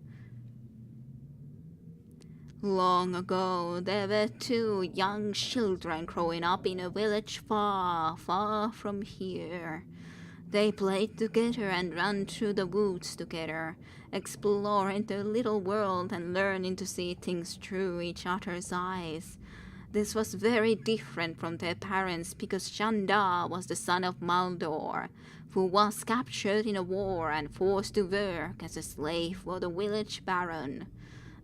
Long ago, there were two young children growing up in a village far, far from here. They played together and ran through the woods together, exploring the little world and learning to see things through each other's eyes. This was very different from their parents because Shandar was the son of Maldor, who was captured in a war and forced to work as a slave for the village baron.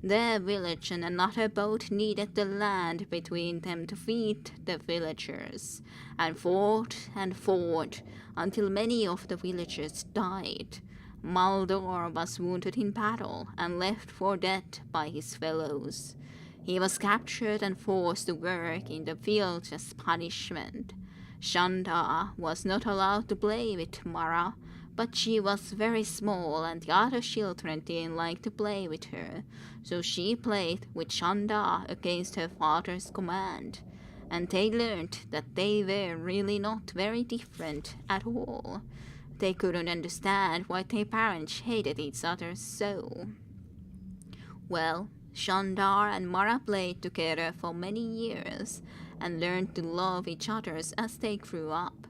Their village and another boat needed the land between them to feed the villagers, and fought until many of the villagers died. Maldor was wounded in battle and left for dead by his fellows. He was captured and forced to work in the fields as punishment. Shanda was not allowed to play with Mara, but she was very small and the other children didn't like to play with her, so she played with Shanda against her father's command, and they learned that they were really not very different at all. They couldn't understand why their parents hated each other so. Well, Shandar and Mara played together for many years and learned to love each other as they grew up.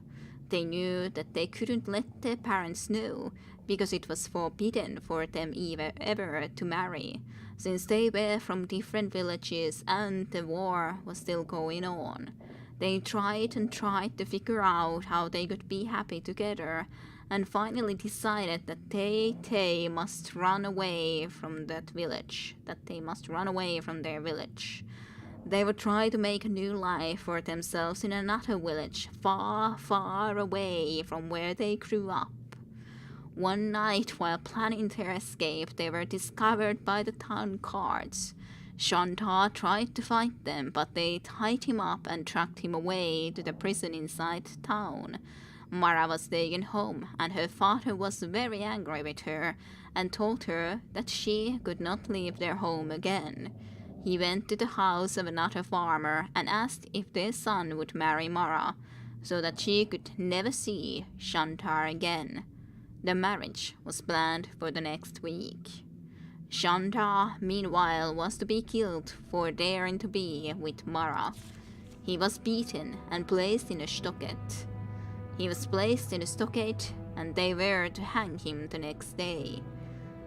They knew that they couldn't let their parents know because it was forbidden for them ever to marry, since they were from different villages and the war was still going on. They tried and tried to figure out how they could be happy together, and finally decided that they must run away from that village, that they must run away from their village. They would try to make a new life for themselves in another village, far, far away from where they grew up. One night, while planning their escape, they were discovered by the town guards. Shanta tried to fight them, but they tied him up and dragged him away to the prison inside town. Mara was taken home, and her father was very angry with her and told her that she could not leave their home again. He went to the house of another farmer and asked if their son would marry Mara, so that she could never see Shantar again. The marriage was planned for the next week. Shantar, meanwhile, was to be killed for daring to be with Mara. He was beaten and placed in a stockade. And they were to hang him the next day.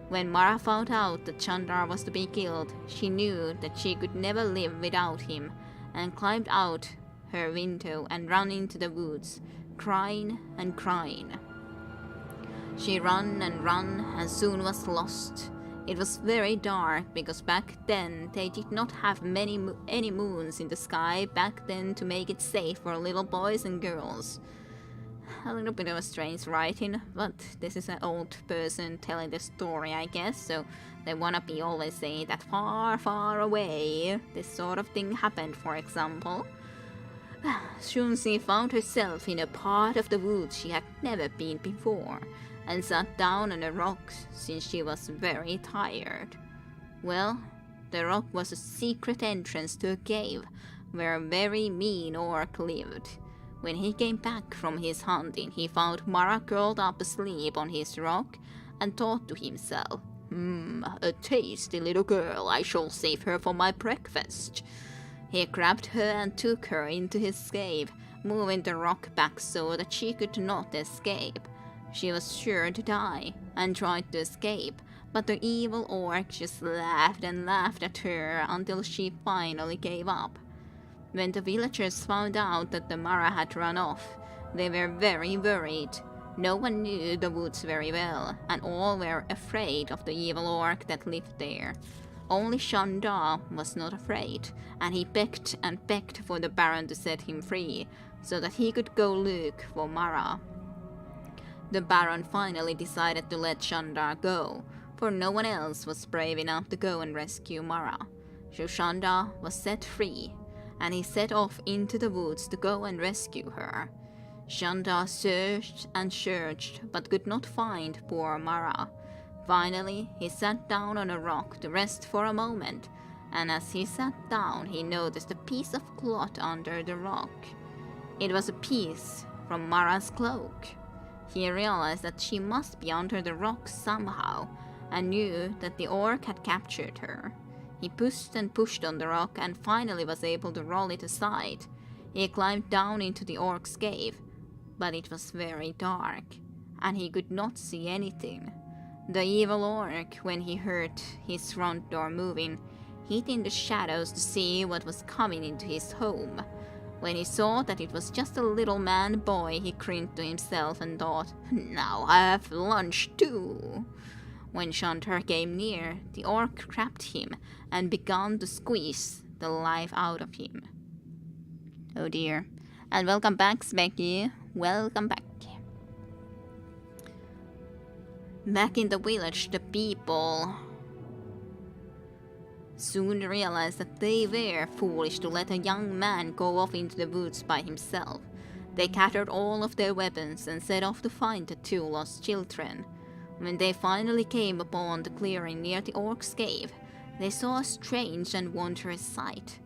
When Mara found out that Chandra was to be killed, she knew that she could never live without him, and climbed out her window and ran into the woods, crying and crying. She ran and soon was lost. It was very dark because back then they did not have any moons in the sky back then to make it safe for little boys and girls. A little bit of a strange writing, but this is an old person telling the story, I guess, so they wanna be always saying that far, far away this sort of thing happened, for example. Soon she found herself in a part of the woods she had never been before, and sat down on a rock since she was very tired. Well, the rock was a secret entrance to a cave where a very mean orc lived. When he came back from his hunting, he found Mara curled up asleep on his rock and thought to himself, a tasty little girl, I shall save her for my breakfast. He grabbed her and took her into his cave, moving the rock back so that she could not escape. She was sure to die, and tried to escape, but the evil orc just laughed and laughed at her until she finally gave up. When the villagers found out that the Mara had run off, they were very worried. No one knew the woods very well, and all were afraid of the evil orc that lived there. Only Shanda was not afraid, and he begged and begged for the Baron to set him free, so that he could go look for Mara. The Baron finally decided to let Shanda go, for no one else was brave enough to go and rescue Mara. So Shanda was set free, and he set off into the woods to go and rescue her. Shanda searched and searched, but could not find poor Mara. Finally, he sat down on a rock to rest for a moment, and as he sat down, he noticed a piece of cloth under the rock. It was a piece from Mara's cloak. He realized that she must be under the rock somehow, and knew that the orc had captured her. He pushed and pushed on the rock and finally was able to roll it aside. He climbed down into the orc's cave, but it was very dark, and he could not see anything. The evil orc, when he heard his front door moving, hid in the shadows to see what was coming into his home. When he saw that it was just a little man boy, he grinned to himself and thought, "Now I have lunch too." When Shantar came near, the orc grabbed him and began to squeeze the life out of him. Oh dear. And welcome back, Specky. Welcome back. Back in the village, the people soon realized that they were foolish to let a young man go off into the woods by himself. They gathered all of their weapons and set off to find the two lost children. When they finally came upon the clearing near the orc's cave, they saw a strange and wondrous sight.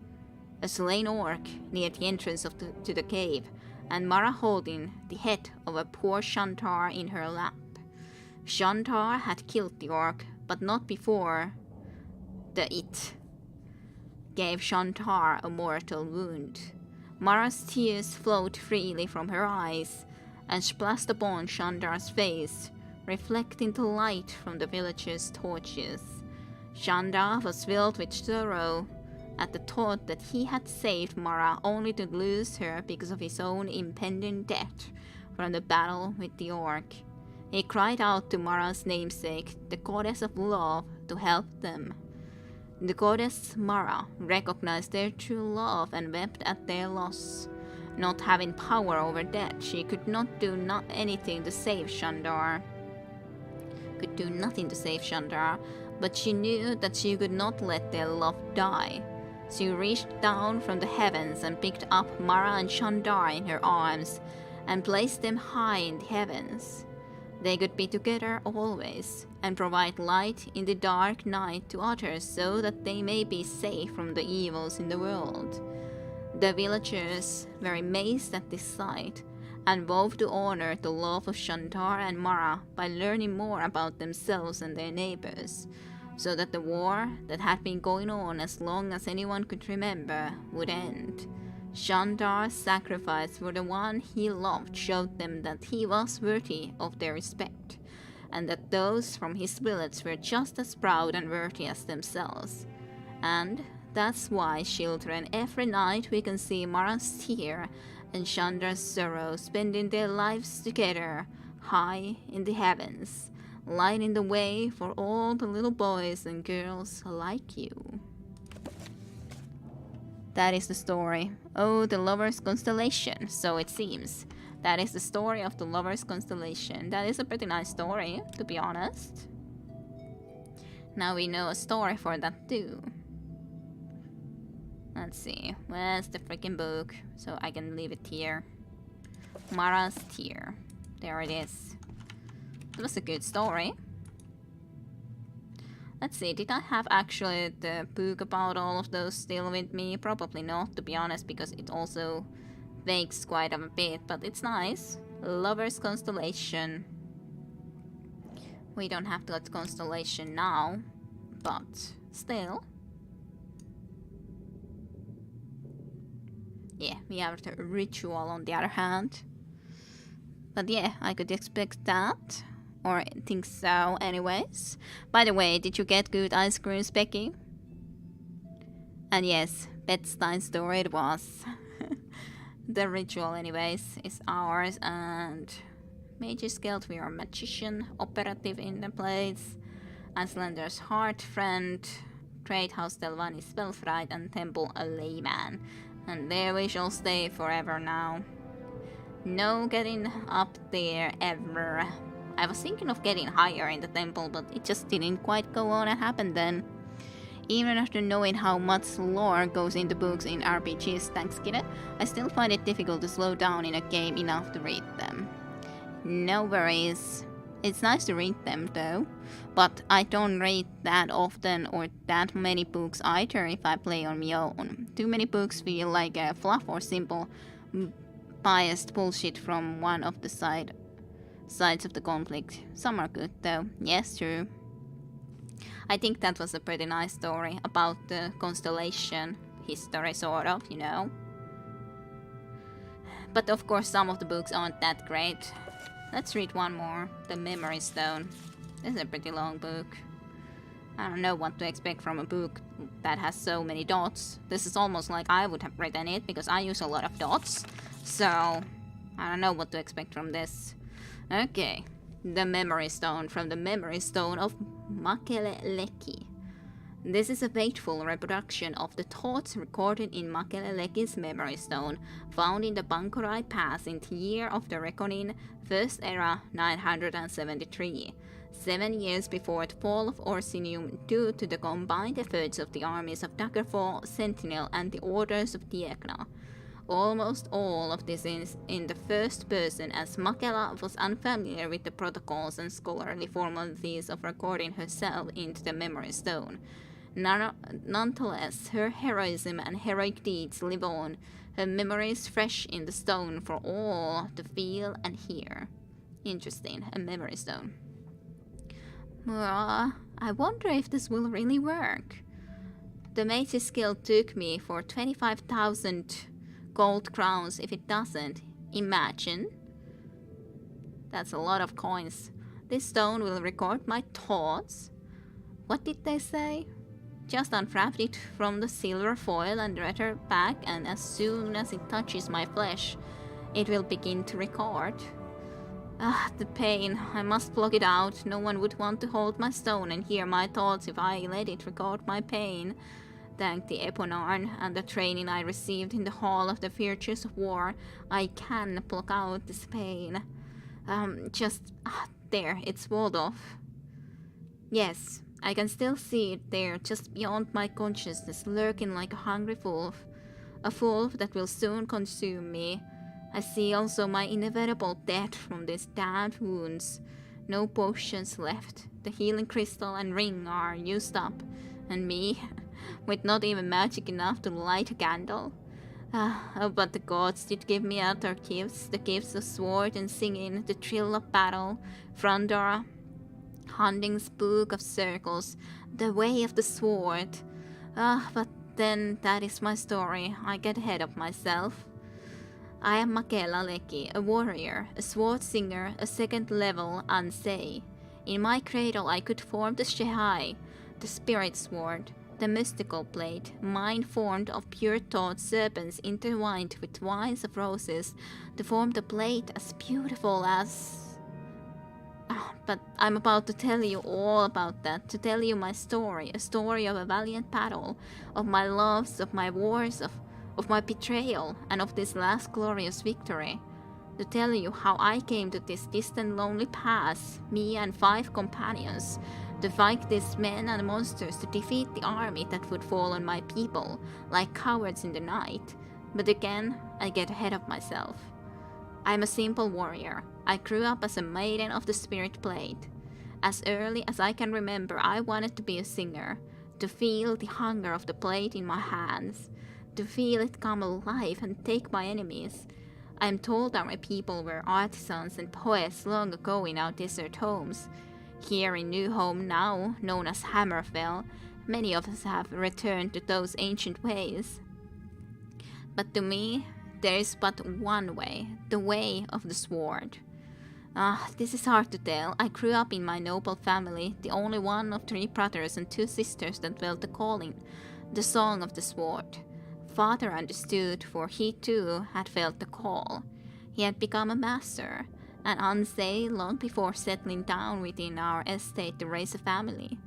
A slain orc near the entrance to the cave, and Mara holding the head of a poor Shantar in her lap. Shantar had killed the orc, but not before it gave Shantar a mortal wound. Mara's tears flowed freely from her eyes and splashed upon Shantar's face, reflecting the light from the villagers' torches. Shandar was filled with sorrow at the thought that he had saved Mara only to lose her because of his own impending death from the battle with the orc. He cried out to Mara's namesake, the goddess of love, to help them. The goddess Mara recognized their true love and wept at their loss. Not having power over death, she could not do anything to save Shandar. Could do nothing to save Shandar, but she knew that she could not let their love die. She reached down from the heavens and picked up Mara and Shandar in her arms and placed them high in the heavens. They could be together always and provide light in the dark night to others so that they may be safe from the evils in the world. The villagers were amazed at this sight and vowed to honor the love of Shantar and Mara by learning more about themselves and their neighbors, so that the war that had been going on as long as anyone could remember would end. Shantar's sacrifice for the one he loved showed them that he was worthy of their respect, and that those from his village were just as proud and worthy as themselves. And that's why, children, every night we can see Mara's tear and Shantar's sorrow spending their lives together high in the heavens, lighting the way for all the little boys and girls like you. That is the story. Oh, the Lover's Constellation, so it seems. That is the story of the Lover's Constellation. That is a pretty nice story, to be honest. Now we know a story for that too. Let's see, where's the freaking book? So I can leave it here. Mara's Tear. There it is. It was a good story. Let's see, did I have actually the book about all of those still with me? Probably not, to be honest, because it also makes quite a bit, but it's nice. Lover's Constellation. We don't have that constellation now, but still. Yeah, we have the ritual on the other hand. But yeah, I could expect that. Or think so anyways. By the way, did you get good ice cream, Specky? And yes, bedtime story it was. The ritual anyways is ours, and Mage's Guild, we are magician, operative in the place, Icelander's heart friend, Trade House Delvani spellfright, and Temple a layman. And there we shall stay forever now. No getting up there ever. I was thinking of getting higher in the temple, but it just didn't quite go on and happen then. Even after knowing how much lore goes into books in RPGs, thanks Kidde, I still find it difficult to slow down in a game enough to read them. No worries. It's nice to read them though, but I don't read that often or that many books either if I play on my own. Too many books feel like a fluff or simple biased bullshit from one of the sides of the conflict. Some are good though. Yes, true. I think that was a pretty nice story about the constellation history, sort of, you know. But of course some of the books aren't that great. Let's read one more. The Memory Stone. This is a pretty long book. I don't know what to expect from a book that has so many dots. This is almost like I would have written it because I use a lot of dots. So I don't know what to expect from this. Okay, the Memory Stone from the Memory Stone of Makeleleki. This is a faithful reproduction of the thoughts recorded in Makeleleki's Memory Stone, found in the Bankurai Pass in the year of the Reckoning, First Era 973, 7 years before the fall of Orsinium due to the combined efforts of the armies of Daggerfall, Sentinel, and the Orders of Diekna. Almost all of this is in the first person, as Makela was unfamiliar with the protocols and scholarly formalities of recording herself into the Memory Stone. Nonetheless, her heroism and heroic deeds live on, her memories fresh in the stone for all to feel and hear. Interesting, a Memory Stone. I wonder if this will really work. The Mage's skill took me for 25,000 gold crowns. If it doesn't, imagine. That's a lot of coins. This stone will record my thoughts. What did they say? Just unwrap it from the silver foil and return back, and as soon as it touches my flesh, it will begin to record. The pain. I must block it out. No one would want to hold my stone and hear my thoughts if I let it record my pain. Thank the Eponarn and the training I received in the Hall of the Virtues of War, I can block out this pain. There, it's walled off. Yes, I can still see it there, just beyond my consciousness, lurking like a hungry wolf. A wolf that will soon consume me. I see also my inevitable death from these damned wounds. No potions left. The healing crystal and ring are used up. And me, with not even magic enough to light a candle. But the gods did give me other gifts, the gifts of sword and singing, the thrill of battle, Frondora, Hunting's Book of Circles, the way of the sword. But then that is my story. I get ahead of myself. I am Makeleleki, a warrior, a sword singer, a second level Ansei. In my cradle I could form the Shehai, the spirit sword, the mystical blade, mine formed of pure thought serpents intertwined with vines of roses, to form the blade as beautiful as... But I'm about to tell you all about that, to tell you my story, a story of a valiant battle, of my loves, of my wars, of my betrayal, and of this last glorious victory. To tell you how I came to this distant lonely pass, me and 5 companions, to fight these men and monsters, to defeat the army that would fall on my people, like cowards in the night. But again, I get ahead of myself. I'm a simple warrior. I grew up as a maiden of the Spirit Blade. As early as I can remember, I wanted to be a singer, to feel the hunger of the blade in my hands, to feel it come alive and take my enemies. I am told our people were artisans and poets long ago in our desert homes. Here in New Home now, known as Hammerfell, many of us have returned to those ancient ways. But to me, there is but one way, the way of the sword. This is hard to tell. I grew up in my noble family, the only one of 3 brothers and 2 sisters that felt the calling, the song of the sword. Father understood, for he too had felt the call. He had become a master, an Ansei long before settling down within our estate to raise a family.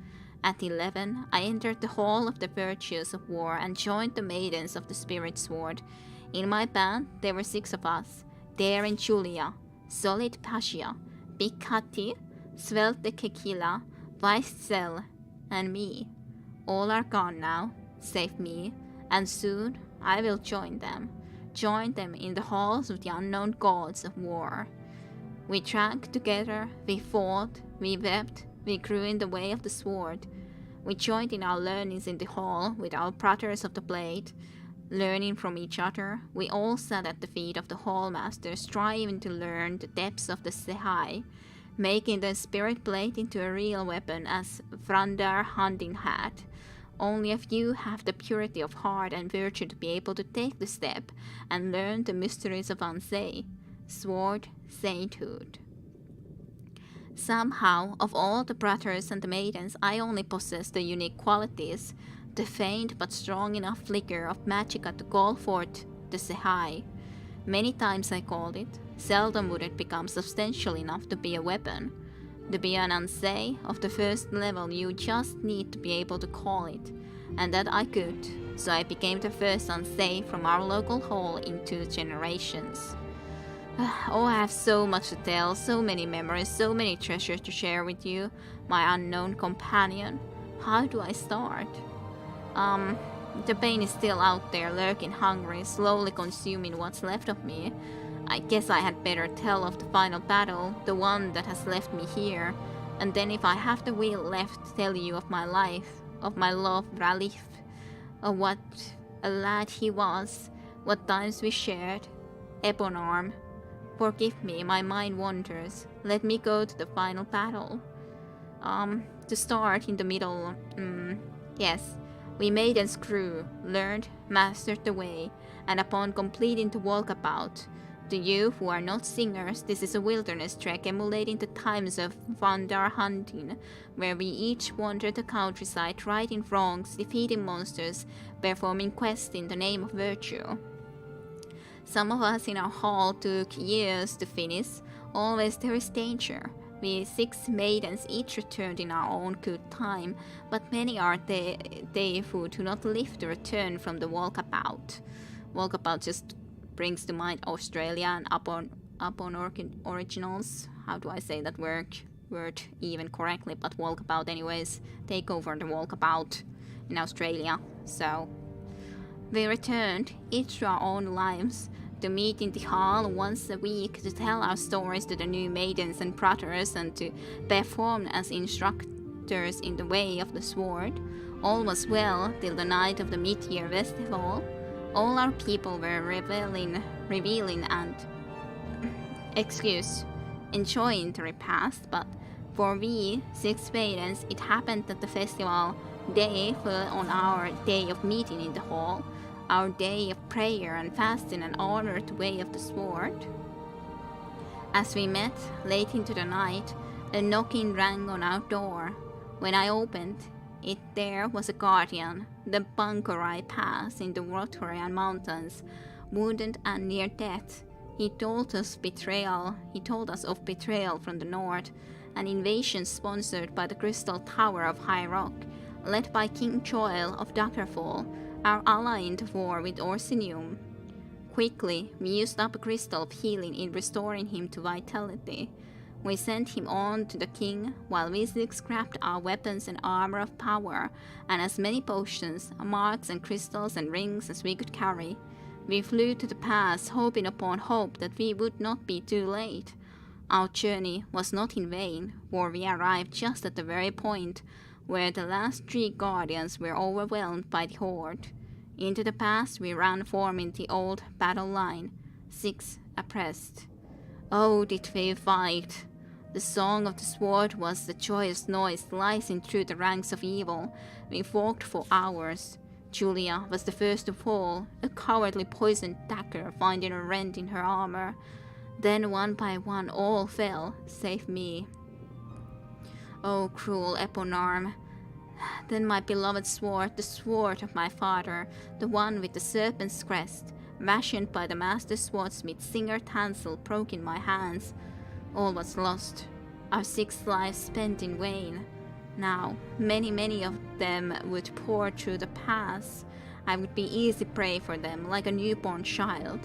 At 11, I entered the Hall of the Virtues of War and joined the Maidens of the Spirit Sword. In my band, there were 6 of us, Dare and Julia, Solid Pasha, Big Kati, Svelte Kekila, Weissel, and me. All are gone now, save me, and soon I will join them in the halls of the unknown gods of war. We drank together, we fought, we wept, we grew in the way of the sword. We joined in our learnings in the hall with our brothers of the blade. Learning from each other, we all sat at the feet of the hallmaster, striving to learn the depths of the Sehai, making the spirit blade into a real weapon as Frandar Hunting had. Only a few have the purity of heart and virtue to be able to take the step and learn the mysteries of Ansei, sword sainthood. Somehow, of all the brothers and the maidens, I only possess the unique qualities, the faint but strong enough flicker of magicka to call forth the Sehai. Many times I called it, seldom would it become substantial enough to be a weapon. To be an unsay of the first level, you just need to be able to call it, and that I could, so I became the first unsay from our local hall in 2 generations. Oh, I have so much to tell, so many memories, so many treasures to share with you, my unknown companion. How do I start? The pain is still out there, lurking hungry, slowly consuming what's left of me. I guess I had better tell of the final battle, the one that has left me here, and then if I have the will left, tell you of my life, of my love, Ralif, of what a lad he was, what times we shared. Ebonarm, forgive me, my mind wanders. Let me go to the final battle. To start in the middle, yes. We made and screw, learned, mastered the way, and upon completing the walkabout, to you who are not singers, this is a wilderness trek emulating the times of Vandar hunting, where we each wandered the countryside, righting wrongs, defeating monsters, performing quests in the name of virtue. Some of us in our hall took years to finish. Always there is danger. We 6 maidens each returned in our own good time, but many are they who do not live to return from the walkabout. Walkabout just brings to mind Australia and upon originals. How do I say that word even correctly? But walkabout anyways. Take over the walkabout in Australia. So we returned, each to our own lives, to meet in the hall once a week to tell our stories to the new maidens and brothers and to perform as instructors in the way of the sword. All was well till the night of the mid-year festival. All our people were revealing and enjoying the repast, but for we 6 maidens, it happened that the festival day fell on our day of meeting in the hall, our day of prayer and fasting and honor to way of the sword. As we met late into the night, a knocking rang on our door. When I opened it, there was a guardian, the Bankorai Pass in the Rotorian Mountains, wounded and near death. He told us of betrayal from the north, an invasion sponsored by the Crystal Tower of High Rock, led by King Joel of Daggerfall, our ally in the war with Orsinium. Quickly, we used up a crystal of healing in restoring him to vitality. We sent him on to the king, while we 6 grabbed our weapons and armor of power, and as many potions, marks and crystals and rings as we could carry. We flew to the pass, hoping upon hope that we would not be too late. Our journey was not in vain, for we arrived just at the very point where the last 3 guardians were overwhelmed by the horde. Into the pass we ran, forming the old battle line, 6 abreast. Oh, did we fight! The song of the sword was the joyous noise slicing through the ranks of evil. We fought for hours. Julia was the first to fall, a cowardly poisoned dagger finding a rent in her armor. Then one by one all fell, save me. Oh, cruel Ebonarm. Then my beloved sword, the sword of my father, the one with the serpent's crest, fashioned by the master swordsmith Singer Tansel, broke in my hands. All was lost, our 6 lives spent in vain. Now, many of them would pour through the pass. I would be easy prey for them, like a newborn child.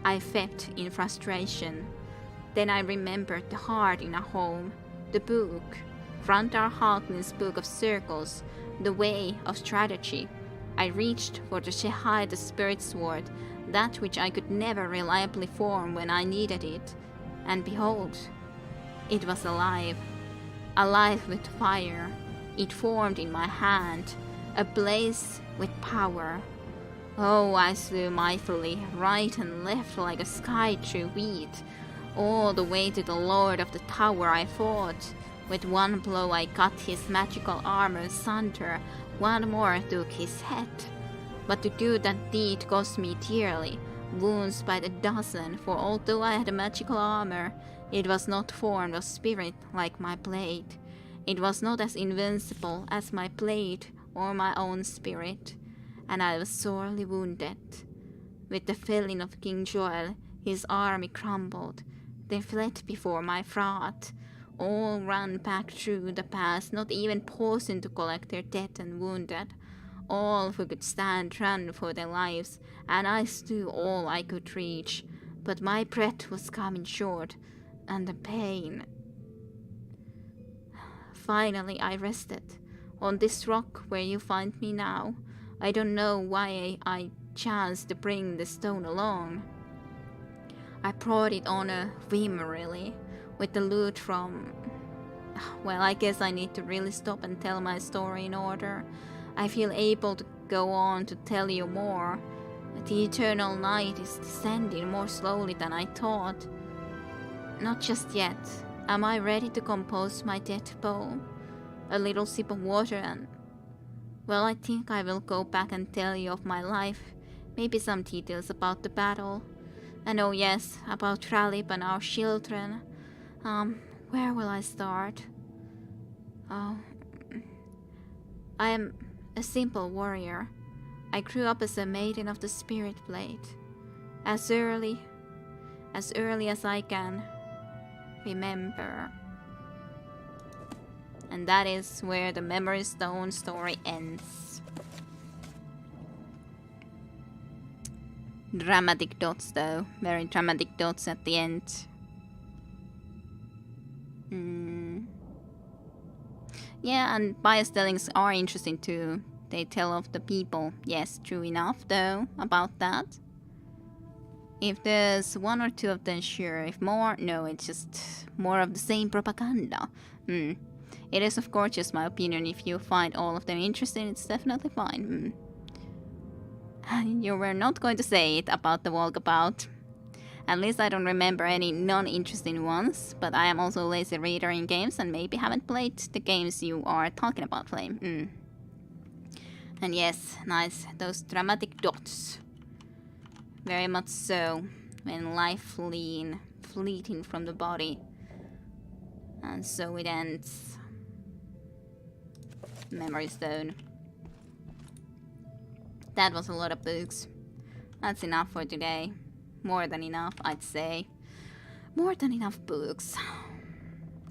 I wept in frustration. Then I remembered the heart in our home, the book, Frontar Halklin's Book of Circles, the way of strategy. I reached for the Shehai the Spirit Sword, that which I could never reliably form when I needed it. And behold, it was alive. Alive with fire. It formed in my hand, ablaze with power. Oh, I slew mightily, right and left like a sky-true wheat. All the way to the Lord of the Tower I fought. With one blow I cut his magical armor asunder, one more took his head. But to do that deed cost me dearly, wounds by the dozen, for although I had a magical armor, it was not formed of spirit like my blade. It was not as invincible as my blade or my own spirit, and I was sorely wounded. With the felling of King Joel, his army crumbled. They fled before my wrath. All ran back through the past, not even pausing to collect their dead and wounded. All who could stand ran for their lives, and I slew all I could reach. But my breath was coming short, and the pain. Finally, I rested on this rock where you find me now. I don't know why I chanced to bring the stone along. I brought it on a whim, really, with the loot from. Well, I guess I need to really stop and tell my story in order. I feel able to go on to tell you more. The eternal night is descending more slowly than I thought. Not just yet. Am I ready to compose my death poem? A little sip of water and... Well, I think I will go back and tell you of my life. Maybe some details about the battle. And oh yes, about Tralip and our children. Where will I start? Oh... I am a simple warrior. I grew up as a maiden of the Spirit Blade. As early as I can remember. And that is where the Memory Stone story ends. Dramatic dots though. Very dramatic dots at the end. Yeah, and bias tellings are interesting too. They tell of the people. Yes, true enough though about that. If there's one or two of them, sure. If more, no, it's just more of the same propaganda. It is of course just my opinion. If you find all of them interesting, it's definitely fine. You were not going to say it about the walkabout. At least I don't remember any non-interesting ones, but I am also a lazy reader in games and maybe haven't played the games you are talking about, Flame. And yes, nice, those dramatic dots. Very much so, when life fleeting from the body. And so it ends. Memory Stone. That was a lot of books. That's enough for today. More than enough, I'd say. More than enough books.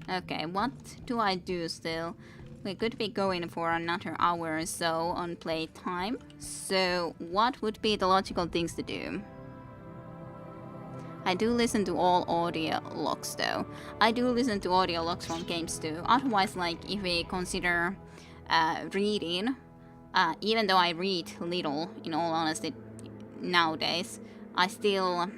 Okay, what do I do still? We could be going for another hour or so on playtime. So, what would be the logical things to do? I do listen to all audio logs though. I do listen to audio logs from games too. Otherwise, like, if we consider reading, even though I read little, in all honesty, nowadays, I still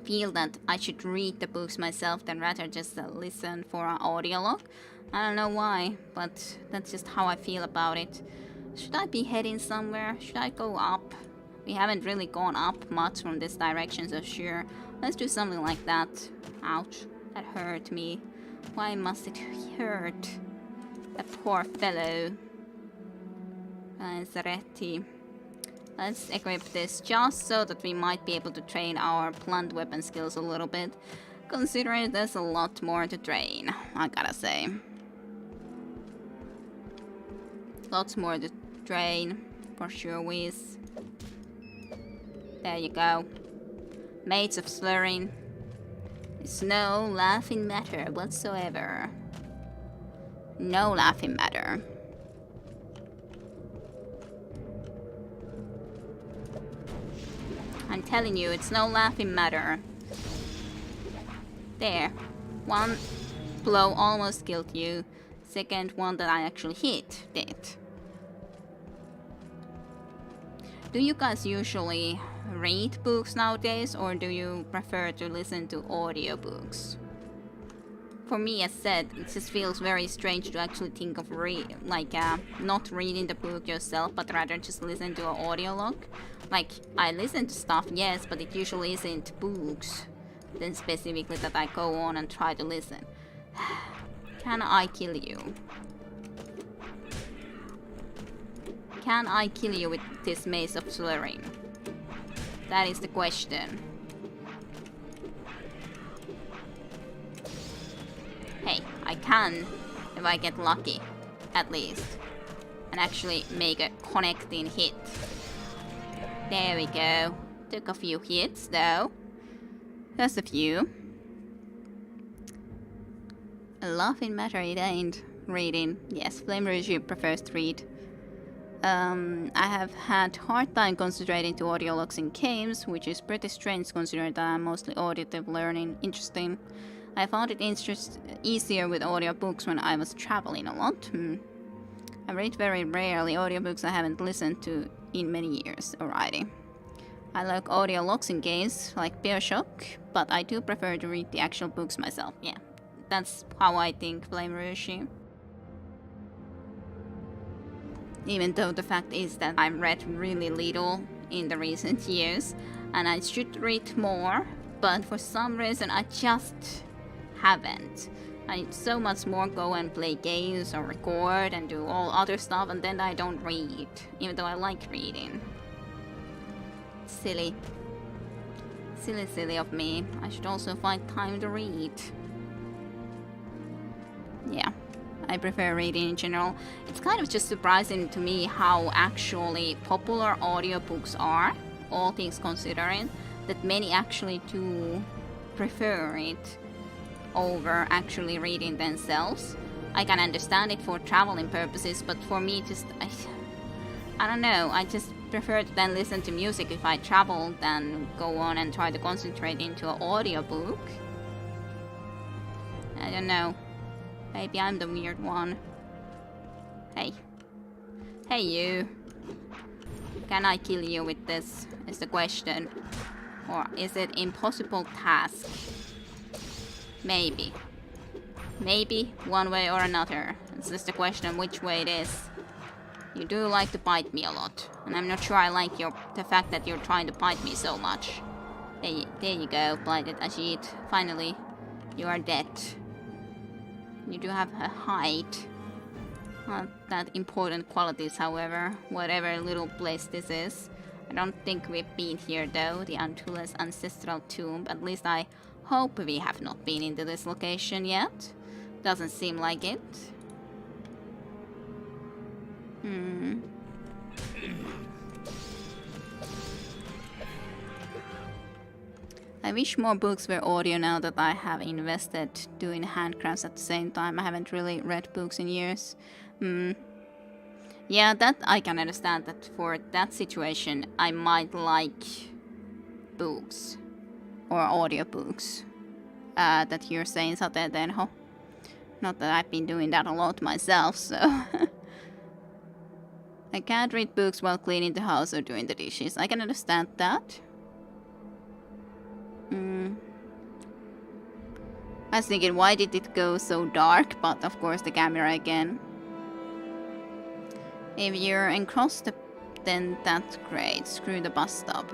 feel that I should read the books myself than rather just listen for an audio log. I don't know why, but that's just how I feel about it. Should I be heading somewhere? Should I go up? We haven't really gone up much from this direction, so sure. Let's do something like that. Ouch, that hurt me. Why must it hurt? That poor fellow. Zaretti. Let's equip this just so that we might be able to train our blunt weapon skills a little bit. Considering there's a lot more to train, I gotta say. Lots more to train, for sure, Whiz. There you go. Mates of slurring. It's no laughing matter whatsoever. No laughing matter. I'm telling you, it's no laughing matter. There. One blow almost killed you. Second one that I actually hit did. Do you guys usually read books nowadays, or do you prefer to listen to audiobooks? For me, as said, it just feels very strange to actually think of not reading the book yourself, but rather just listen to an audio log. Like, I listen to stuff, yes, but it usually isn't books. Then specifically that I go on and try to listen. Can I kill you? Can I kill you with this mace of slurring? That is the question. Hey, I can if I get lucky, at least. And actually make a connecting hit. There we go. Took a few hits though. Just a few. A laughing matter it ain't. Reading. Yes, Flame Rouge prefers to read. I have had hard time concentrating to audiologs in games, which is pretty strange considering that I'm mostly auditive learning. Interesting. I found it easier with audiobooks when I was traveling a lot. I read very rarely audiobooks I haven't listened to in many years already. I like audiologs in games like BioShock, but I do prefer to read the actual books myself. Yeah, that's how I think, Flame Rouge. Even though the fact is that I've read really little in the recent years, and I should read more, but for some reason I just haven't. I need so much more go and play games or record and do all other stuff, and then I don't read, even though I like reading. Silly. Silly of me. I should also find time to read. Yeah. I prefer reading in general. It's kind of just surprising to me how actually popular audiobooks are, all things considering, that many actually do prefer it over actually reading themselves. I can understand it for traveling purposes, but for me I don't know, I just prefer to then listen to music if I travel than go on and try to concentrate into an audiobook. I don't know. Maybe I'm the weird one. Hey. Hey you. Can I kill you with this? Is the question. Or is it impossible task? Maybe. Maybe one way or another. It's just a question which way it is. You do like to bite me a lot. And I'm not sure I like the fact that you're trying to bite me so much. There you go, blighted Ajit. Finally, you are dead. You do have a height. Not that important qualities, however. Whatever little place this is. I don't think we've been here though. The Antulus ancestral tomb. At least I hope we have not been into this location yet. Doesn't seem like it. I wish more books were audio now that I have invested doing handcrafts at the same time. I haven't really read books in years. Yeah, that I can understand that for that situation I might like books or audiobooks. That you're saying, Sate Tenho. Not that I've been doing that a lot myself, so... I can't read books while cleaning the house or doing the dishes. I can understand that. I was thinking, why did it go so dark? But of course the camera again. If you're encrossed, then that's great. Screw the bus stop.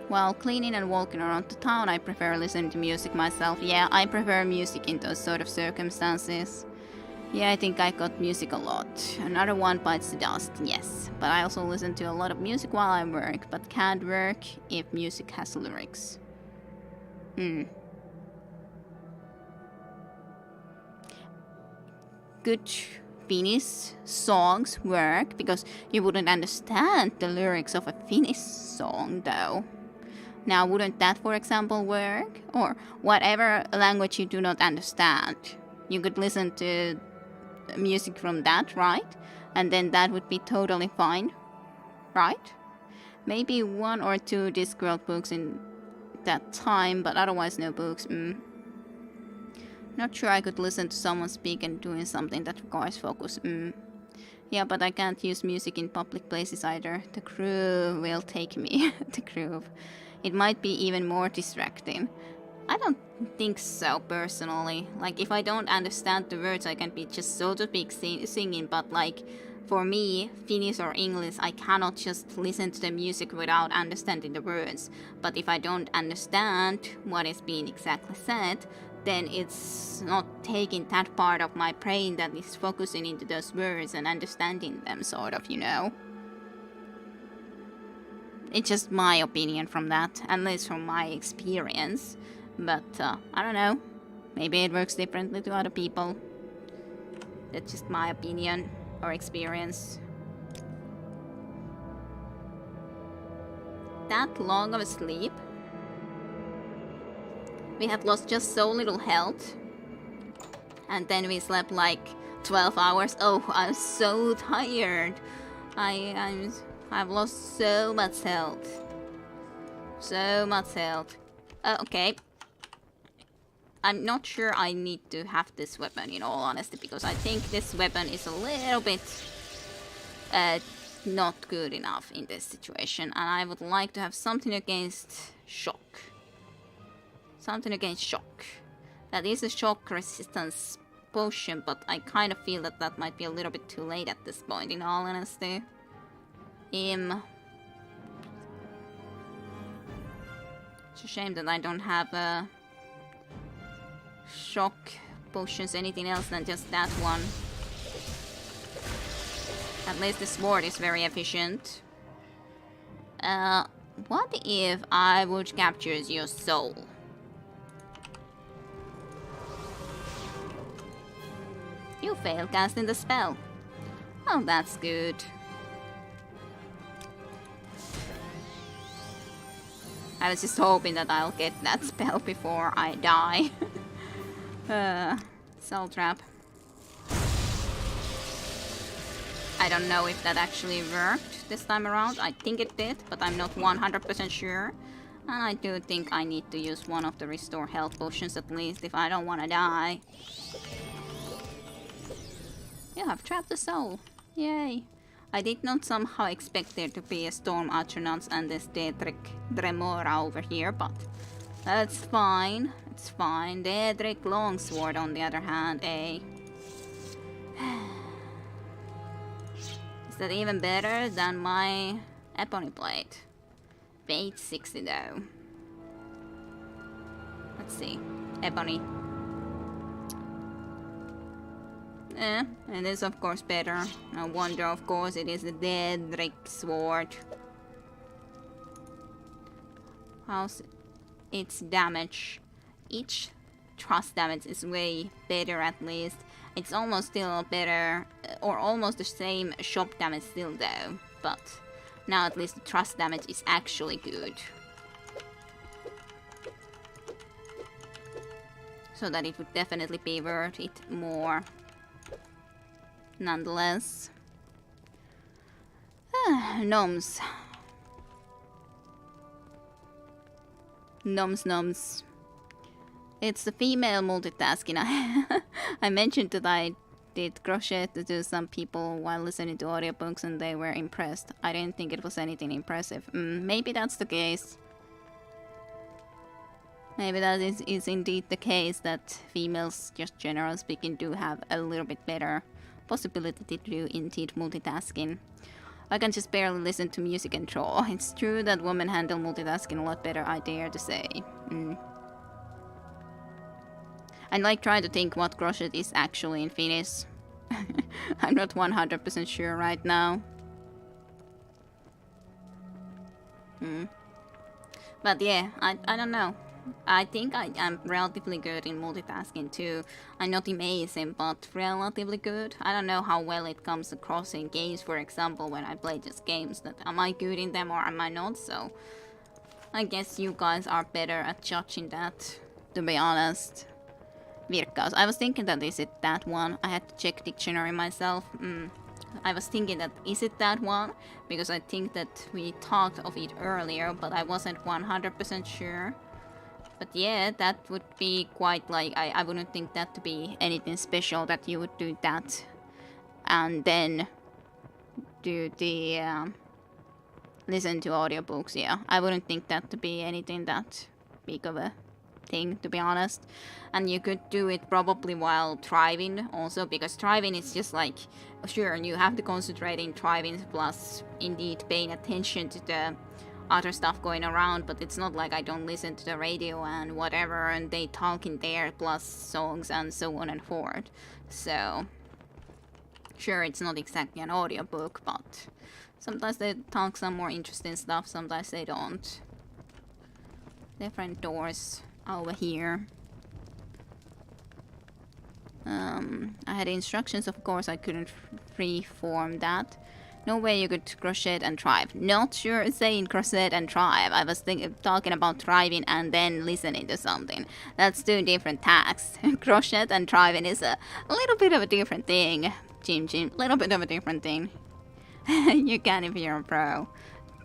While cleaning and walking around the town, I prefer listening to music myself. Yeah, I prefer music in those sort of circumstances. Yeah, I think I got music a lot. Another one bites the dust, yes. But I also listen to a lot of music while I work, but can't work if music has lyrics. Good Finnish songs work, because you wouldn't understand the lyrics of a Finnish song, though. Now, wouldn't that, for example, work? Or whatever language you do not understand. You could listen to music from that, right? And then that would be totally fine, right? Maybe 1 or 2 Discworld books in that time, but otherwise no books. Not sure I could listen to someone speak and doing something that requires focus. Yeah, but I can't use music in public places either. The groove will take me. The groove. It might be even more distracting. I don't think so, personally. Like, if I don't understand the words, I can be just, so to speak, singing, but like, for me, Finnish or English, I cannot just listen to the music without understanding the words. But if I don't understand what is being exactly said, then it's not taking that part of my brain that is focusing into those words and understanding them, sort of, you know? It's just my opinion from that, at least from my experience. But, I don't know. Maybe it works differently to other people. That's just my opinion or experience. That long of a sleep? We had lost just so little health. And then we slept like 12 hours. Oh, I'm so tired. I've lost so much health. So much health. Okay. I'm not sure I need to have this weapon in all honesty, because I think this weapon is a little bit not good enough in this situation, and I would like to have something against shock. Something against shock. That is a shock resistance potion, but I kind of feel that that might be a little bit too late at this point in all honesty. It's a shame that I don't have shock potions, anything else than just that one. At least the sword is very efficient. What if I would capture your soul? You failed casting the spell. Oh, that's good. I was just hoping that I'll get that spell before I die. Soul trap. I don't know if that actually worked this time around. I think it did, but I'm not 100% sure. And I do think I need to use one of the restore health potions at least if I don't want to die. You have trapped the soul. Yay. I did not somehow expect there to be a Storm Atronach and this Daedric Dremora over here, but that's fine. It's fine. Daedric Longsword on the other hand, eh? Is that even better than my Ebony Blade? Weight 60 though. Let's see. Ebony. It is of course better. No wonder of course it is the Daedric sword. How's its damage? Each thrust damage is way better at least. It's almost still better, or almost the same shop damage still though. But now at least the thrust damage is actually good. So that it would definitely be worth it more. Nonetheless. Gnomes. Gnomes. It's the female multitasking. I mentioned that I did crochet to some people while listening to audiobooks and they were impressed. I didn't think it was anything impressive. Maybe that's the case. Maybe that is indeed the case, that females, just generally speaking, do have a little bit better possibility to do indeed multitasking. I can just barely listen to music and draw. It's true that women handle multitasking a lot better, I dare to say. I like trying to think what crochet is actually in Finnish. I'm not 100% sure right now. But yeah, I don't know. I think I'm relatively good in multitasking too. I'm not amazing, but relatively good. I don't know how well it comes across in games, for example, when I play just games. That am I good in them or am I not? So I guess you guys are better at judging that, to be honest. Virkaus. I was thinking that is it that one? I had to check dictionary myself. I was thinking that is it that one? Because I think that we talked of it earlier, but I wasn't 100% sure. But yeah, that would be quite like, I wouldn't think that to be anything special that you would do that. And then do the listen to audiobooks, yeah. I wouldn't think that to be anything that big of a thing, to be honest. And you could do it probably while driving also, because driving is just like, sure, you have to concentrate in driving plus indeed paying attention to the other stuff going around, but it's not like I don't listen to the radio and whatever and they talk in there plus songs and so on and forth. So sure, it's not exactly an audiobook, but sometimes they talk some more interesting stuff, sometimes they don't. Different doors over here. I had instructions, of course I couldn't freeform that. No way you could crochet and thrive. Not sure saying crochet and thrive. I was talking about thriving and then listening to something. That's two different tasks. Crochet and thriving is a little bit of a different thing. Jim, little bit of a different thing. You can if you're a pro.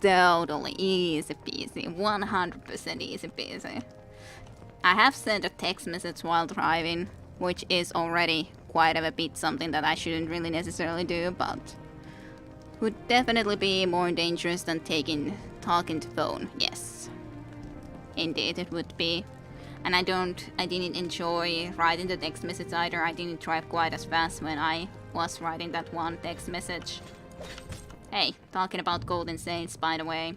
Totally easy peasy. 100% easy peasy. I have sent a text message while driving, which is already quite a bit something that I shouldn't really necessarily do, but would definitely be more dangerous than talking to phone. Yes, indeed it would be. And I didn't enjoy writing the text message either. I didn't drive quite as fast when I was writing that one text message. Hey, talking about Golden Saints, by the way.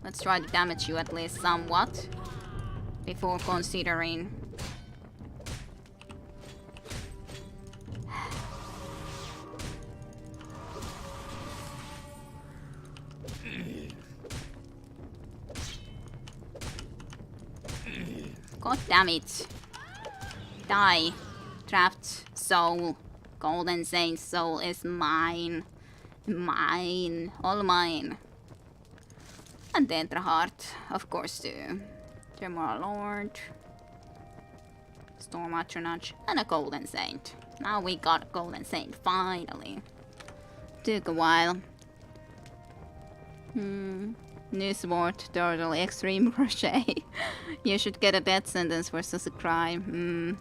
Let's try to damage you at least somewhat before considering. God damn it. Die. Trapped soul. Golden Saint soul is mine. Mine. All mine. And Dentra Heart, of course, too. Tremor Lord. Storm Atronach. And a Golden Saint. Now we got a Golden Saint, finally. Took a while. New sword, turtle, extreme crochet. You should get a death sentence for such a crime.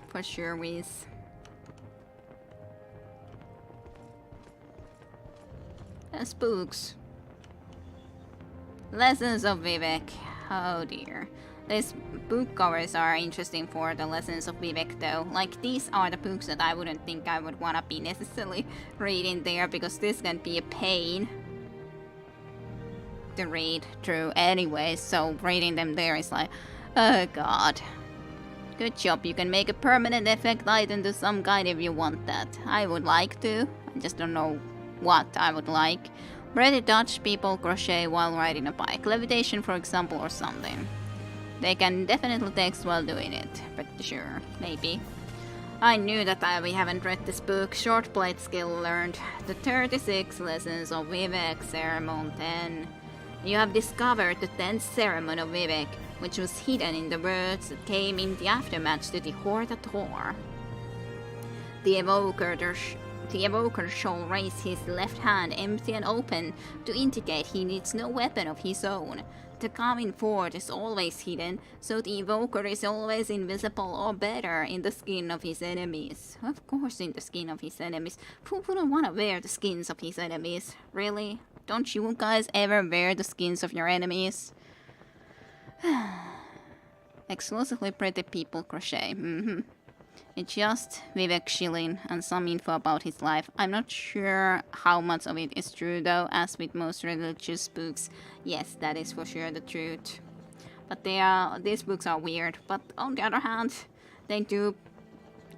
For sure, Whiz. Spooks. Lessons of Vivec. Oh dear. These book covers are interesting for the Lessons of Vivec though. Like, these are the books that I wouldn't think I would wanna be necessarily reading there, because this can be a pain to read through anyway, so reading them there is like, oh god. Good job, you can make a permanent effect item to some kind if you want that. I would like to, I just don't know what I would like. Ready Dutch people crochet while riding a bike. Levitation, for example, or something. They can definitely text while doing it. Pretty sure. Maybe. I knew that we haven't read this book. Short blade skill learned. The 36 Lessons of Vivec, Ceremony 10. You have discovered the 10th Ceremony of Vivec, which was hidden in the words that came in the aftermath to the Horde at Thor. The evoker shall raise his left hand empty and open to indicate he needs no weapon of his own. The coming forth is always hidden, so the evoker is always invisible or better in the skin of his enemies. Of course, in the skin of his enemies. Who wouldn't want to wear the skins of his enemies? Really? Don't you guys ever wear the skins of your enemies? Exclusively pretty people crochet. It's just Vivek Shilling and some info about his life. I'm not sure how much of it is true though, as with most religious books. Yes, that is for sure the truth. But these books are weird. But on the other hand, they do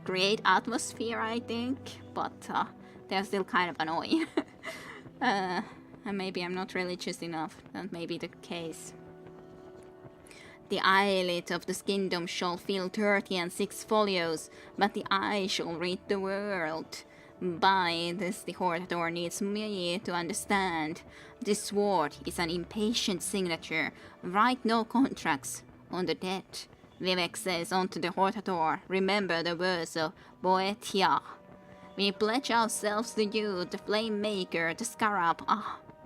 create atmosphere, I think. But they're still kind of annoying. And maybe I'm not religious enough. That may be the case. The eyelid of the kingdom shall fill 30 and 6 folios, but the eye shall read the world. By this the Horde needs me to understand. This sword is an impatient signature. Write no contracts on the dead. Vivek says unto the Horde, remember the words of Boetia. We pledge ourselves to you, the Flame Maker, the Scarab.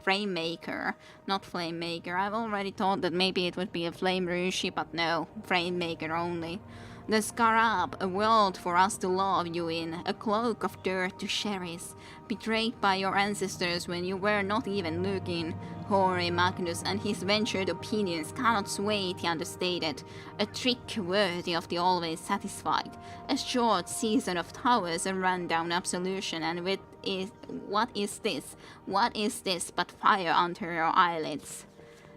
Flame Maker, not Flame Maker. I've already thought that maybe it would be a Flame Rushi, but no, Flame Maker only. The Scarab, a world for us to love you in, a cloak of dirt to cherish, betrayed by your ancestors when you were not even looking. Hoary Magnus and his ventured opinions cannot sway the understated, a trick worthy of the always satisfied, a short season of towers and rundown absolution, and what is this? What is this but fire under your eyelids?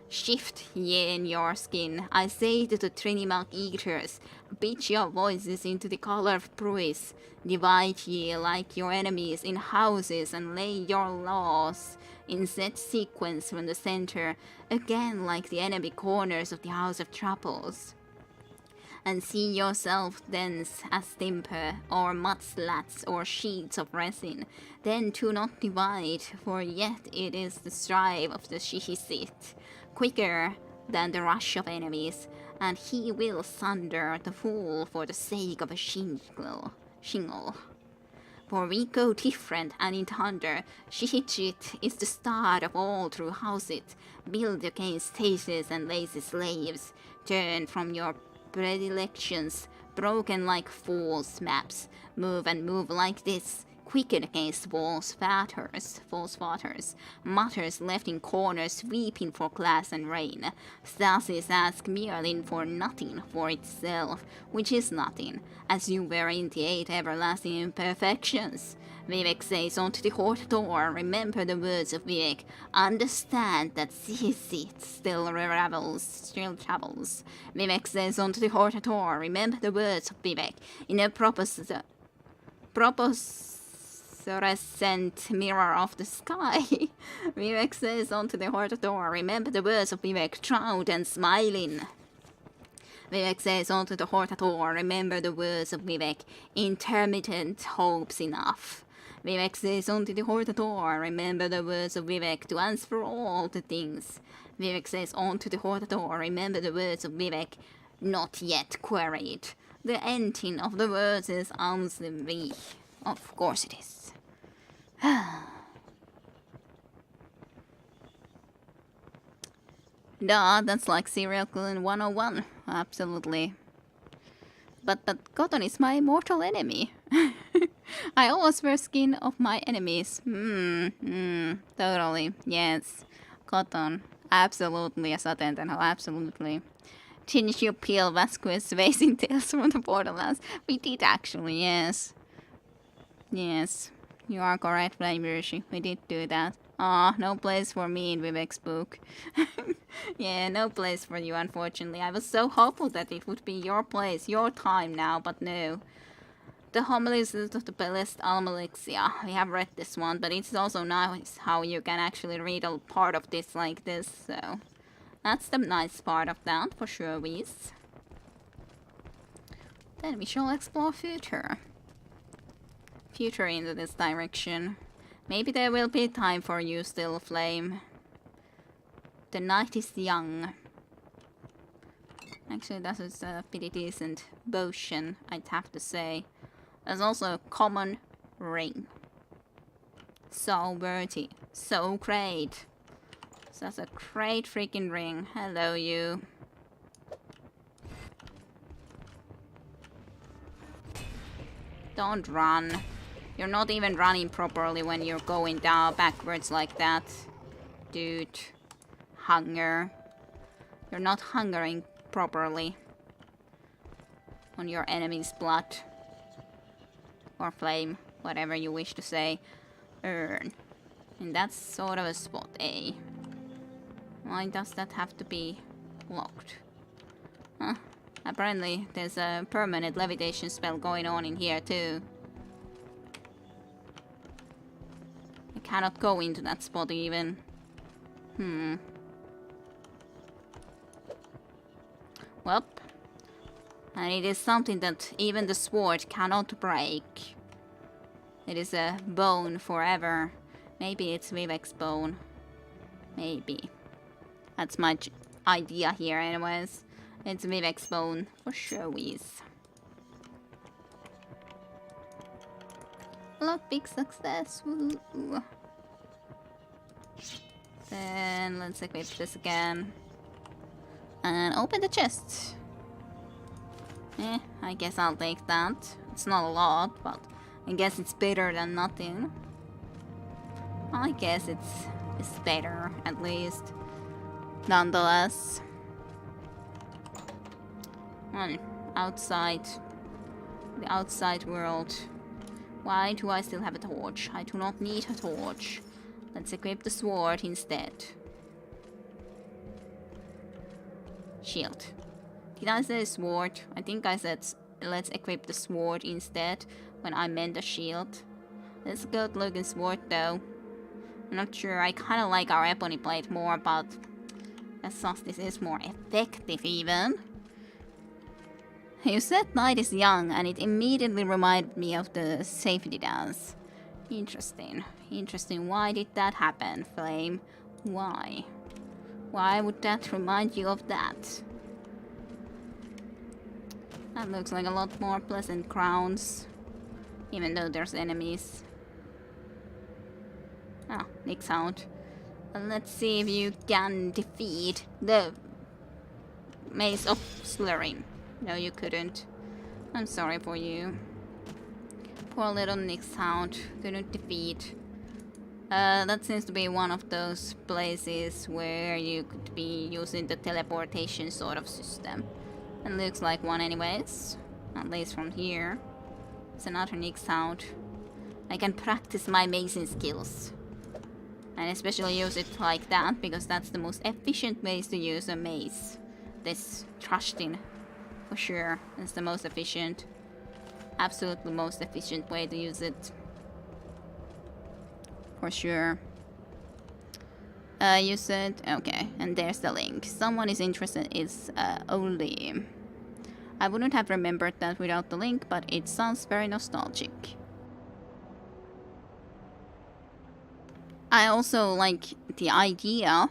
Shift ye in your skin, I say to the Trinimac eaters, pitch your voices into the color of Pruis, divide ye like your enemies in houses and lay your laws in set sequence from the center, again like the enemy corners of the House of Troubles. and see yourself thence as timber, or mud slats, or sheets of resin. Then do not divide, for yet it is the strive of the Shishit, quicker than the rush of enemies, and he will sunder the fool for the sake of a shingle. For we go different, and in thunder, Shishit is the start of all true houses, built against tasteless and lazy slaves, turn from your predilections, broken like false maps, move and move like this, quicken against false fathers, mutters left in corners, weeping for glass and rain. Stasis ask merely for nothing for itself, which is nothing, as you were in the 8 everlasting imperfections. Vivec says unto the Horde door, remember the words of Vivec, understand that Sisith still travels. Vivec says unto the Horde door, remember the words of Vivec, in a fluorescent mirror of the sky. Vivec says unto the Horde door, remember the words of Vivec, proud and smiling. Vivec says unto the Horde door, remember the words of Vivec, intermittent hopes enough. Vivec says unto the Horde door, remember the words of Vivec, to answer all the things. Vivec says unto the Horde door, remember the words of Vivec, not yet queried. The ending of the words is answer. Of course it is. Duh, that's like serial killing 101. Absolutely. But Cotton is my mortal enemy. I always wear skin of my enemies. Totally. Yes. Cotton. Absolutely a Satentenho. Absolutely. Didn't you peel Vasquez facing Tales from the Borderlands? We did actually, yes. Yes. You are correct, Flame Yoshi. We did do that. Aw, no place for me in Vivec's book. Yeah, no place for you, unfortunately. I was so hopeful that it would be your place, your time now, but no. The Homilies of the Bellest Almalixia. We have read this one, but it's also nice how you can actually read a part of this like this, so... That's the nice part of that, for sure, Whis. Then we shall explore future. Future into this direction. Maybe there will be time for you still, Flame. The night is young. Actually, that is a pretty decent potion, I'd have to say. There's also a common ring. So worthy. So great. So that's a great freaking ring. Hello, you. Don't run. You're not even running properly when you're going down backwards like that. Dude. Hunger. You're not hungering properly on your enemy's blood. Or flame. Whatever you wish to say. Earn. And that's sort of a spot A. Why does that have to be locked? Huh. Apparently there's a permanent levitation spell going on in here too. I cannot go into that spot even. Well. And it is something that even the sword cannot break. It is a bone forever. Maybe it's Vivec's bone. Maybe. That's my idea here anyways. It's Vivec's bone for sure is. Look, big success. Woo. Then let's equip this again. And open the chest. I guess I'll take that. It's not a lot, but I guess it's better than nothing. I guess it's better, at least. Nonetheless. Outside. The outside world. Why do I still have a torch? I do not need a torch. Let's equip the sword instead. Shield. Did I say sword? I think I said let's equip the sword instead when I meant the shield. It's a good looking sword though. I'm not sure, I kinda like our ebony blade more, but I guess this is more effective even. You said Night is young, and it immediately reminded me of the safety dance. Interesting. Interesting. Why did that happen, Flame? Why? Why would that remind you of that? That looks like a lot more pleasant grounds. Even though there's enemies. Ah, Nick Sound. Let's see if you can defeat the Maze of Slurring. No, you couldn't. I'm sorry for you. Poor little Nick Sound couldn't defeat. That seems to be one of those places where you could be using the teleportation sort of system. It looks like one anyways. At least from here. It's another Nick Sound. I can practice my mazing skills. And especially use it like that, because that's the most efficient way to use a maze. This thrusting, for sure, is the most efficient. Absolutely most efficient way to use it. For sure. You said, okay, and there's the link. Someone is interested is only. I wouldn't have remembered that without the link, but it sounds very nostalgic. I also like the idea.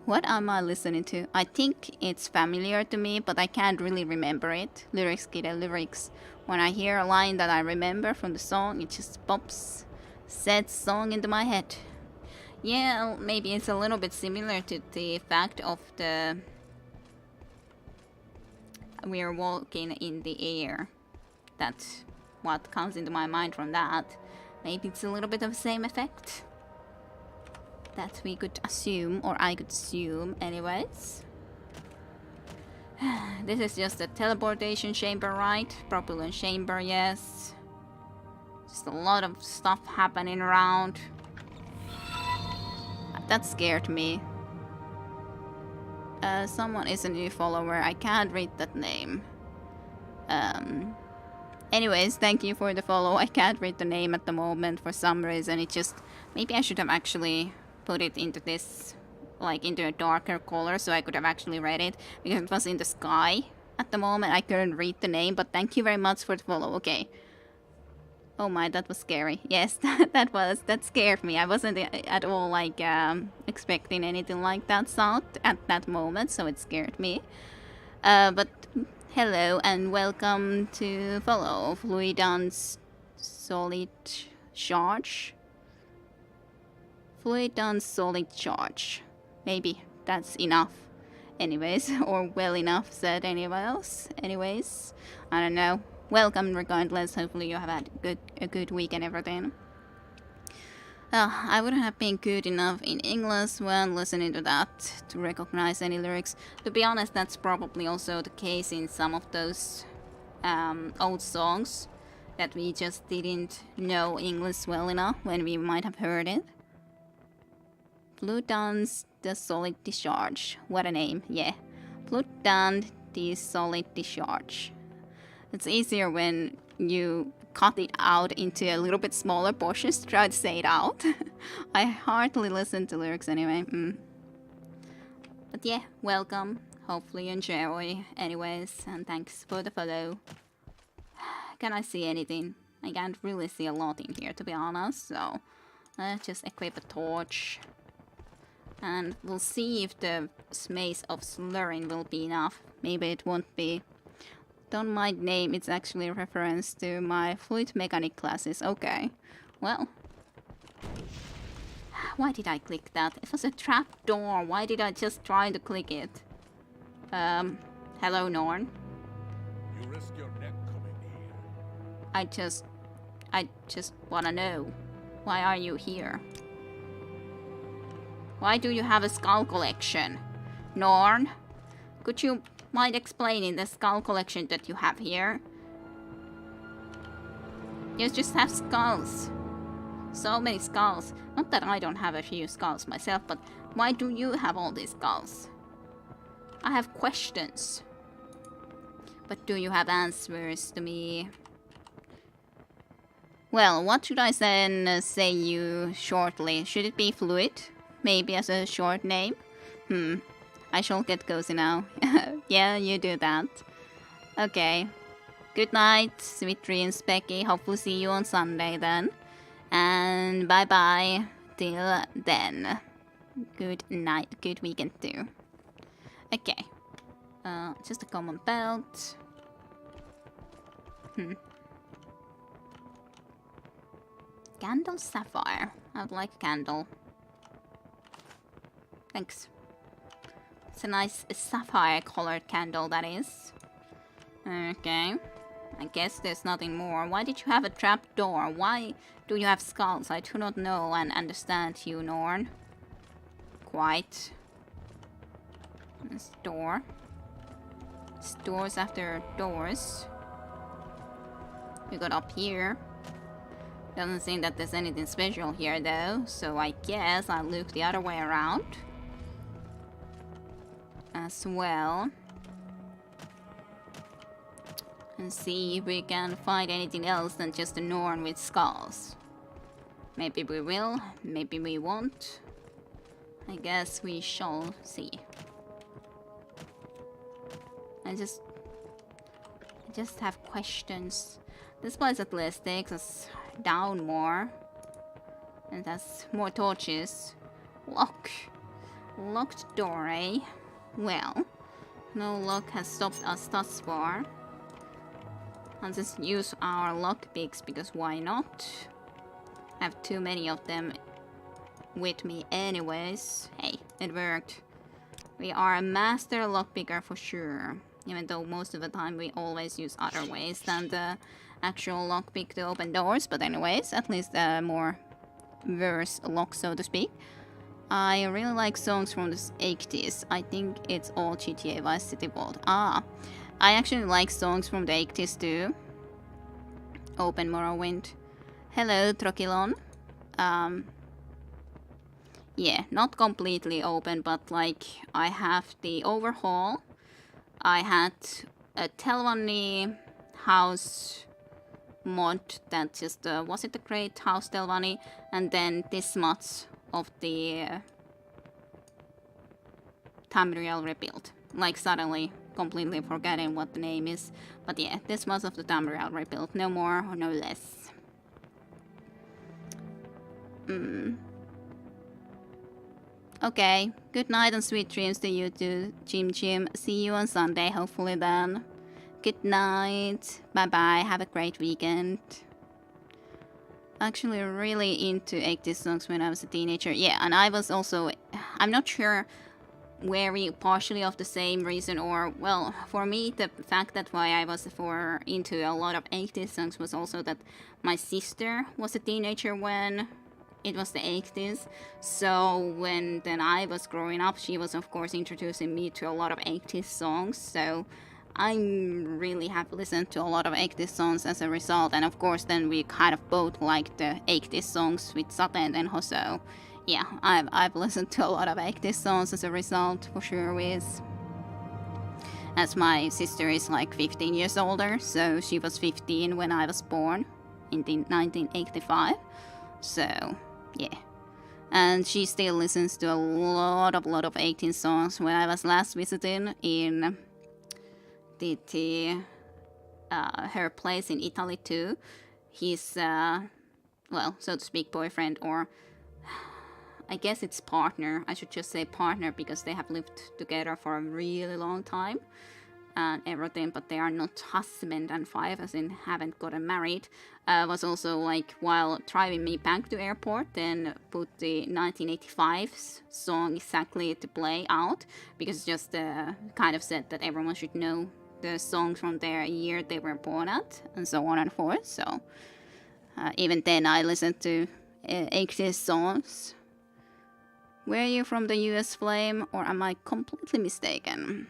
What am I listening to? I think it's familiar to me, but I can't really remember it. Lyrics, kiddo, lyrics. When I hear a line that I remember from the song, it just pops said song into my head. Yeah, maybe it's a little bit similar to the fact of the we're walking in the air. That's what comes into my mind from that. Maybe it's a little bit of the same effect that we could assume, or I could assume anyways. This is just a teleportation chamber, right? Propulsion chamber, yes. Just a lot of stuff happening around. That scared me. Someone is a new follower. I can't read that name. Anyways, thank you for the follow. I can't read the name at the moment for some reason. It just... Maybe I should have actually put it into this... Like, into a darker color so I could have actually read it. Because it was in the sky at the moment. I couldn't read the name, but thank you very much for the follow. Okay. Oh my, that was scary. Yes, that scared me. I wasn't at all like expecting anything like that sound at that moment, so it scared me. But hello and welcome to follow Fluidon's Solid Charge. Fluidon's Solid Charge. Maybe that's enough. Anyways, or well enough said anywhere else. Anyways, I don't know. Welcome regardless, hopefully you have had a good week and everything. I wouldn't have been good enough in English when listening to that to recognize any lyrics. To be honest, that's probably also the case in some of those old songs that we just didn't know English well enough when we might have heard it. Fluidon's The Solid Discharge. What a name, yeah. Fluidon The Solid Discharge. It's easier when you cut it out into a little bit smaller portions to try to say it out. I hardly listen to lyrics anyway. But yeah, welcome. Hopefully you enjoy anyways, and thanks for the follow. Can I see anything? I can't really see a lot in here, to be honest, so let's just equip a torch. And we'll see if the Maze of Slurring will be enough. Maybe it won't be. Don't mind name, it's actually a reference to my fluid mechanic classes. Okay, well. Why did I click that? It was a trap door. Why did I just try to click it? Hello, Norn. You risk your neck coming here. I just wanna know. Why are you here? Why do you have a skull collection? Norn? Could you mind explaining the skull collection that you have here? You just have skulls. So many skulls. Not that I don't have a few skulls myself, but why do you have all these skulls? I have questions. But do you have answers to me? Well, what should I then say you shortly? Should it be Fluid? Maybe as a short name? I shall get cozy now. Yeah, you do that. Okay. Good night, sweet dreams, Becky. Hopefully see you on Sunday then. And bye-bye till then. Good night, good weekend too. Okay. Just a common belt. Candle sapphire. I would like a candle. Thanks. It's a nice sapphire colored candle, that is. Okay. I guess there's nothing more. Why did you have a trap door? Why do you have skulls? I do not know and understand you, Norn. Quite. This door. It's doors after doors. We got up here. Doesn't seem that there's anything special here though, so I guess I'll look the other way around as well and see if we can find anything else than just a Norn with skulls. Maybe we will, maybe we won't. I guess we shall see. I just have questions. This place at least takes us down more. And has more torches. Locked door, eh? Well, no lock has stopped us thus far. I'll just use our lockpicks because why not? I have too many of them with me anyways. Hey, it worked. We are a master lockpicker for sure. Even though most of the time we always use other ways than the actual lockpick to open doors. But anyways, at least a more verse lock, so to speak. I really like songs from the 80s. I think it's all GTA Vice City Vault. I actually like songs from the 80s too. Open Morrowind. Hello, Trokilon. Yeah, not completely open, but like I have the overhaul. I had a Telvanni house mod that just was it the Great House Telvanni, and then this much of the Tamriel rebuild. Like suddenly completely forgetting what the name is, but yeah, this much of the Tamriel rebuild, no more or no less. Okay, good night and sweet dreams to you too, Jim. See you on Sunday, hopefully then. Good night, bye bye, have a great weekend. Actually really into 80s songs when I was a teenager. Yeah, and I was also, I'm not sure very partially of the same reason, or well, for me the fact that why I was into a lot of 80s songs was also that my sister was a teenager when it was the 80s, so when then I was growing up, she was of course introducing me to a lot of 80s songs, so I really have listened to a lot of 80s songs as a result, and of course then we kind of both like the 80s songs with Saten and Hoso. Yeah, I've listened to a lot of 80s songs as a result, for sure, with as my sister is like 15 years older, so she was 15 when I was born in 1985, so yeah. And she still listens to a lot of 18 songs. When I was last visiting in her place in Italy too, his well, so to speak, boyfriend, or I guess it's partner, I should just say partner, because they have lived together for a really long time and everything, but they are not husband and wife, as in haven't gotten married, was also like while driving me back to airport, then put the 1985 song exactly to play out, because just kind of said that everyone should know the songs from their year they were born at, and so on and forth. So even then I listened to 80s songs. Were you from the US Flame, or am I completely mistaken?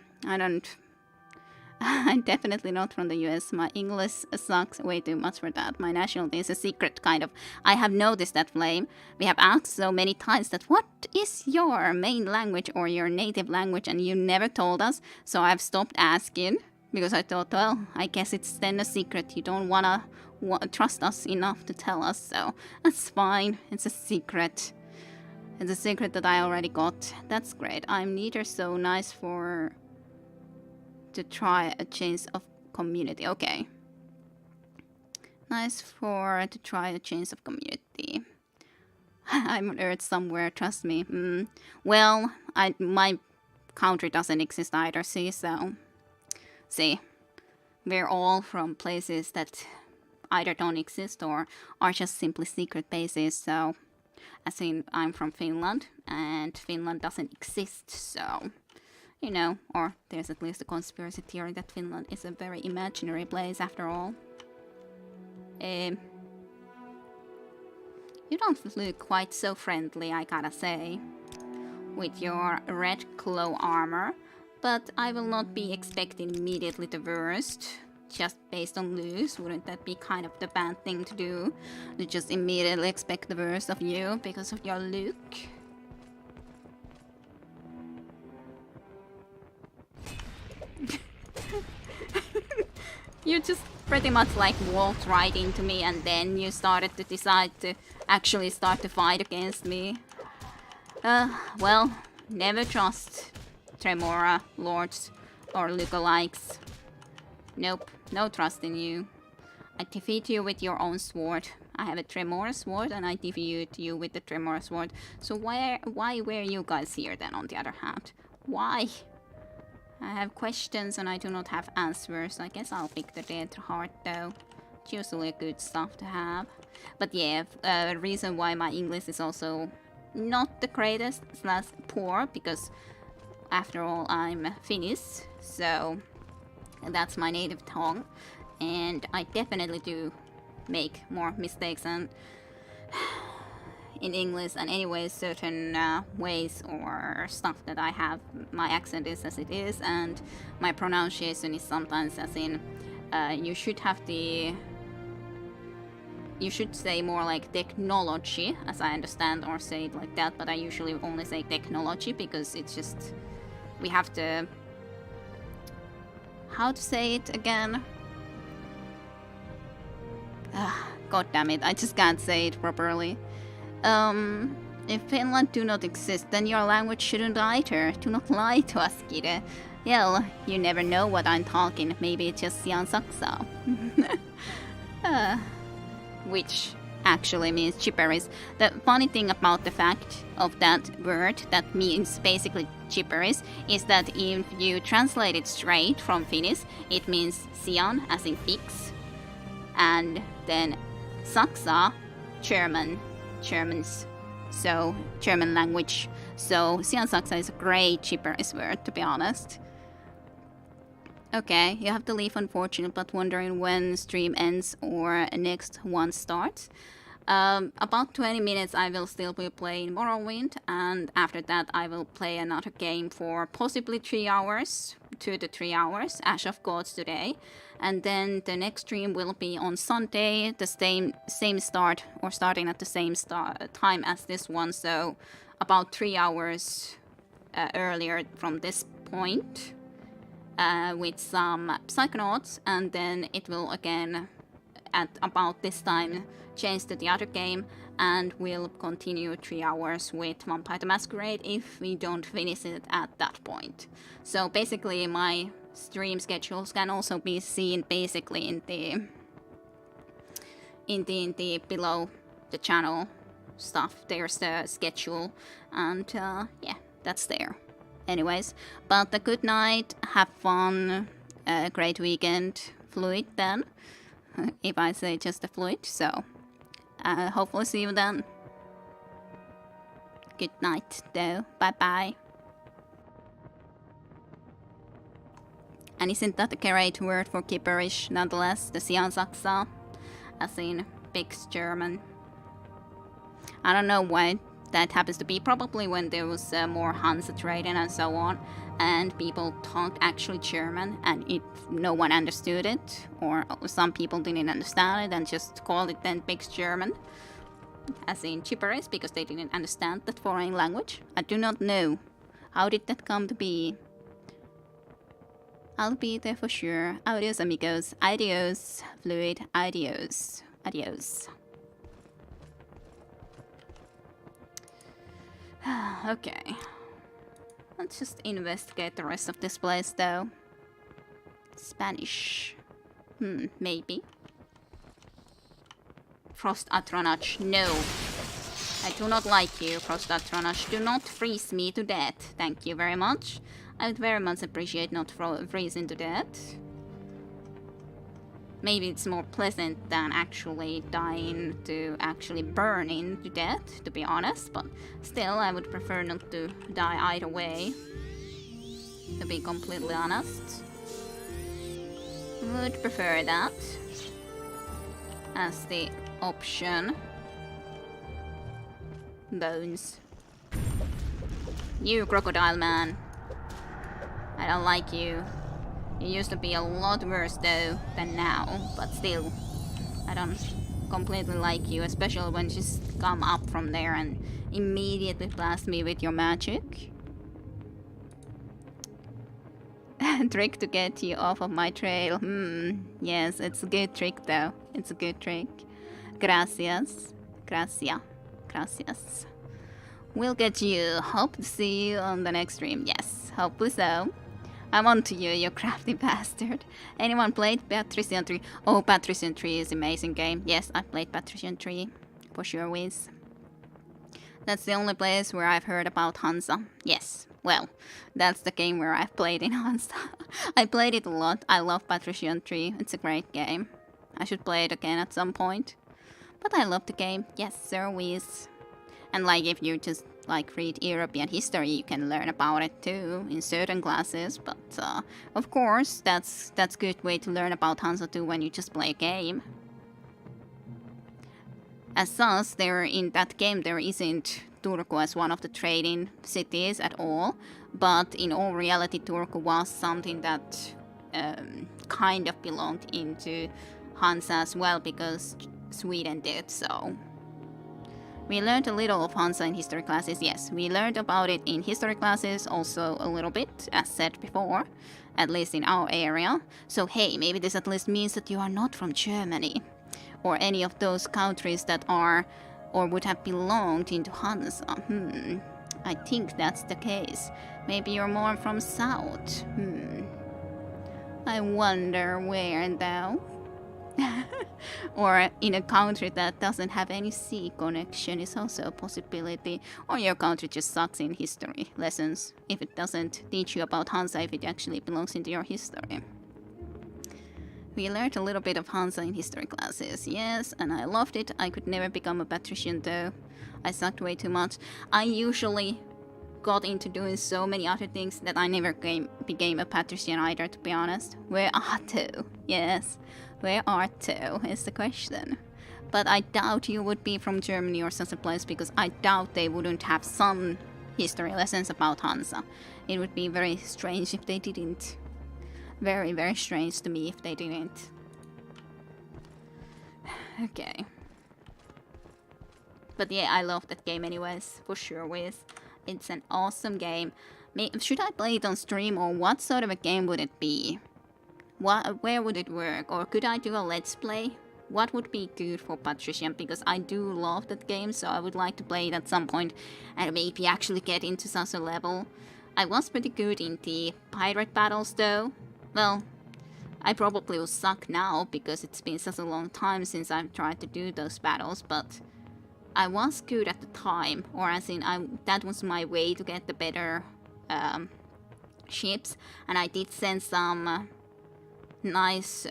I'm definitely not from the US. My English sucks way too much for that. My nationality is a secret, kind of. I have noticed that, Flame. We have asked so many times that what is your main language or your native language, and you never told us, so I've stopped asking, because I thought, well, I guess it's then a secret. You don't wanna trust us enough to tell us, so that's fine. It's a secret. It's a secret that I already got. That's great. I'm neither so nice to try a change of community. Okay. Nice to try a change of community. I'm on Earth somewhere, trust me. Well, my country doesn't exist either, see, so... See, we're all from places that either don't exist or are just simply secret bases, so... As in, I'm from Finland, and Finland doesn't exist, so... You know, or there's at least a conspiracy theory that Finland is a very imaginary place after all. You don't look quite so friendly, I gotta say, with your red claw armor, but I will not be expecting immediately the worst, just based on looks. Wouldn't that be kind of the bad thing to do? To just immediately expect the worst of you because of your look? You just pretty much like walked right into me and then you started to decide to actually start to fight against me. Well, never trust Tremora lords or lookalikes. Nope, no trust in you. I defeat you with your own sword. I have a Tremora sword and I defeat you with the Tremora sword. So why were you guys here then, on the other hand? Why? I have questions and I do not have answers. I guess I'll pick the dead heart though. It's usually good stuff to have. But yeah, reason why my English is also not the greatest / poor, because after all I'm Finnish, so that's my native tongue. And I definitely do make more mistakes and in English, and anyways certain ways or stuff that I have, my accent is as it is and my pronunciation is sometimes as in you should say more like technology, as I understand, or say it like that, but I usually only say technology because it's just, we have to, how to say it again? God damn it, I just can't say it properly. If Finland do not exist, then your language shouldn't either. Do not lie to us, Kire. Hell, you never know what I'm talking. Maybe it's just Sian Saksa. Which actually means gibberish. The funny thing about the fact of that word that means basically gibberish is that if you translate it straight from Finnish, it means Sian, as in pigs, and then Saksa, Germans, so German language. So Sian Saksa is a great gibberish word, to be honest. Okay, you have to leave, unfortunate, but wondering when stream ends or next one starts. About 20 minutes I will still be playing Morrowind, and after that I will play another game for possibly 3 hours, 2 to 3 hours, Ash of Gods today. And then the next stream will be on Sunday, the same start, or starting at the same time as this one, so about 3 hours earlier from this point, with some Psychonauts, and then it will again at about this time change to the other game, and we'll continue 3 hours with Vampire the Masquerade if we don't finish it at that point. So basically my stream schedules can also be seen basically in the below the channel stuff. There's the schedule, and yeah, that's there. Anyways, but a good night, have fun, great weekend, fluid then, if I say just a fluid, so hopefully see you then. Good night though, bye bye. And isn't that a great word for gibberish nonetheless, the Sian Saksa, as in pigs German? I don't know why that happens to be, probably when there was more Hansa trading and so on, and people talked actually German and no one understood it, or some people didn't understand it and just called it then pigs German, as in gibberish, because they didn't understand that foreign language. I do not know. How did that come to be? I'll be there for sure. Adios, amigos. Adios, fluid. Adios. Adios. Okay. Let's just investigate the rest of this place, though. Spanish. Maybe. Frost Atronach, no. I do not like you, Frost Atronach. Do not freeze me to death. Thank you very much. I would very much appreciate not freezing to death. Maybe it's more pleasant than actually dying to actually burning to death, to be honest. But still, I would prefer not to die either way. To be completely honest. Would prefer that as the option. Bones. You crocodile man. I don't like you. You used to be a lot worse though than now, but still. I don't completely like you, especially when you just come up from there and immediately blast me with your magic. Trick to get you off of my trail. Yes, it's a good trick though. It's a good trick. Gracias. Gracias. We'll get you. Hope to see you on the next stream. Yes, hopefully so. I'm on to you, you crafty bastard. Anyone played Patrician 3? Oh, Patrician 3 is an amazing game. Yes, I played Patrician 3. For sure, Wiz. That's the only place where I've heard about Hansa. Yes, well, that's the game where I've played in Hansa. I played it a lot. I love Patrician 3. It's a great game. I should play it again at some point. But I love the game. Yes, sir, Wiz. And like, if you just like read European history, you can learn about it too in certain classes. But of course, that's good way to learn about Hansa too when you just play a game. As such, in that game there isn't Turku as one of the trading cities at all. But in all reality, Turku was something that kind of belonged into Hansa as well, because Sweden did so. We learned a little of Hansa in history classes, yes. We learned about it in history classes also a little bit, as said before. At least in our area. So hey, maybe this at least means that you are not from Germany. Or any of those countries that are, or would have belonged into Hansa. I think that's the case. Maybe you're more from South. I wonder where though. Or in a country that doesn't have any sea connection is also a possibility. Or your country just sucks in history lessons if it doesn't teach you about Hansa, if it actually belongs into your history. We learned a little bit of Hansa in history classes, yes, and I loved it. I could never become a patrician though. I sucked way too much. I usually got into doing so many other things that I never became a patrician either, to be honest. Where are two? Yes. Where are two is the question. But I doubt you would be from Germany or such a place, because I doubt they wouldn't have some history lessons about Hansa. It would be very strange if they didn't. Very, very strange to me if they didn't. Okay. But yeah, I love that game anyways, for sure, Wiz. It's an awesome game. Should I play it on stream, or what sort of a game would it be? Where would it work? Or could I do a let's play? What would be good for Patrician? Because I do love that game, so I would like to play it at some point and maybe actually get into such a level. I was pretty good in the pirate battles though. Well, I probably will suck now because it's been such a long time since I've tried to do those battles, but I was good at the time, or as in that was my way to get the better ships, and I did send some nice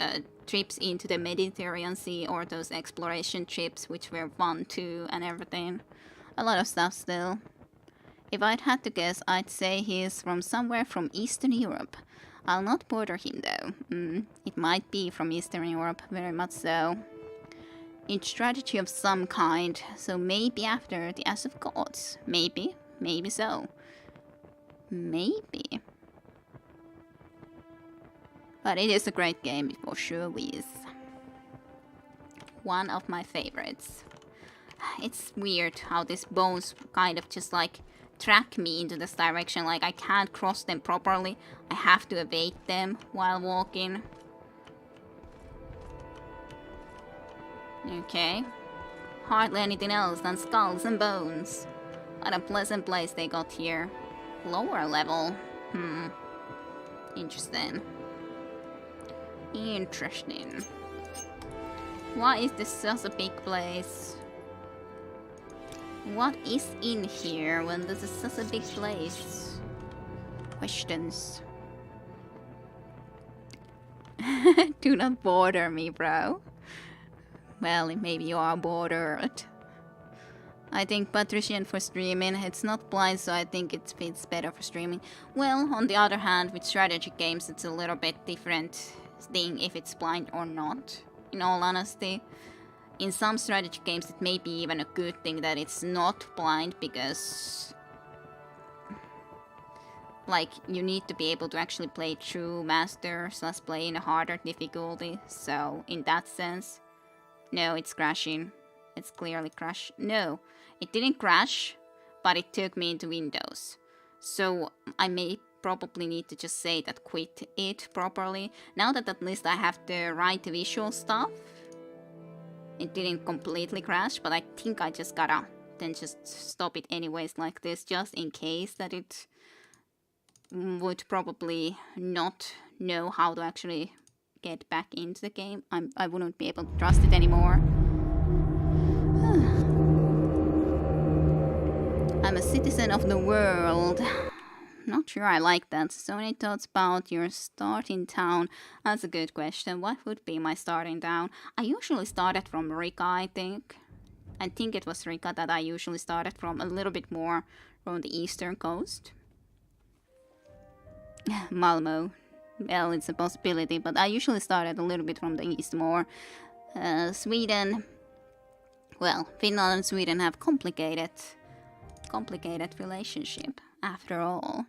trips into the Mediterranean Sea, or those exploration trips, which were fun too, and everything. A lot of stuff still. If I'd had to guess, I'd say he's from somewhere from Eastern Europe. I'll not border him though. It might be from Eastern Europe, very much so. It's strategy of some kind, so maybe after the Ass of Gods. Maybe so. Maybe. But it is a great game, for sure, Wiz. One of my favorites. It's weird how these bones kind of just like track me into this direction. Like I can't cross them properly. I have to evade them while walking. Okay. Hardly anything else than skulls and bones. What a pleasant place they got here. Lower level. Interesting. Interesting. Why is this such a big place? What is in here when this is such a big place? Questions. Do not bother me, bro. Well, maybe you are bothered. I think patrician for streaming. It's not blind, so I think it fits better for streaming. Well, on the other hand, with strategy games, it's a little bit different thing if it's blind or not. In all honesty, in some strategy games, it may be even a good thing that it's not blind because, like, you need to be able to actually play true master / play in a harder difficulty. So, in that sense, no, it's crashing. It's clearly crashed. No, it didn't crash, but it took me into Windows. So I may probably need to just say that quit it properly. Now that at least I have the right visual stuff, it didn't completely crash, but I think I just gotta then just stop it anyways like this, just in case that it would probably not know how to actually get back into the game. I wouldn't be able to trust it anymore. I'm a citizen of the world. Not sure I like that. So any thoughts about your starting town? That's a good question. What would be my starting town? I usually started from Riga, I think. I think it was Riga that I usually started from, a little bit more from the eastern coast. Malmo. Well, it's a possibility, but I usually started a little bit from the east more. Sweden. Well, Finland and Sweden have complicated relationship after all.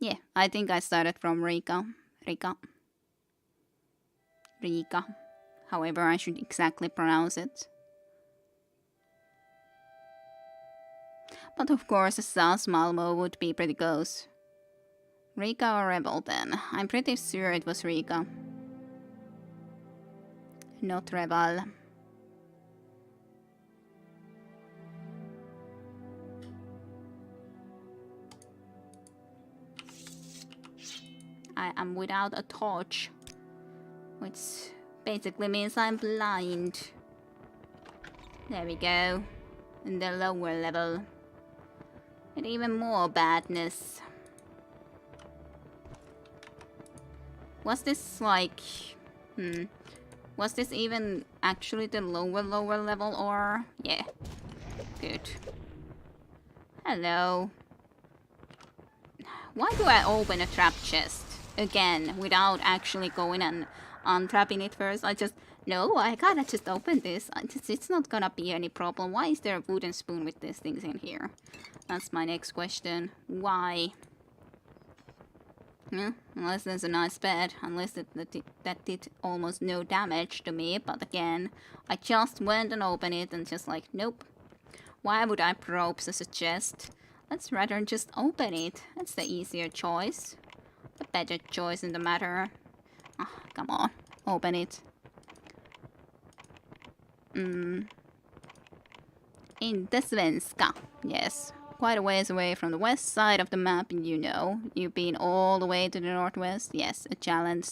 Yeah, I think I started from Riga. However I should exactly pronounce it. But of course, South Malmo would be pretty close. Riga or Rebel then? I'm pretty sure it was Riga. Not Rebel. I am without a torch, which basically means I'm blind. There we go. In the lower level. And even more badness. Was this like... Was this even actually the lower level or... Yeah. Good. Hello. Why do I open a trap chest? Again, without actually going and untrapping it first. No, I gotta just open this. It's not gonna be any problem. Why is there a wooden spoon with these things in here? That's my next question. Why? Yeah, unless there's a nice bed. Unless that did almost no damage to me. But again, I just went and opened it and just like, nope. Why would I probe such a chest? Let's rather just open it. That's the easier choice. The better choice in the matter. Oh, come on. Open it. In the Svenska. Yes. Quite a ways away from the west side of the map, you know. You've been all the way to the northwest. Yes, a challenge.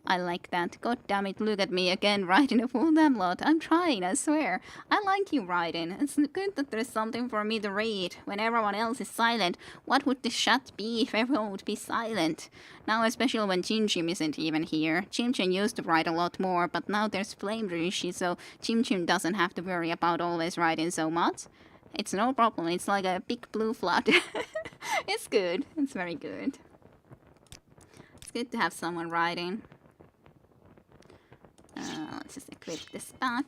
I like that. God damn it, look at me again writing a full damn lot. I'm trying, I swear. I like you writing. It's good that there's something for me to read when everyone else is silent. What would the chat be if everyone would be silent? Now, especially when Chim Chim isn't even here. Chim Chim used to write a lot more, but now there's Flame Rishi, so Chim Chim doesn't have to worry about always writing so much. It's no problem. It's like a big blue flood. It's good. It's very good. It's good to have someone writing. Let's just equip this back.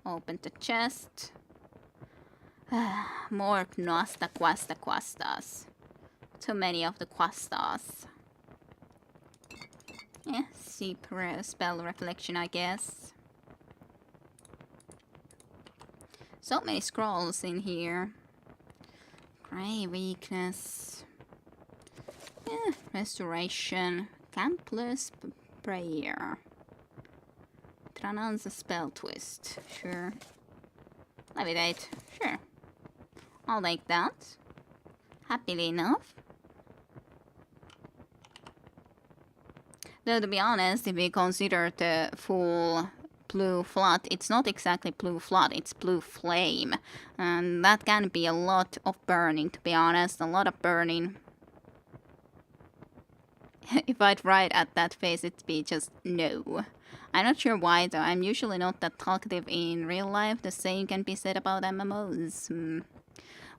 Open the chest. More quastas. Too many of the quastas. Yeah, cheap spell reflection, I guess. So many scrolls in here. Grey weakness. Yeah, restoration. Campless prayer. Tranan's a spell twist. Sure. Levitate. Sure. I'll take that. Happily enough. Though to be honest, if we consider the full blue flood, it's not exactly blue flood, it's blue flame. And that can be a lot of burning, to be honest, a lot of burning. If I'd write at that face, it'd be just no. I'm not sure why though, I'm usually not that talkative in real life, the same can be said about MMOs.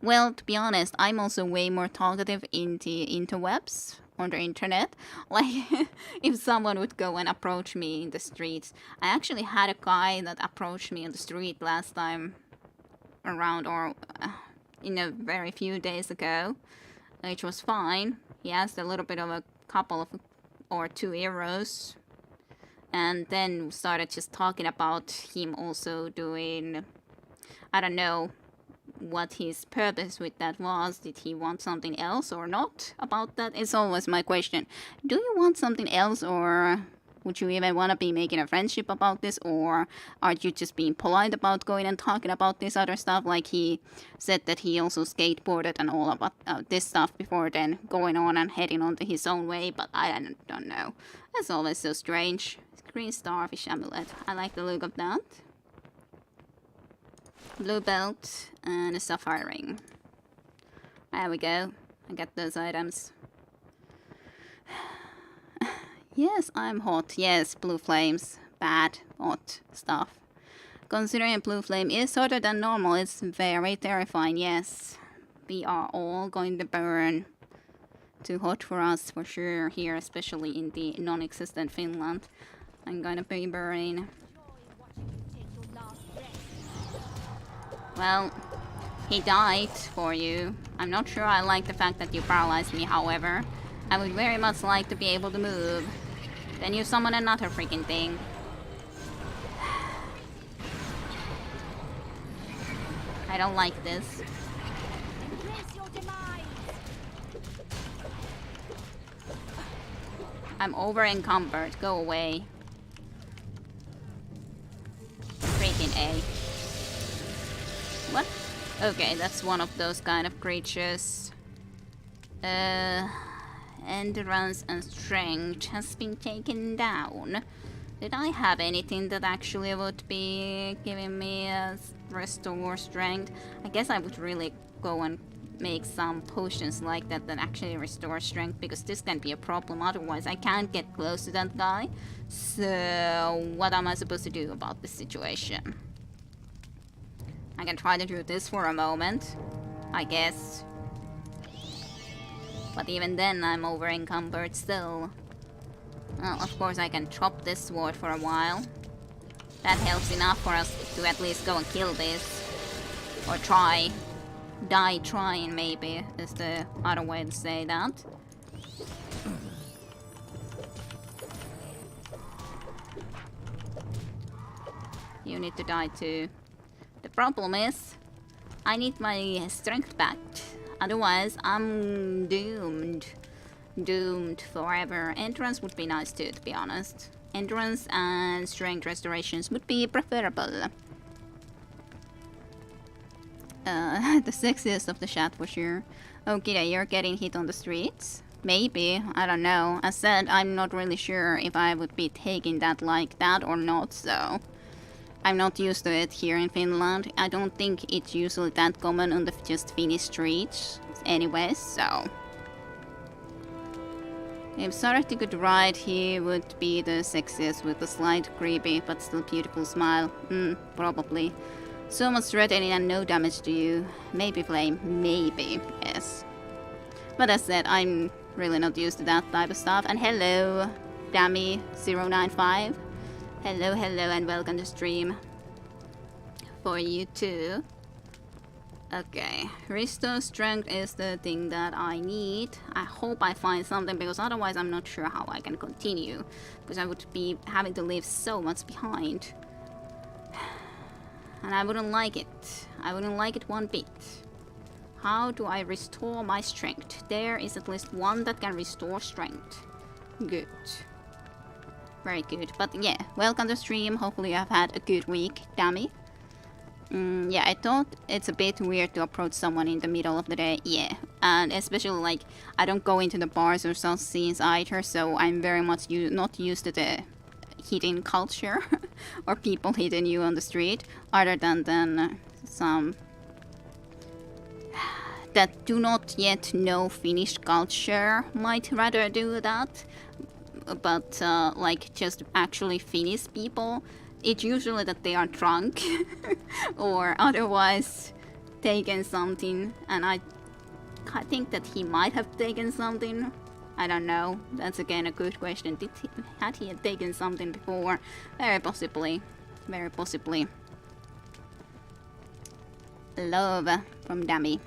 Well, to be honest, I'm also way more talkative in the interwebs, on the internet. Like, if someone would go and approach me in the streets. I actually had a guy that approached me on the street last time around, or in a very few days ago, which was fine. He asked a little bit of a couple of or 2 euros, and then started just talking about him also doing, I don't know what his purpose with that was. Did he want something else or not about that? It's always my question. Do you want something else, or would you even want to be making a friendship about this, or are you just being polite about going and talking about this other stuff? Like he said that he also skateboarded and all about this stuff before then going on and heading on to his own way, but I don't know. That's always so strange. Green starfish amulet. I like the look of that. Blue belt and a sapphire ring. There we go. I got those items. Yes, I'm hot. Yes, blue flames. Bad, hot stuff. Considering a blue flame is hotter than normal, it's very terrifying, yes. We are all going to burn. Too hot for us, for sure, here, especially in the non-existent Finland. I'm gonna be burning. Well, he died for you. I'm not sure I like the fact that you paralyzed me, however. I would very much like to be able to move. Then you summon another freaking thing. I don't like this. I'm over encumbered. Go away. Freaking A. What? Okay, that's one of those kind of creatures. Endurance and strength has been taken down. Did I have anything that actually would be giving me a restore strength? I guess I would really go and make some potions like that that actually restore strength, because this can be a problem, otherwise I can't get close to that guy. So what am I supposed to do about this situation? I can try to do this for a moment, I guess. But even then I'm over encumbered still. Well, of course I can drop this sword for a while. That helps enough for us to at least go and kill this. Or try. Die trying, maybe, is the other way to say that. You need to die too. The problem is, I need my strength back. Otherwise, I'm doomed. Doomed forever. Endurance would be nice too, to be honest. Endurance and strength restorations would be preferable. The sexiest of the chat for sure. Okay, you're getting hit on the streets? Maybe, I don't know. As said, I'm not really sure if I would be taking that like that or not, so... I'm not used to it here in Finland. I don't think it's usually that common on the just Finnish streets anyways, so... If Sarati could ride, he would be the sexiest with a slight creepy but still beautiful smile. Probably. So much threatening and no damage to you. Maybe flame. Maybe, yes. But as said, I'm really not used to that type of stuff. And hello, Dammy095. Hello, and welcome to stream. For you too. Okay, restore strength is the thing that I need. I hope I find something, because otherwise I'm not sure how I can continue. Because I would be having to leave so much behind. And I wouldn't like it. I wouldn't like it one bit. How do I restore my strength? There is at least one that can restore strength. Good. Very good. But yeah, welcome to stream. Hopefully you have had a good week, Dammy. Yeah, I thought it's a bit weird to approach someone in the middle of the day. Yeah, And especially like I don't go into the bars or such scenes either, so I'm very much not used to the hitting culture or people hitting you on the street, other than some that do not yet know Finnish culture might rather do that. But like just actually Finnish people, it's usually that they are drunk or otherwise taken something, and I think that he might have taken something. I don't know. That's again a good question. Had he taken something before? Very possibly. Very possibly. Love from Dami.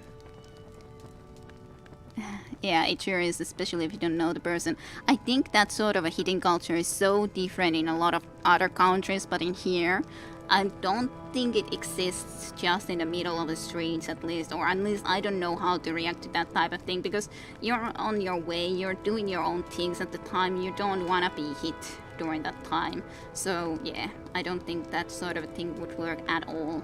Yeah, it sure is, especially if you don't know the person. I think that sort of a hitting culture is so different in a lot of other countries, but in here, I don't think it exists just in the middle of the streets at least, or at least I don't know how to react to that type of thing, because you're on your way, you're doing your own things at the time, you don't want to be hit during that time. So yeah, I don't think that sort of a thing would work at all.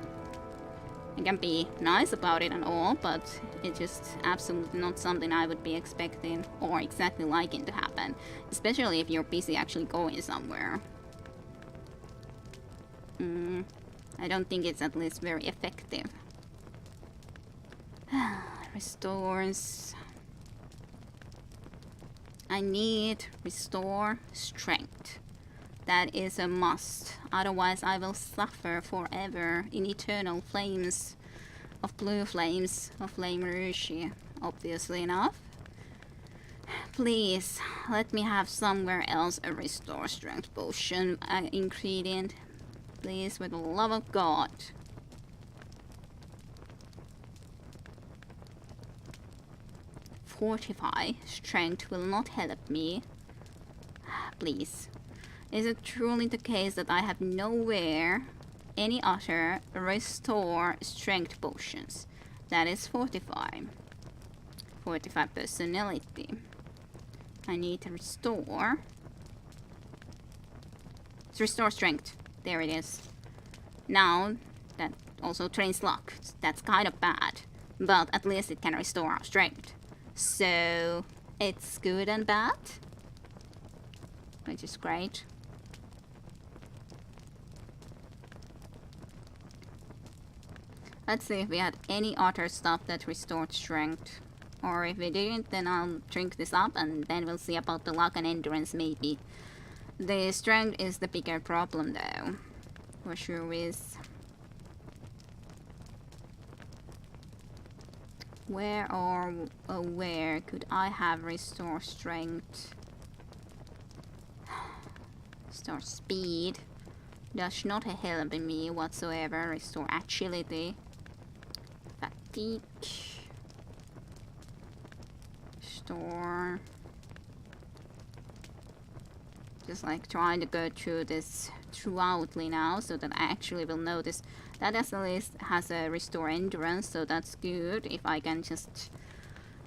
I can be nice about it and all, but it's just absolutely not something I would be expecting or exactly liking to happen, especially if you're busy actually going somewhere. I don't think it's at least very effective. Restores. I need restore strength. That is a must. Otherwise I will suffer forever in eternal flames of blue flames of Flame Rouge, obviously enough. Please, let me have somewhere else a restore strength potion ingredient. Please, with the love of God. Fortify strength will not help me. Please. Is it truly the case that I have nowhere any other restore strength potions? That is fortify. Fortify personality. I need to restore. It's restore strength. There it is. Now, that also trains luck. That's kind of bad. But at least it can restore our strength. So, it's good and bad. Which is great. Let's see if we had any other stuff that restored strength. Or if we didn't, then I'll drink this up and then we'll see about the luck and endurance maybe. The strength is the bigger problem though. For sure is. Where or where could I have restore strength? Restore speed. Does not help me whatsoever. Restore agility. Fatigue. Restore. Just like trying to go through this throughoutly now so that I actually will notice that at least has a restore endurance, so that's good. If I can just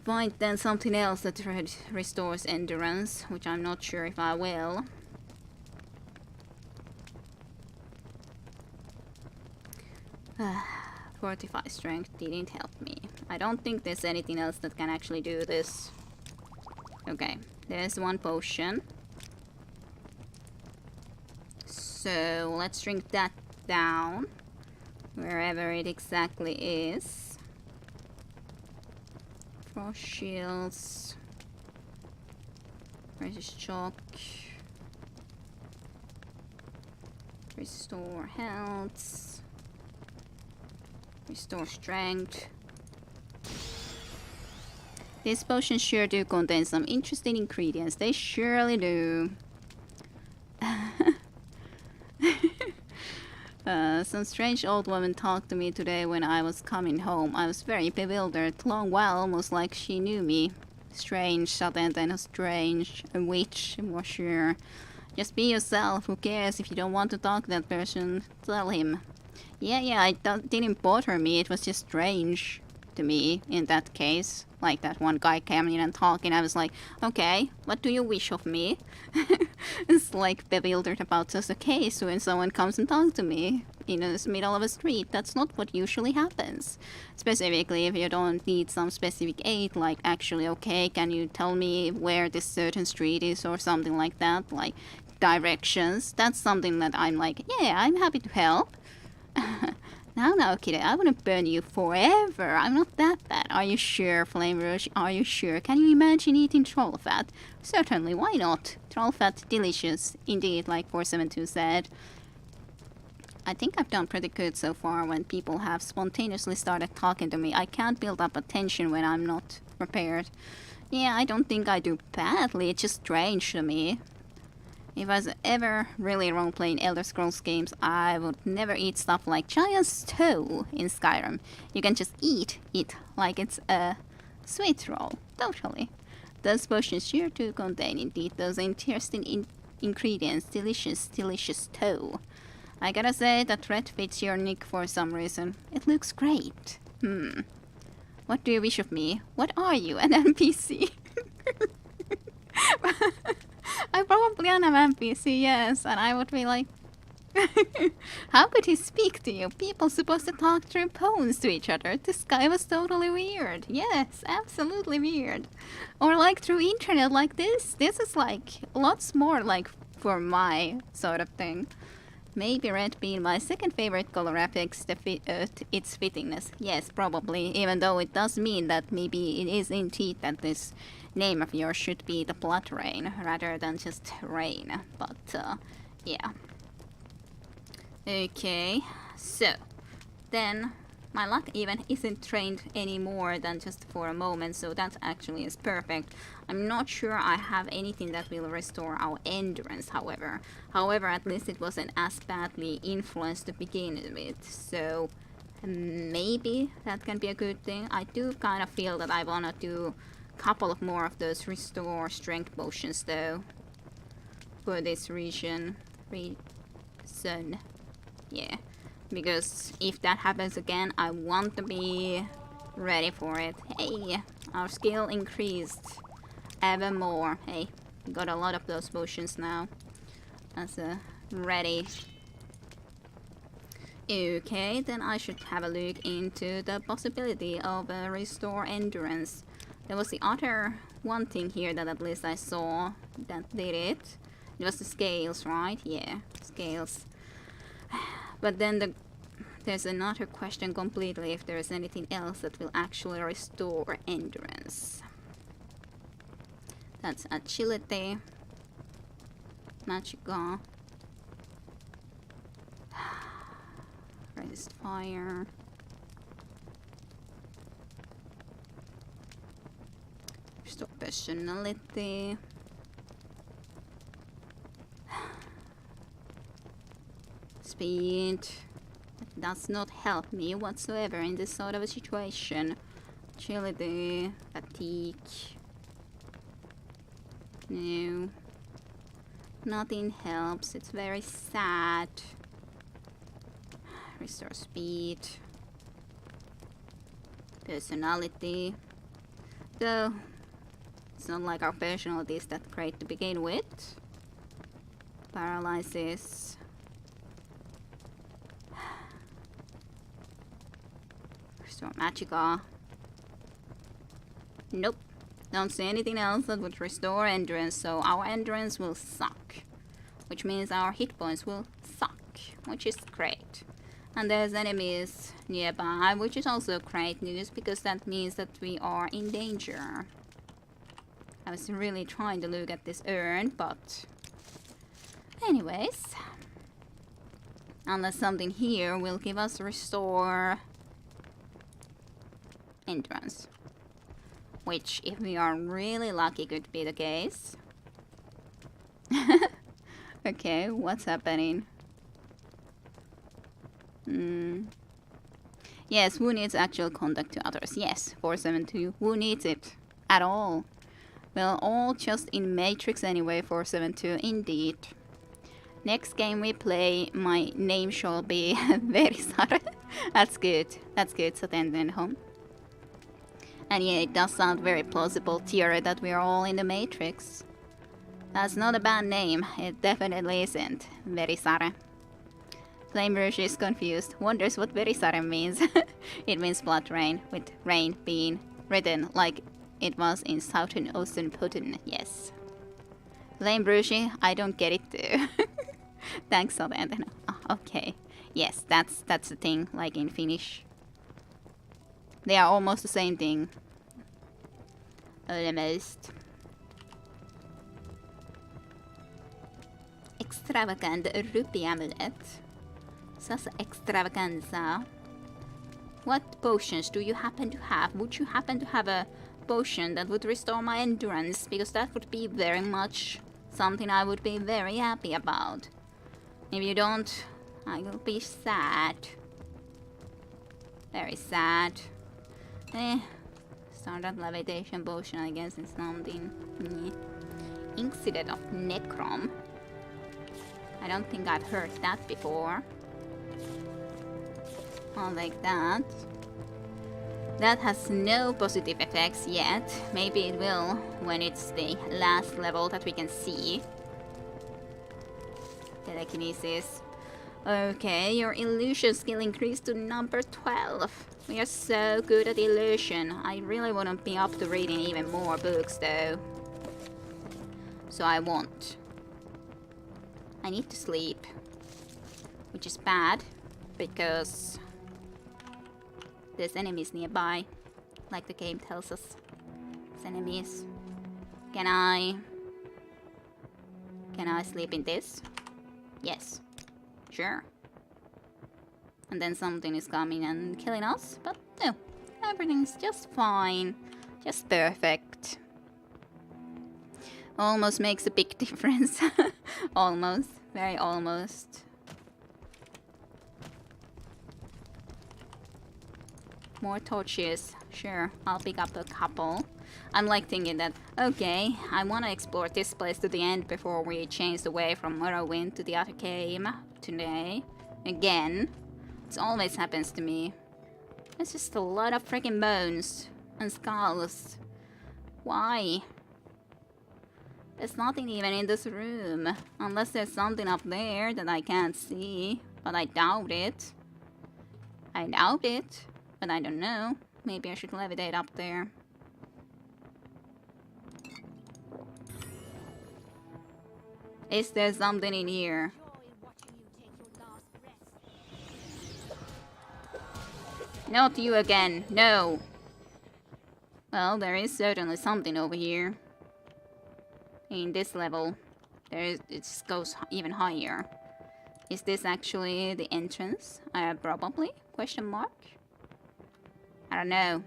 find then something else that restores endurance, which I'm not sure if I will. Fortify strength didn't help me. I don't think there's anything else that can actually do this. Okay, there's one potion. So let's drink that down. Wherever it exactly is. Frost shields. Precious chalk. Restore health. Restore strength. These potions sure do contain some interesting ingredients. They surely do. Some strange old woman talked to me today when I was coming home. I was very bewildered. Long while, almost like she knew me. Strange, sudden, then strange. A witch, for sure. Just be yourself. Who cares if you don't want to talk to that person? Tell him. Yeah, it didn't bother me. It was just strange to me in that case. Like that one guy came in and talking. I was like, okay, what do you wish of me? It's like bewildered about just a case when someone comes and talks to me in the middle of a street. That's not what usually happens. Specifically, if you don't need some specific aid, like actually, okay, can you tell me where this certain street is or something like that, like directions. That's something that I'm like, yeah, I'm happy to help. Now, kid, I want to burn you forever. I'm not that bad. Are you sure, Flame Rouge? Are you sure? Can you imagine eating troll fat? Certainly, why not? Troll fat, delicious. Indeed, like 472 said. I think I've done pretty good so far when people have spontaneously started talking to me. I can't build up attention when I'm not prepared. Yeah, I don't think I do badly. It's just strange to me. If I was ever really role-playing Elder Scrolls games, I would never eat stuff like giant's toe in Skyrim. You can just eat it like it's a sweet roll. Totally. Those potions sure to contain indeed those interesting ingredients. Delicious, delicious toe. I gotta say that red fits your nick for some reason. It looks great. What do you wish of me? What are you, an NPC? I probably am an NPC, yes, and I would be like, how could he speak to you? People supposed to talk through poems to each other. This guy was totally weird. Yes, absolutely weird. Or like through internet like this. This is like lots more like for my sort of thing. Maybe red being my second favorite color affects its fittingness. Yes, probably, even though it does mean that maybe it is indeed that this name of yours should be the Blood Rain rather than just Rain. But, yeah. Okay, so then my luck even isn't trained any more than just for a moment, so that actually is perfect. I'm not sure I have anything that will restore our endurance, however. However, at least it wasn't as badly influenced to begin with, so maybe that can be a good thing. I do kind of feel that I want to do a couple of more of those restore strength potions though for this region. Yeah, because if that happens again, I want to be ready for it. Hey, our skill increased ever more. Hey, got a lot of those potions now. That's ready. Okay, then I should have a look into the possibility of restore endurance. There was the other one thing here that at least I saw that did it. It was the scales, right? Yeah, scales. But then there's another question completely if there's anything else that will actually restore endurance. That's agility, magical, resist fire, restore personality. Speed. That does not help me whatsoever in this sort of a situation. Agility, fatigue. No. Nothing helps. It's very sad. Restore speed. Personality. Though, it's not like our personality is that great to begin with. Paralysis. Restore magica. Nope. Don't see anything else that would restore endurance, so our endurance will suck. Which means our hit points will suck, which is great. And there's enemies nearby, which is also great news, because that means that we are in danger. I was really trying to look at this urn, but... anyways. Unless something here will give us restore... endurance. Which, if we are really lucky, could be the case. Okay, what's happening? Yes, who needs actual contact to others? Yes, 472. Who needs it? At all. Well, all just in Matrix anyway, 472. Indeed. Next game we play, my name shall be very sorry. That's good. That's good, so then home. And yeah, it does sound very plausible theory that we're all in the Matrix. That's not a bad name. It definitely isn't. Verisare. Flame Rouge is confused. Wonders what Verisare means. It means blood rain, with rain being written like it was in Southern Ocean Putin. Yes. Flame Rouge, I don't get it too. Thanks for the antenna. Oh, okay. Yes, that's the thing, like in Finnish. They are almost the same thing. Almost. Extravagant rupee amulet. Sasa extravaganza. What potions do you happen to have? Would you happen to have a potion that would restore my endurance? Because that would be very much something I would be very happy about. If you don't, I will be sad. Very sad. Standard levitation potion, I guess it's something. Incident of Necrom. I don't think I've heard that before. I'll like that. That has no positive effects yet. Maybe it will when it's the last level that we can see. Telekinesis. Okay, your illusion skill increased to number 12. We are so good at illusion. I really wouldn't be up to reading even more books though. So I won't. I need to sleep. Which is bad, because there's enemies nearby. Like the game tells us. There's enemies. Can I sleep in this? Yes. Sure. And then something is coming and killing us, but no. Everything's just fine. Just perfect. Almost makes a big difference. Almost. Very almost. More torches. Sure, I'll pick up a couple. I'm like thinking that, okay, I want to explore this place to the end before we change the way from Morrowind to the other game today. Again. It always happens to me. It's just a lot of freaking bones and skulls. Why? There's nothing even in this room. Unless there's something up there that I can't see. But I doubt it. I doubt it. But I don't know. Maybe I should levitate up there. Is there something in here? Not you again. No. Well, there is certainly something over here. In this level. It just goes even higher. Is this actually the entrance? Probably? Question mark? I don't know.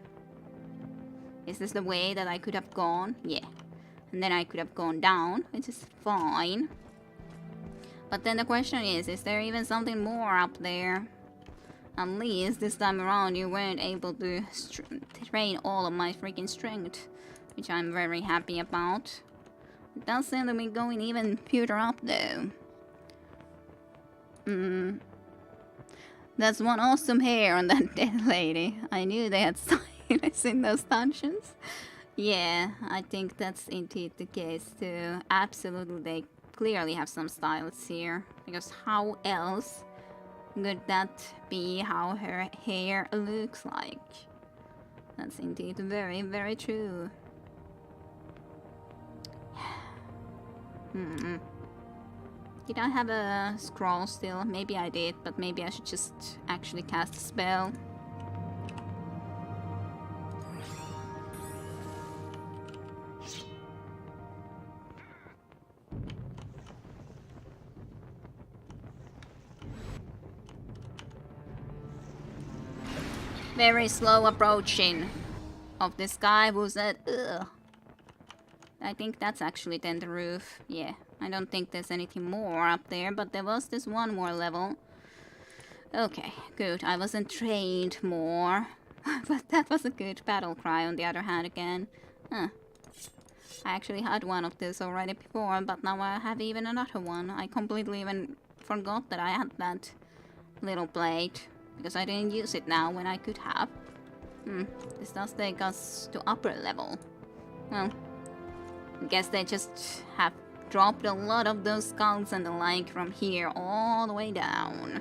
Is this the way that I could have gone? Yeah. And then I could have gone down, which is fine. But then the question is there even something more up there? At least this time around you weren't able to train all of my freaking strength. Which I'm very happy about. It does seem to be going even further up though. That's one awesome hair on that dead lady. I knew they had silence in those dungeons. Yeah, I think that's indeed the case too. Absolutely, they clearly have some stylists here. Because how else could that be how her hair looks like? That's indeed very, very true. Did I have a scroll still? Maybe I did, but maybe I should just actually cast a spell. Very slow approaching of this guy who said, ugh. I think that's actually then the roof. Yeah, I don't think there's anything more up there, but there was this one more level. Okay, good. I wasn't trained more. But that was a good battle cry on the other hand again. Huh. I actually had one of this already before, but now I have even another one. I completely even forgot that I had that little blade. Because I didn't use it now when I could have. This does take us to upper level. Well, I guess they just have dropped a lot of those skulls and the like from here all the way down.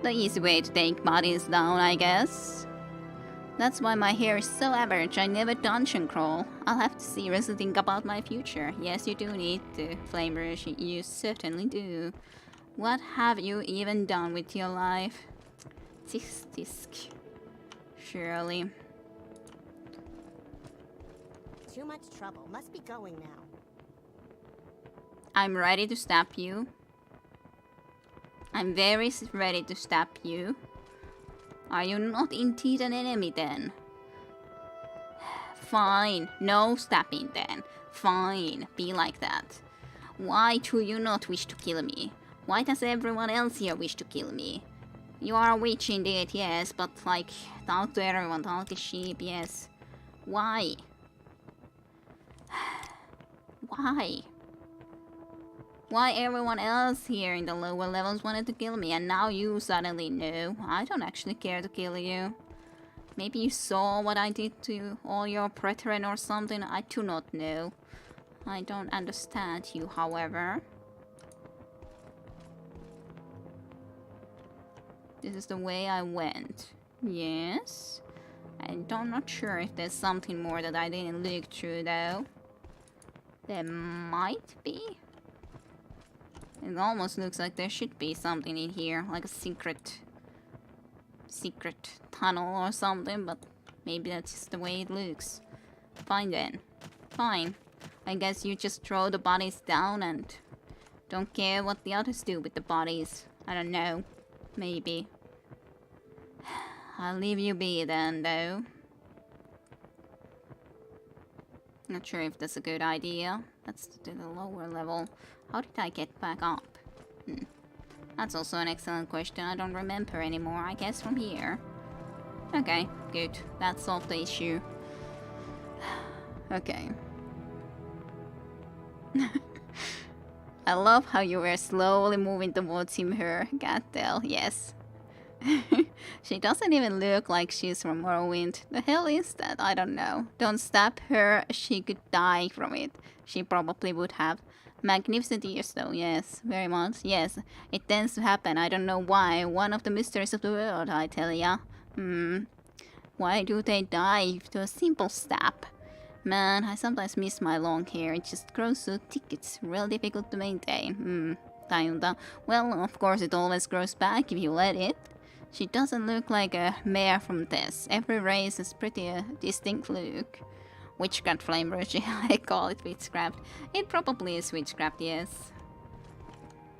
The easy way to take bodies down, I guess. That's why my hair is so average. I never dungeon crawl. I'll have to seriously think about my future. Yes, you do need to, Flame Rouge. You certainly do. What have you even done with your life? Tisk. Surely. Too much trouble. Must be going now. I'm ready to stab you. I'm very ready to stab you. Are you not indeed an enemy then? Fine. No stabbing then. Fine. Be like that. Why do you not wish to kill me? Why does everyone else here wish to kill me? You are a witch indeed, yes, but like, talk to everyone, talk to sheep, yes. Why? Why? Why everyone else here in the lower levels wanted to kill me and now you suddenly know? I don't actually care to kill you. Maybe you saw what I did to all your brethren or something, I do not know. I don't understand you, however. This is the way I went. Yes? I'm not sure if there's something more that I didn't look through though. There might be. It almost looks like there should be something in here, like a secret tunnel or something, but maybe that's just the way it looks. Fine then. Fine. I guess you just throw the bodies down and don't care what the others do with the bodies. I don't know. Maybe. I'll leave you be then, though. Not sure if that's a good idea. Let's do the lower level. How did I get back up? That's also an excellent question. I don't remember anymore. I guess from here. Okay, good. That solved the issue. Okay. I love how you were slowly moving towards him, her. Can't tell. Yes. She doesn't even look like she's from Morrowind. The hell is that? I don't know. Don't stab her. She could die from it. She probably would have. Magnificent ears though, yes. Very much. Yes. It tends to happen. I don't know why. One of the mysteries of the world, I tell ya. Why do they die to a simple stab? Man, I sometimes miss my long hair. It just grows so thick. It's real difficult to maintain. Tajunta. Well, of course it always grows back if you let it. She doesn't look like a mare from this. Every race has pretty distinct look. Witchcraft Flame Rouge, I call it witchcraft. It probably is witchcraft, yes.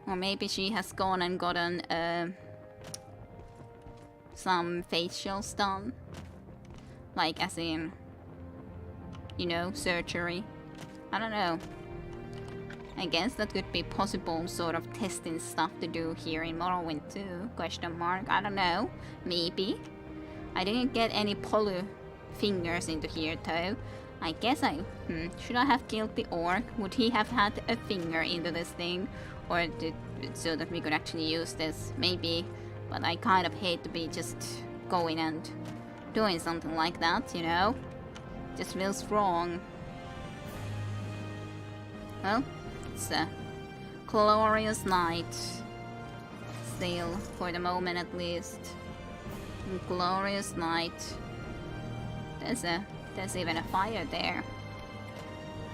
Or maybe she has gone and gotten some facials done. Like as in, you know, surgery. I don't know. I guess that could be possible sort of testing stuff to do here in Morrowind too, question mark, I don't know, maybe. I didn't get any poly fingers into here though. I guess should I have killed the orc? Would he have had a finger into this thing? Or so that we could actually use this? Maybe, but I kind of hate to be just going and doing something like that, you know? Just feels wrong. Well, it's a glorious night. Still, for the moment at least. Glorious night. There's even a fire there.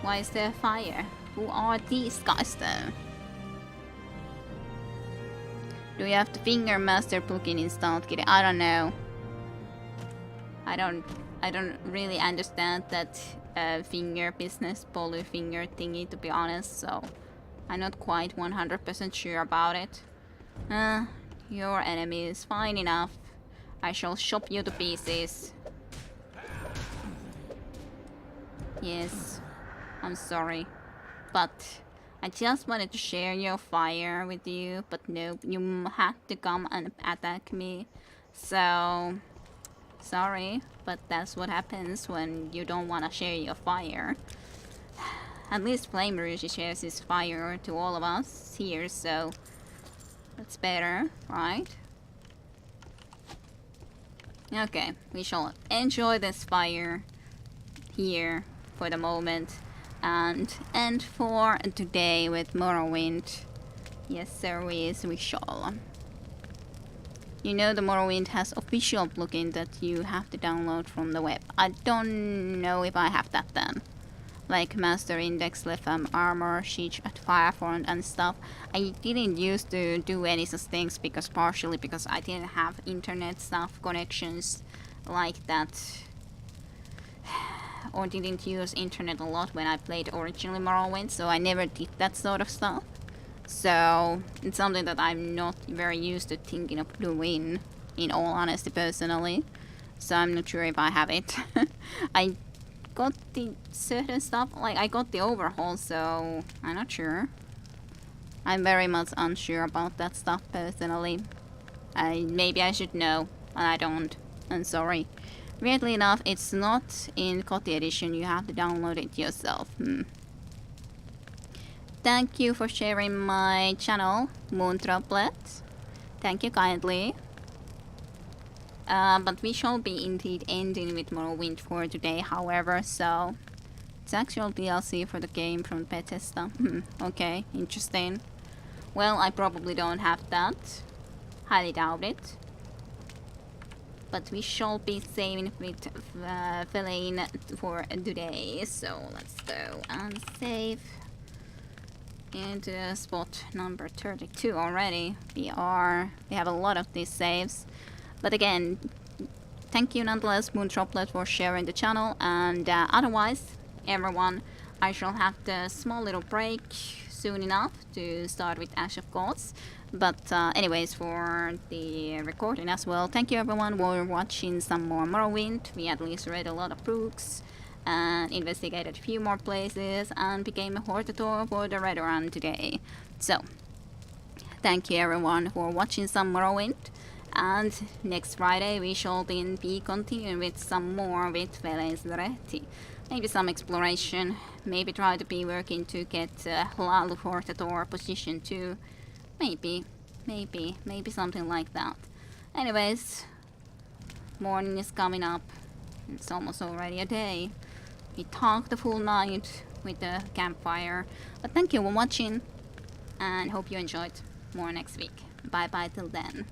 Why is there a fire? Who are these guys though? Do you have the finger master plugin installed, Kitty? I don't know. I don't really understand that finger business, poly finger thingy, to be honest, so I'm not quite 100% sure about it. Your enemy is fine enough. I shall chop you to pieces. Yes, I'm sorry, but I just wanted to share your fire with you, but nope, you had to come and attack me, so sorry, but that's what happens when you don't want to share your fire. At least Flame Rouge shares his fire to all of us here, so that's better, right? Okay, we shall enjoy this fire here for the moment and end for today with Morrowind. Yes, sir, we shall. You know, the Morrowind has official plugin that you have to download from the web. I don't know if I have that then. Like Master Index, Letham, Armor, Siege at Firefront and stuff. I didn't used to do any such things partially because I didn't have internet stuff, connections like that. Or didn't use internet a lot when I played originally Morrowind, so I never did that sort of stuff. So it's something that I'm not very used to thinking of doing, in all honesty, personally. So I'm not sure if I have it. I got the certain stuff, like I got the overhaul, so I'm not sure. I'm very much unsure about that stuff personally. Maybe I should know, and I don't. I'm sorry. Weirdly enough, it's not in Kotti edition, you have to download it yourself. Thank you for sharing my channel, Moon Droplet. Thank you kindly. But we shall be indeed ending with Morrowind for today, however, so it's actual DLC for the game from Bethesda. Okay, interesting. Well, I probably don't have that. Highly doubt it. But we shall be saving with Fellaine for today, so let's go and save. Into spot number 32 already. We have a lot of these saves. But again, thank you nonetheless, Moon Droplet, for sharing the channel. And otherwise, everyone, I shall have the small little break soon enough to start with Ash of Gods. But anyways, for the recording as well, thank you everyone for watching some more Morrowind. We at least read a lot of books and investigated a few more places and became a Hortator for the Red Run today. So, thank you everyone for watching some Morrowind. And next Friday we shall then be continuing with some more with Veles Loretti. Maybe some exploration, maybe try to be working to get Hlal Hortator position too. Maybe something like that. Anyways, morning is coming up. It's almost already a day. We talked the full night with the campfire. But thank you for watching and hope you enjoyed. More next week. Bye bye till then.